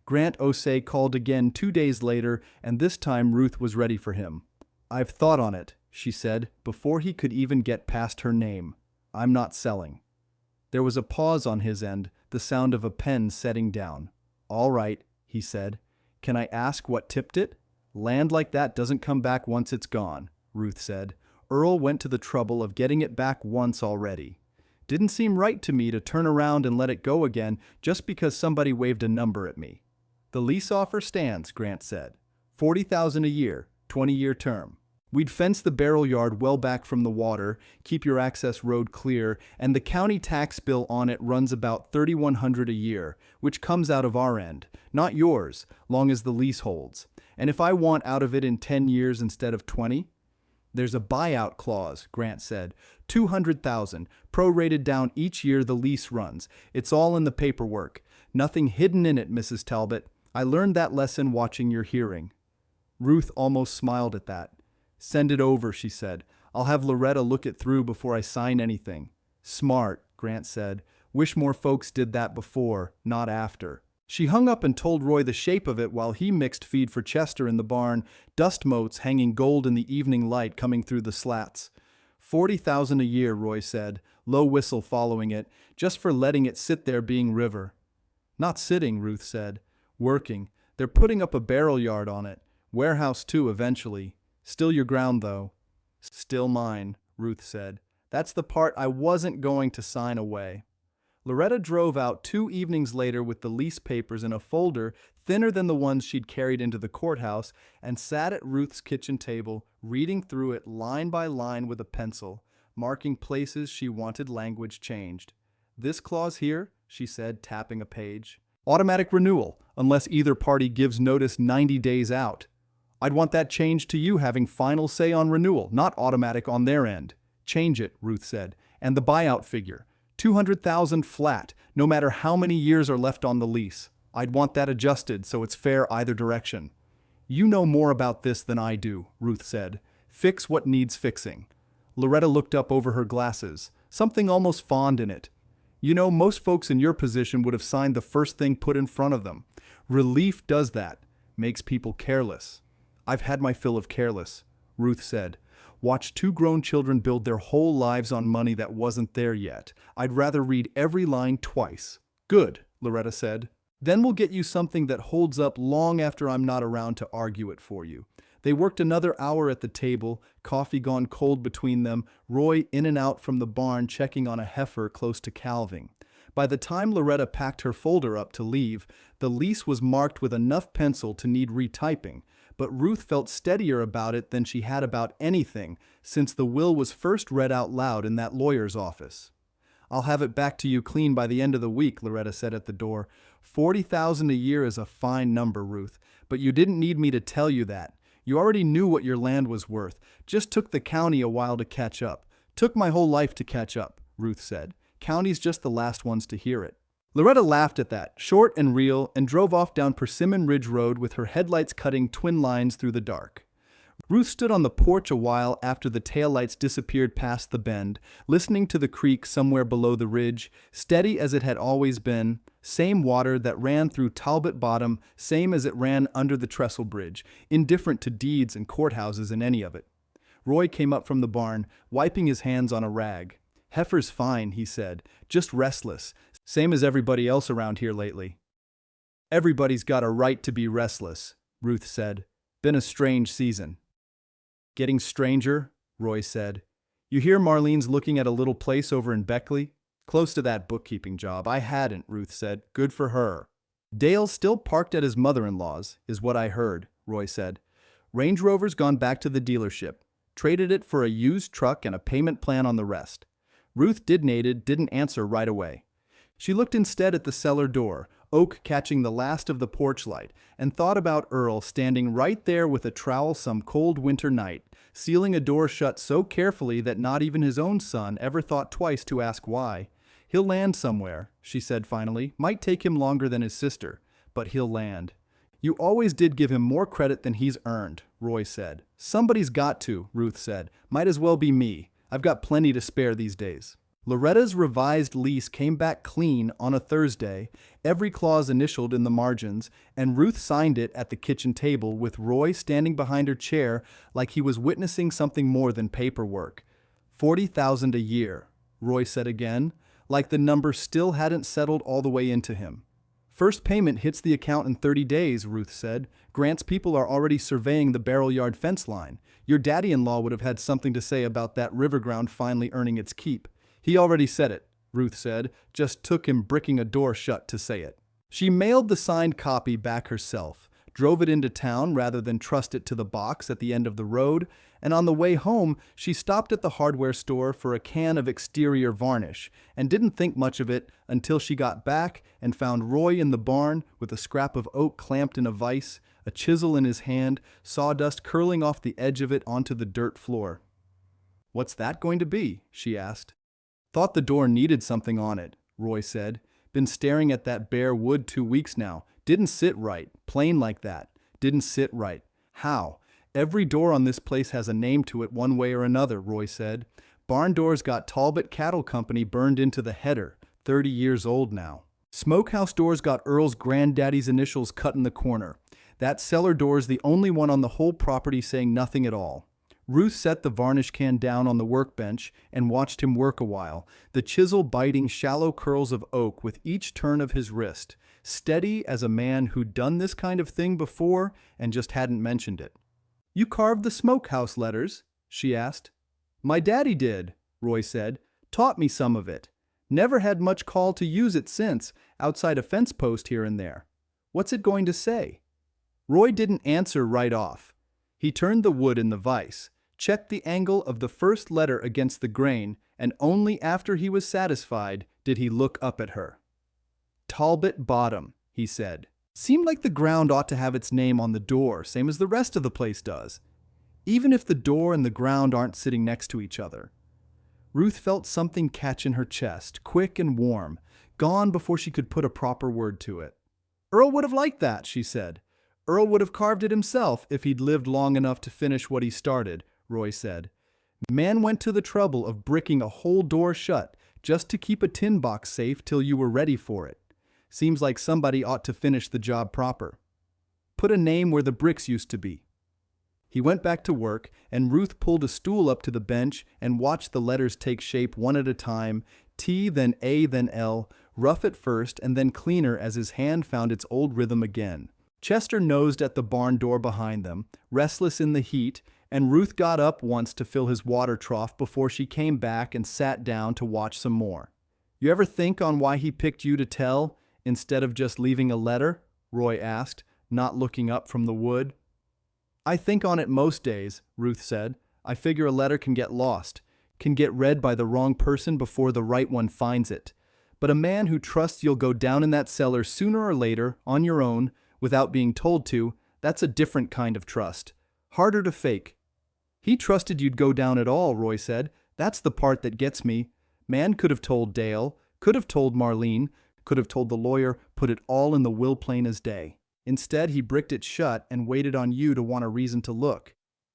Grant Osei called again 2 days later, and this time Ruth was ready for him. "I've thought on it," she said, before he could even get past her name. "I'm not selling." There was a pause on his end, the sound of a pen setting down. "All right," he said. "Can I ask what tipped it?" "Land like that doesn't come back once it's gone," Ruth said. "Earl went to the trouble of getting it back once already. Didn't seem right to me to turn around and let it go again just because somebody waved a number at me." "The lease offer stands," Grant said. $40,000 a year, 20-year term. We'd fence the barrel yard well back from the water, keep your access road clear, and the county tax bill on it runs about $3,100 a year, which comes out of our end, not yours, long as the lease holds. And if I want out of it in 10 years instead of 20? "There's a buyout clause," Grant said. $200,000, prorated down each year the lease runs. It's all in the paperwork. Nothing hidden in it, Mrs. Talbot. I learned that lesson watching your hearing." Ruth almost smiled at that. "Send it over," she said. "I'll have Loretta look it through before I sign anything." "Smart," Grant said. "Wish more folks did that before, not after." She hung up and told Roy the shape of it while he mixed feed for Chester in the barn, dust motes hanging gold in the evening light coming through the slats. $40,000 a year, Roy said, low whistle following it, just for letting it sit there being river. Not sitting, Ruth said. Working. They're putting up a barrel yard on it. Warehouse too, eventually. Still your ground, though. Still mine, Ruth said. That's the part I wasn't going to sign away. Loretta drove out 2 evenings later with the lease papers in a folder thinner than the ones she'd carried into the courthouse and sat at Ruth's kitchen table, reading through it line by line with a pencil, marking places she wanted language changed. This clause here, she said, tapping a page. Automatic renewal, unless either party gives notice 90 days out. I'd want that changed to you having final say on renewal, not automatic on their end. Change it, Ruth said, and the buyout figure. $200,000 flat, no matter how many years are left on the lease. I'd want that adjusted so it's fair either direction. You know more about this than I do, Ruth said. Fix what needs fixing. Loretta looked up over her glasses, something almost fond in it. You know, most folks in your position would have signed the first thing put in front of them. Relief does that, makes people careless. I've had my fill of careless, Ruth said. Watched 2 grown children build their whole lives on money that wasn't there yet. I'd rather read every line twice. Good, Loretta said. Then we'll get you something that holds up long after I'm not around to argue it for you. They worked another hour at the table, coffee gone cold between them, Roy in and out from the barn checking on a heifer close to calving. By the time Loretta packed her folder up to leave, the lease was marked with enough pencil to need retyping, but Ruth felt steadier about it than she had about anything since the will was first read out loud in that lawyer's office. I'll have it back to you clean by the end of the week, Loretta said at the door. $40,000 a year is a fine number, Ruth, but you didn't need me to tell you that. You already knew what your land was worth. Just took the county a while to catch up. Took my whole life to catch up, Ruth said. County's just the last ones to hear it. Loretta laughed at that, short and real, and drove off down Persimmon Ridge Road with her headlights cutting twin lines through the dark. Ruth stood on the porch a while after the taillights disappeared past the bend, listening to the creek somewhere below the ridge, steady as it had always been, same water that ran through Talbot Bottom, same as it ran under the trestle bridge, indifferent to deeds and courthouses in any of it. Roy came up from the barn, wiping his hands on a rag. Heifer's fine, he said, just restless, same as everybody else around here lately. Everybody's got a right to be restless, Ruth said. Been a strange season. Getting stranger, Roy said. You hear Marlene's looking at a little place over in Beckley? Close to that bookkeeping job. I hadn't, Ruth said. Good for her. Dale's still parked at his mother-in-law's, is what I heard, Roy said. Range Rover's gone back to the dealership. Traded it for a used truck and a payment plan on the rest. Ruth didn't answer right away. She looked instead at the cellar door, Oak catching the last of the porch light, and thought about Earl standing right there with a trowel some cold winter night, sealing a door shut so carefully that not even his own son ever thought twice to ask why. He'll land somewhere, she said finally. Might take him longer than his sister, but he'll land. You always did give him more credit than he's earned, Roy said. Somebody's got to, Ruth said. Might as well be me. I've got plenty to spare these days. Loretta's revised lease came back clean on a Thursday, every clause initialed in the margins, and Ruth signed it at the kitchen table with Roy standing behind her chair like he was witnessing something more than paperwork. $40,000 a year, Roy said again, like the number still hadn't settled all the way into him. First payment hits the account in 30 days, Ruth said. Grant's people are already surveying the barrel yard fence line. Your daddy-in-law would have had something to say about that river ground finally earning its keep. He already said it, Ruth said. Just took him bricking a door shut to say it. She mailed the signed copy back herself, drove it into town rather than trust it to the box at the end of the road, and on the way home she stopped at the hardware store for a can of exterior varnish and didn't think much of it until she got back and found Roy in the barn with a scrap of oak clamped in a vise, a chisel in his hand, sawdust curling off the edge of it onto the dirt floor. "What's that going to be?" she asked. "Thought the door needed something on it," Roy said. "Been staring at that bare wood 2 weeks now. Didn't sit right. Plain like that. Didn't sit right. How? Every door on this place has a name to it one way or another," Roy said. "Barn doors got Talbot Cattle Company burned into the header, 30 years old now. Smokehouse doors got Earl's granddaddy's initials cut in the corner. That cellar door's the only one on the whole property saying nothing at all." Ruth set the varnish can down on the workbench and watched him work a while, the chisel biting shallow curls of oak with each turn of his wrist, steady as a man who'd done this kind of thing before and just hadn't mentioned it. "You carved the smokehouse letters?" she asked. "My daddy did," Roy said. "Taught me some of it. Never had much call to use it since, outside a fence post here and there. What's it going to say?" Roy didn't answer right off. He turned the wood in the vise, checked the angle of the first letter against the grain, and only after he was satisfied did he look up at her. "Talbot Bottom," he said. "Seemed like the ground ought to have its name on the door, same as the rest of the place does. Even if the door and the ground aren't sitting next to each other." Ruth felt something catch in her chest, quick and warm, gone before she could put a proper word to it. "Earl would have liked that," she said. "Earl would have carved it himself if he'd lived long enough to finish what he started," Roy said. "Man went to the trouble of bricking a whole door shut just to keep a tin box safe till you were ready for it. Seems like somebody ought to finish the job proper. Put a name where the bricks used to be." He went back to work, and Ruth pulled a stool up to the bench and watched the letters take shape one at a time, T, then A, then L, rough at first and then cleaner as his hand found its old rhythm again. Chester nosed at the barn door behind them, restless in the heat, and Ruth got up once to fill his water trough before she came back and sat down to watch some more. "You ever think on why he picked you to tell, instead of just leaving a letter?" Roy asked, not looking up from the wood. "I think on it most days," Ruth said. "I figure a letter can get lost, can get read by the wrong person before the right one finds it. But a man who trusts you'll go down in that cellar sooner or later, on your own, without being told to, that's a different kind of trust. Harder to fake." "He trusted you'd go down at all," Roy said. "That's the part that gets me. Man could have told Dale, could have told Marlene, could have told the lawyer, put it all in the will plain as day. Instead, he bricked it shut and waited on you to want a reason to look."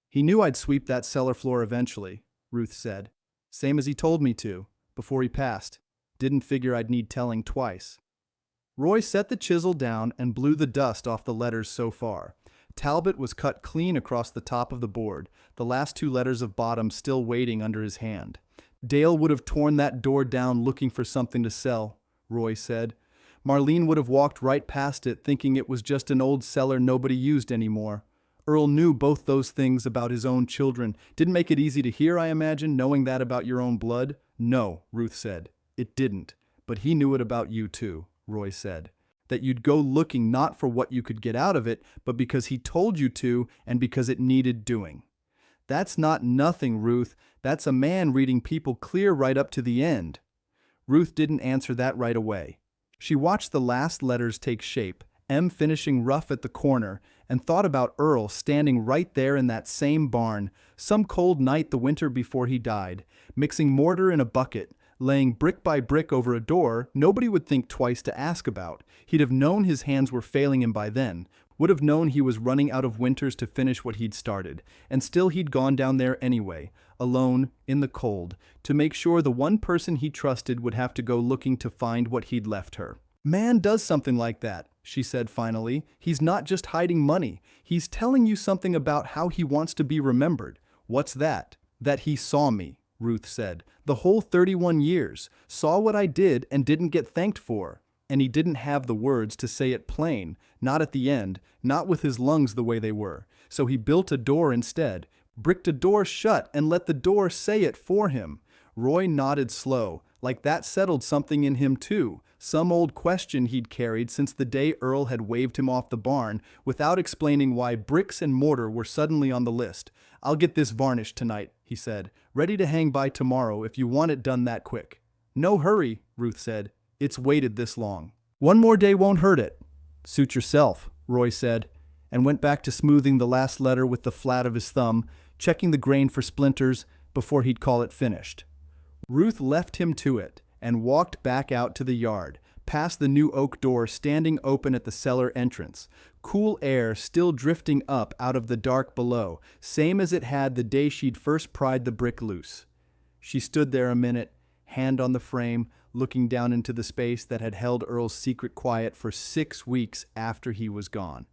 "He knew I'd sweep that cellar floor eventually," Ruth said. "Same as he told me to, before he passed. Didn't figure I'd need telling twice." Roy set the chisel down and blew the dust off the letters so far. Talbot was cut clean across the top of the board, the last two letters of bottom still waiting under his hand. "Dale would have torn that door down looking for something to sell," Roy said. "Marlene would have walked right past it thinking it was just an old cellar nobody used anymore. Earl knew both those things about his own children. Didn't make it easy to hear, I imagine, knowing that about your own blood?" "No," Ruth said. "It didn't. But he knew it about you too," Roy said. "That you'd go looking not for what you could get out of it, but because he told you to and because it needed doing. That's not nothing, Ruth. That's a man reading people clear right up to the end." Ruth didn't answer that right away. She watched the last letters take shape, M finishing rough at the corner, and thought about Earl standing right there in that same barn, some cold night the winter before he died, mixing mortar in a bucket, laying brick by brick over a door nobody would think twice to ask about. He'd have known his hands were failing him by then, would have known he was running out of winters to finish what he'd started, and still he'd gone down there anyway, alone, in the cold, to make sure the one person he trusted would have to go looking to find what he'd left her. "Man does something like that," she said finally. "He's not just hiding money. He's telling you something about how he wants to be remembered." "What's that?" "That he saw me," Ruth said. "The whole 31 years. Saw what I did and didn't get thanked for." And he didn't have the words to say it plain, not at the end, not with his lungs the way they were. So he built a door instead, bricked a door shut and let the door say it for him. Roy nodded slow, like that settled something in him too, some old question he'd carried since the day Earl had waved him off the barn, without explaining why bricks and mortar were suddenly on the list. "I'll get this varnished tonight," he said. "Ready to hang by tomorrow if you want it done that quick." "No hurry," Ruth said. "It's waited this long." "One more day won't hurt it." "Suit yourself," Roy said, and went back to smoothing the last letter with the flat of his thumb, checking the grain for splinters before he'd call it finished. Ruth left him to it and walked back out to the yard, past the new oak door standing open at the cellar entrance, cool air still drifting up out of the dark below, same as it had the day she'd first pried the brick loose. She stood there a minute, hand on the frame, looking down into the space that had held Earl's secret quiet for 6 weeks after he was gone.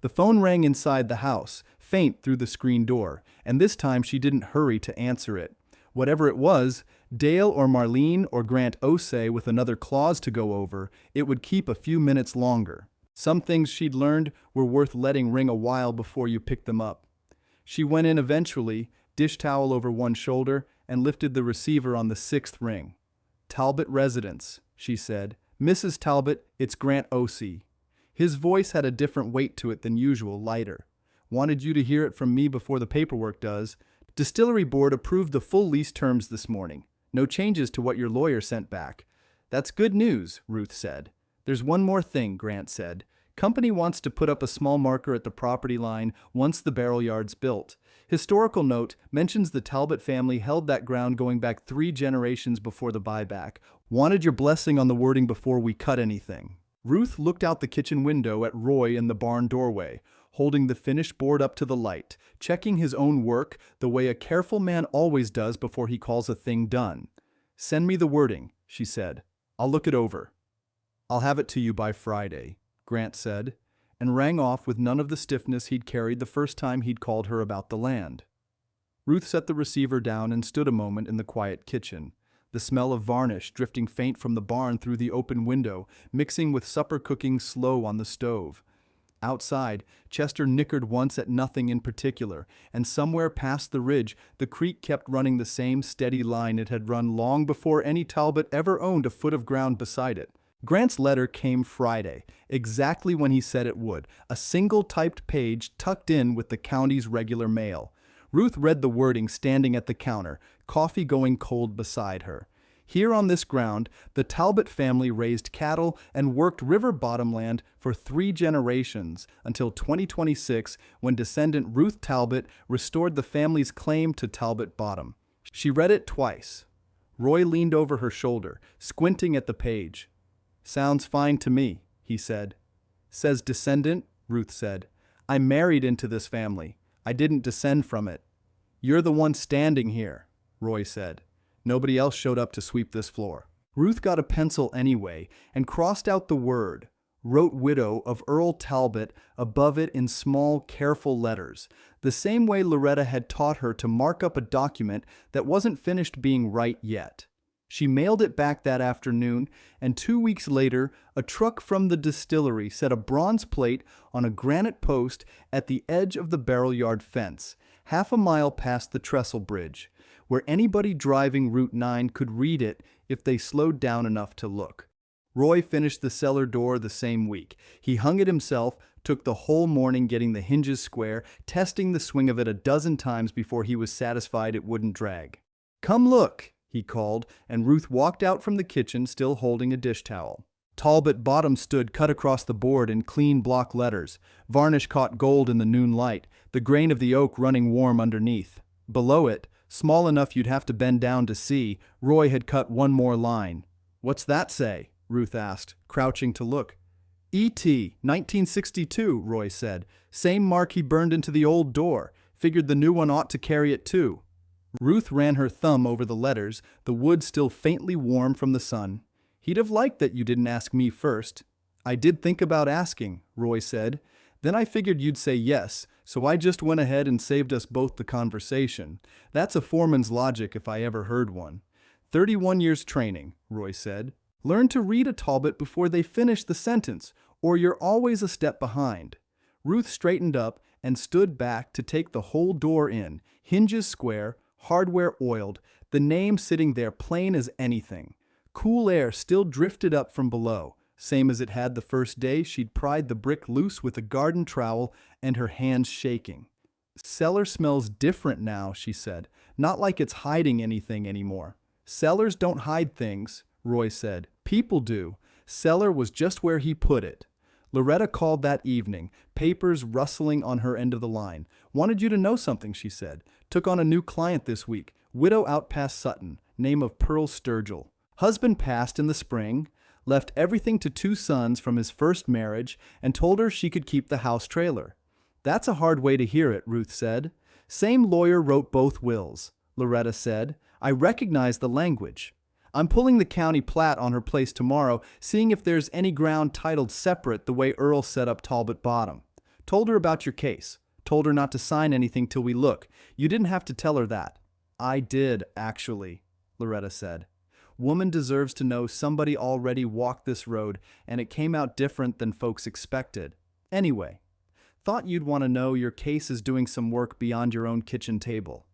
The phone rang inside the house, faint through the screen door, and this time she didn't hurry to answer it. Whatever it was, Dale or Marlene or Grant Osei with another clause to go over, it would keep a few minutes longer. Some things she'd learned were worth letting ring a while before you picked them up. She went in eventually, dish towel over one shoulder, and lifted the receiver on the sixth ring. "Talbot Residence," she said. "Mrs. Talbot, it's Grant Osei." His voice had a different weight to it than usual, lighter. "Wanted you to hear it from me before the paperwork does. Distillery Board approved the full lease terms this morning. No changes to what your lawyer sent back." "That's good news," Ruth said. "There's one more thing," Grant said. "Company wants to put up a small marker at the property line once the barrel yard's built. Historical note mentions the Talbot family held that ground going back 3 generations before the buyback. Wanted your blessing on the wording before we cut anything." Ruth looked out the kitchen window at Roy in the barn doorway, holding the finished board up to the light, checking his own work the way a careful man always does before he calls a thing done. "Send me the wording," she said. "I'll look it over." "I'll have it to you by Friday," Grant said, and rang off with none of the stiffness he'd carried the first time he'd called her about the land. Ruth set the receiver down and stood a moment in the quiet kitchen, the smell of varnish drifting faint from the barn through the open window, mixing with supper cooking slow on the stove. Outside, Chester nickered once at nothing in particular, and somewhere past the ridge, the creek kept running the same steady line it had run long before any Talbot ever owned a foot of ground beside it. Grant's letter came Friday, exactly when he said it would, a single typed page tucked in with the county's regular mail. Ruth read the wording standing at the counter, coffee going cold beside her. Here on this ground, the Talbot family raised cattle and worked river bottomland for 3 generations until 2026, when descendant Ruth Talbot restored the family's claim to Talbot Bottom. She read it twice. Roy leaned over her shoulder, squinting at the page. "Sounds fine to me," he said. "Says descendant," Ruth said. "I married into this family. I didn't descend from it." "You're the one standing here," Roy said. "Nobody else showed up to sweep this floor." Ruth got a pencil anyway and crossed out the word, wrote widow of Earl Talbot above it in small, careful letters, the same way Loretta had taught her to mark up a document that wasn't finished being right yet. She mailed it back that afternoon, and 2 weeks later, a truck from the distillery set a bronze plate on a granite post at the edge of the barrel yard fence, half a mile past the trestle bridge, where anybody driving Route 9 could read it if they slowed down enough to look. Roy finished the cellar door the same week. He hung it himself, took the whole morning getting the hinges square, testing the swing of it a dozen times before he was satisfied it wouldn't drag. "Come look," he called, and Ruth walked out from the kitchen still holding a dish towel. Talbot Bottom stood cut across the board in clean block letters. Varnish caught gold in the noon light, the grain of the oak running warm underneath. Below it, small enough you'd have to bend down to see, Roy had cut one more line. "What's that say?" Ruth asked, crouching to look. "E.T. 1962, Roy said. "Same mark he burned into the old door. Figured the new one ought to carry it too." Ruth ran her thumb over the letters, the wood still faintly warm from the sun. "He'd have liked that you didn't ask me first." "I did think about asking," Roy said. "Then I figured you'd say yes, so I just went ahead and saved us both the conversation. That's a foreman's logic if I ever heard one." 31 years training," Roy said. "Learn to read a Talbot before they finish the sentence, or you're always a step behind." Ruth straightened up and stood back to take the whole door in, hinges square, hardware oiled, the name sitting there plain as anything. Cool air still drifted up from below, same as it had the first day she'd pried the brick loose with a garden trowel and her hands shaking. "Cellar smells different now," she said. "Not like it's hiding anything anymore." "Cellars don't hide things," Roy said. "People do." Cellar was just where he put it. Loretta called that evening, papers rustling on her end of the line. "Wanted you to know something," she said. "Took on a new client this week. Widow out past Sutton. Name of Pearl Sturgill. Husband passed in the spring. Left everything to 2 sons from his first marriage and told her she could keep the house trailer." "That's a hard way to hear it," Ruth said. "Same lawyer wrote both wills," Loretta said. "I recognize the language. I'm pulling the county plat on her place tomorrow, seeing if there's any ground titled separate the way Earl set up Talbot Bottom. Told her about your case. Told her not to sign anything till we look. You didn't have to tell her that." "I did, actually," Loretta said. "Woman deserves to know somebody already walked this road, and it came out different than folks expected. Anyway, thought you'd want to know your case is doing some work beyond your own kitchen table."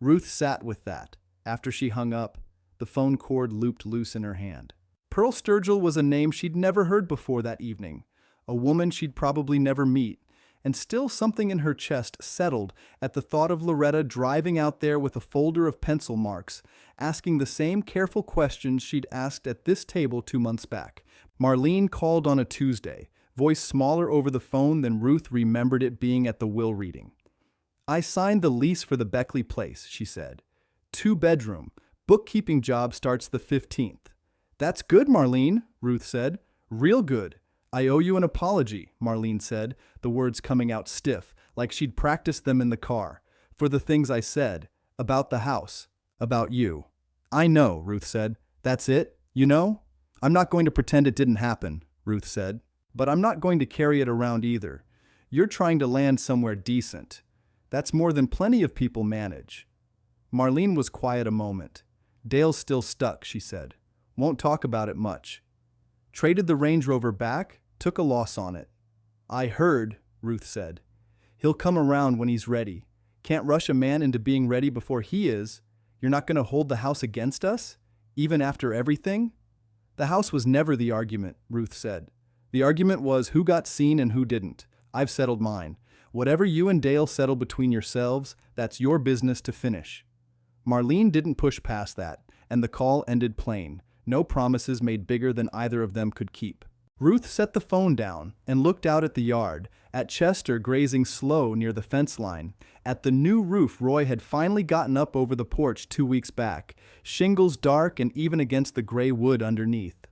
Ruth sat with that. After she hung up, the phone cord looped loose in her hand. Pearl Sturgill was a name she'd never heard before that evening, a woman she'd probably never meet, and still something in her chest settled at the thought of Loretta driving out there with a folder of pencil marks, asking the same careful questions she'd asked at this table 2 months back. Marlene called on a Tuesday, voice smaller over the phone than Ruth remembered it being at the will reading. "I signed the lease for the Beckley place," she said. 2-bedroom. Bookkeeping job starts the 15th. "That's good, Marlene," Ruth said. "Real good." "I owe you an apology," Marlene said, the words coming out stiff, like she'd practiced them in the car, "for the things I said. About the house. About you." "I know," Ruth said. "That's it, you know? I'm not going to pretend it didn't happen," Ruth said. "But I'm not going to carry it around either. You're trying to land somewhere decent. That's more than plenty of people manage." Marlene was quiet a moment. "Dale's still stuck," she said. "Won't talk about it much. Traded the Range Rover back, took a loss on it." "I heard," Ruth said. "He'll come around when he's ready. Can't rush a man into being ready before he is. You're not going to hold the house against us? Even after everything?" "The house was never the argument," Ruth said. "The argument was who got seen and who didn't. I've settled mine. Whatever you and Dale settle between yourselves, that's your business to finish." Marlene didn't push past that, and the call ended plain. No promises made bigger than either of them could keep. Ruth set the phone down and looked out at the yard, at Chester grazing slow near the fence line, at the new roof Roy had finally gotten up over the porch 2 weeks back, shingles dark and even against the gray wood underneath.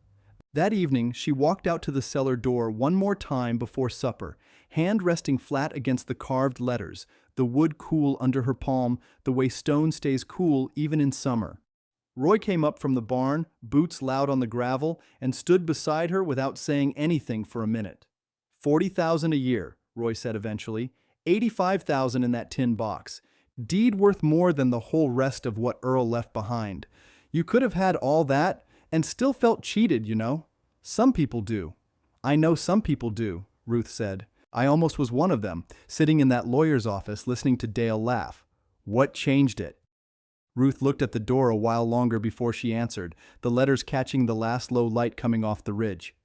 That evening, she walked out to the cellar door one more time before supper, hand resting flat against the carved letters, the wood cool under her palm the way stone stays cool even in summer. Roy came up from the barn, boots loud on the gravel, and stood beside her without saying anything for a minute. $40,000 a year, Roy said eventually. $85,000 in that tin box. Deed worth more than the whole rest of what Earl left behind. You could have had all that and still felt cheated, you know. Some people do." "I know some people do," Ruth said. "I almost was one of them, sitting in that lawyer's office listening to Dale laugh. What changed it?" Ruth looked at the door a while longer before she answered, the letters catching the last low light coming off the ridge.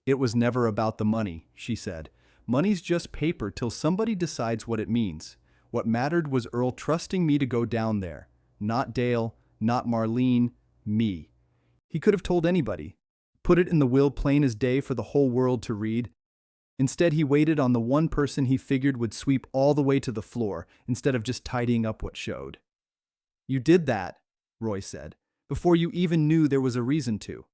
"It was never about the money," she said. "Money's just paper till somebody decides what it means. What mattered was Earl trusting me to go down there. Not Dale, not Marlene, me. He could have told anybody. Put it in the will plain as day for the whole world to read. Instead, he waited on the one person he figured would sweep all the way to the floor, instead of just tidying up what showed." "You did that," Roy said, "before you even knew there was a reason to."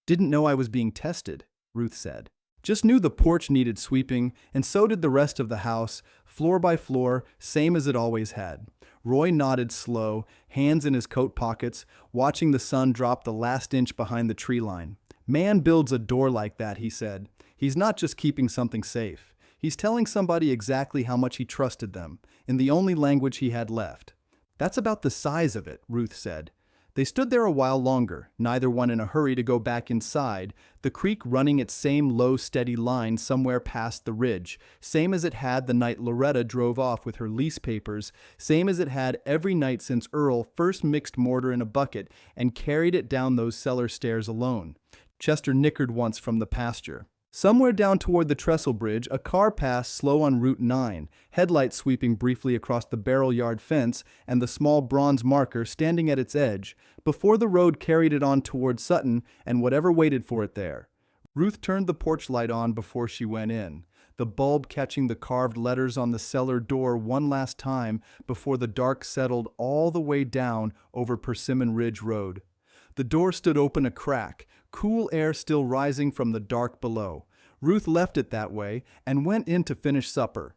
"Didn't know I was being tested," Ruth said. "Just knew the porch needed sweeping, and so did the rest of the house, floor by floor, same as it always had." Roy nodded slow, hands in his coat pockets, watching the sun drop the last inch behind the tree line. "Man builds a door like that," he said. "He's not just keeping something safe. He's telling somebody exactly how much he trusted them, in the only language he had left." "That's about the size of it," Ruth said. They stood there a while longer, neither one in a hurry to go back inside, the creek running its same low, steady line somewhere past the ridge, same as it had the night Loretta drove off with her lease papers, same as it had every night since Earl first mixed mortar in a bucket and carried it down those cellar stairs alone. Chester nickered once from the pasture. Somewhere down toward the trestle bridge, a car passed slow on Route 9, headlights sweeping briefly across the barrel yard fence and the small bronze marker standing at its edge, before the road carried it on toward Sutton and whatever waited for it there. Ruth turned the porch light on before she went in, the bulb catching the carved letters on the cellar door one last time before the dark settled all the way down over Persimmon Ridge Road. The door stood open a crack, cool air still rising from the dark below. Ruth left it that way and went in to finish supper.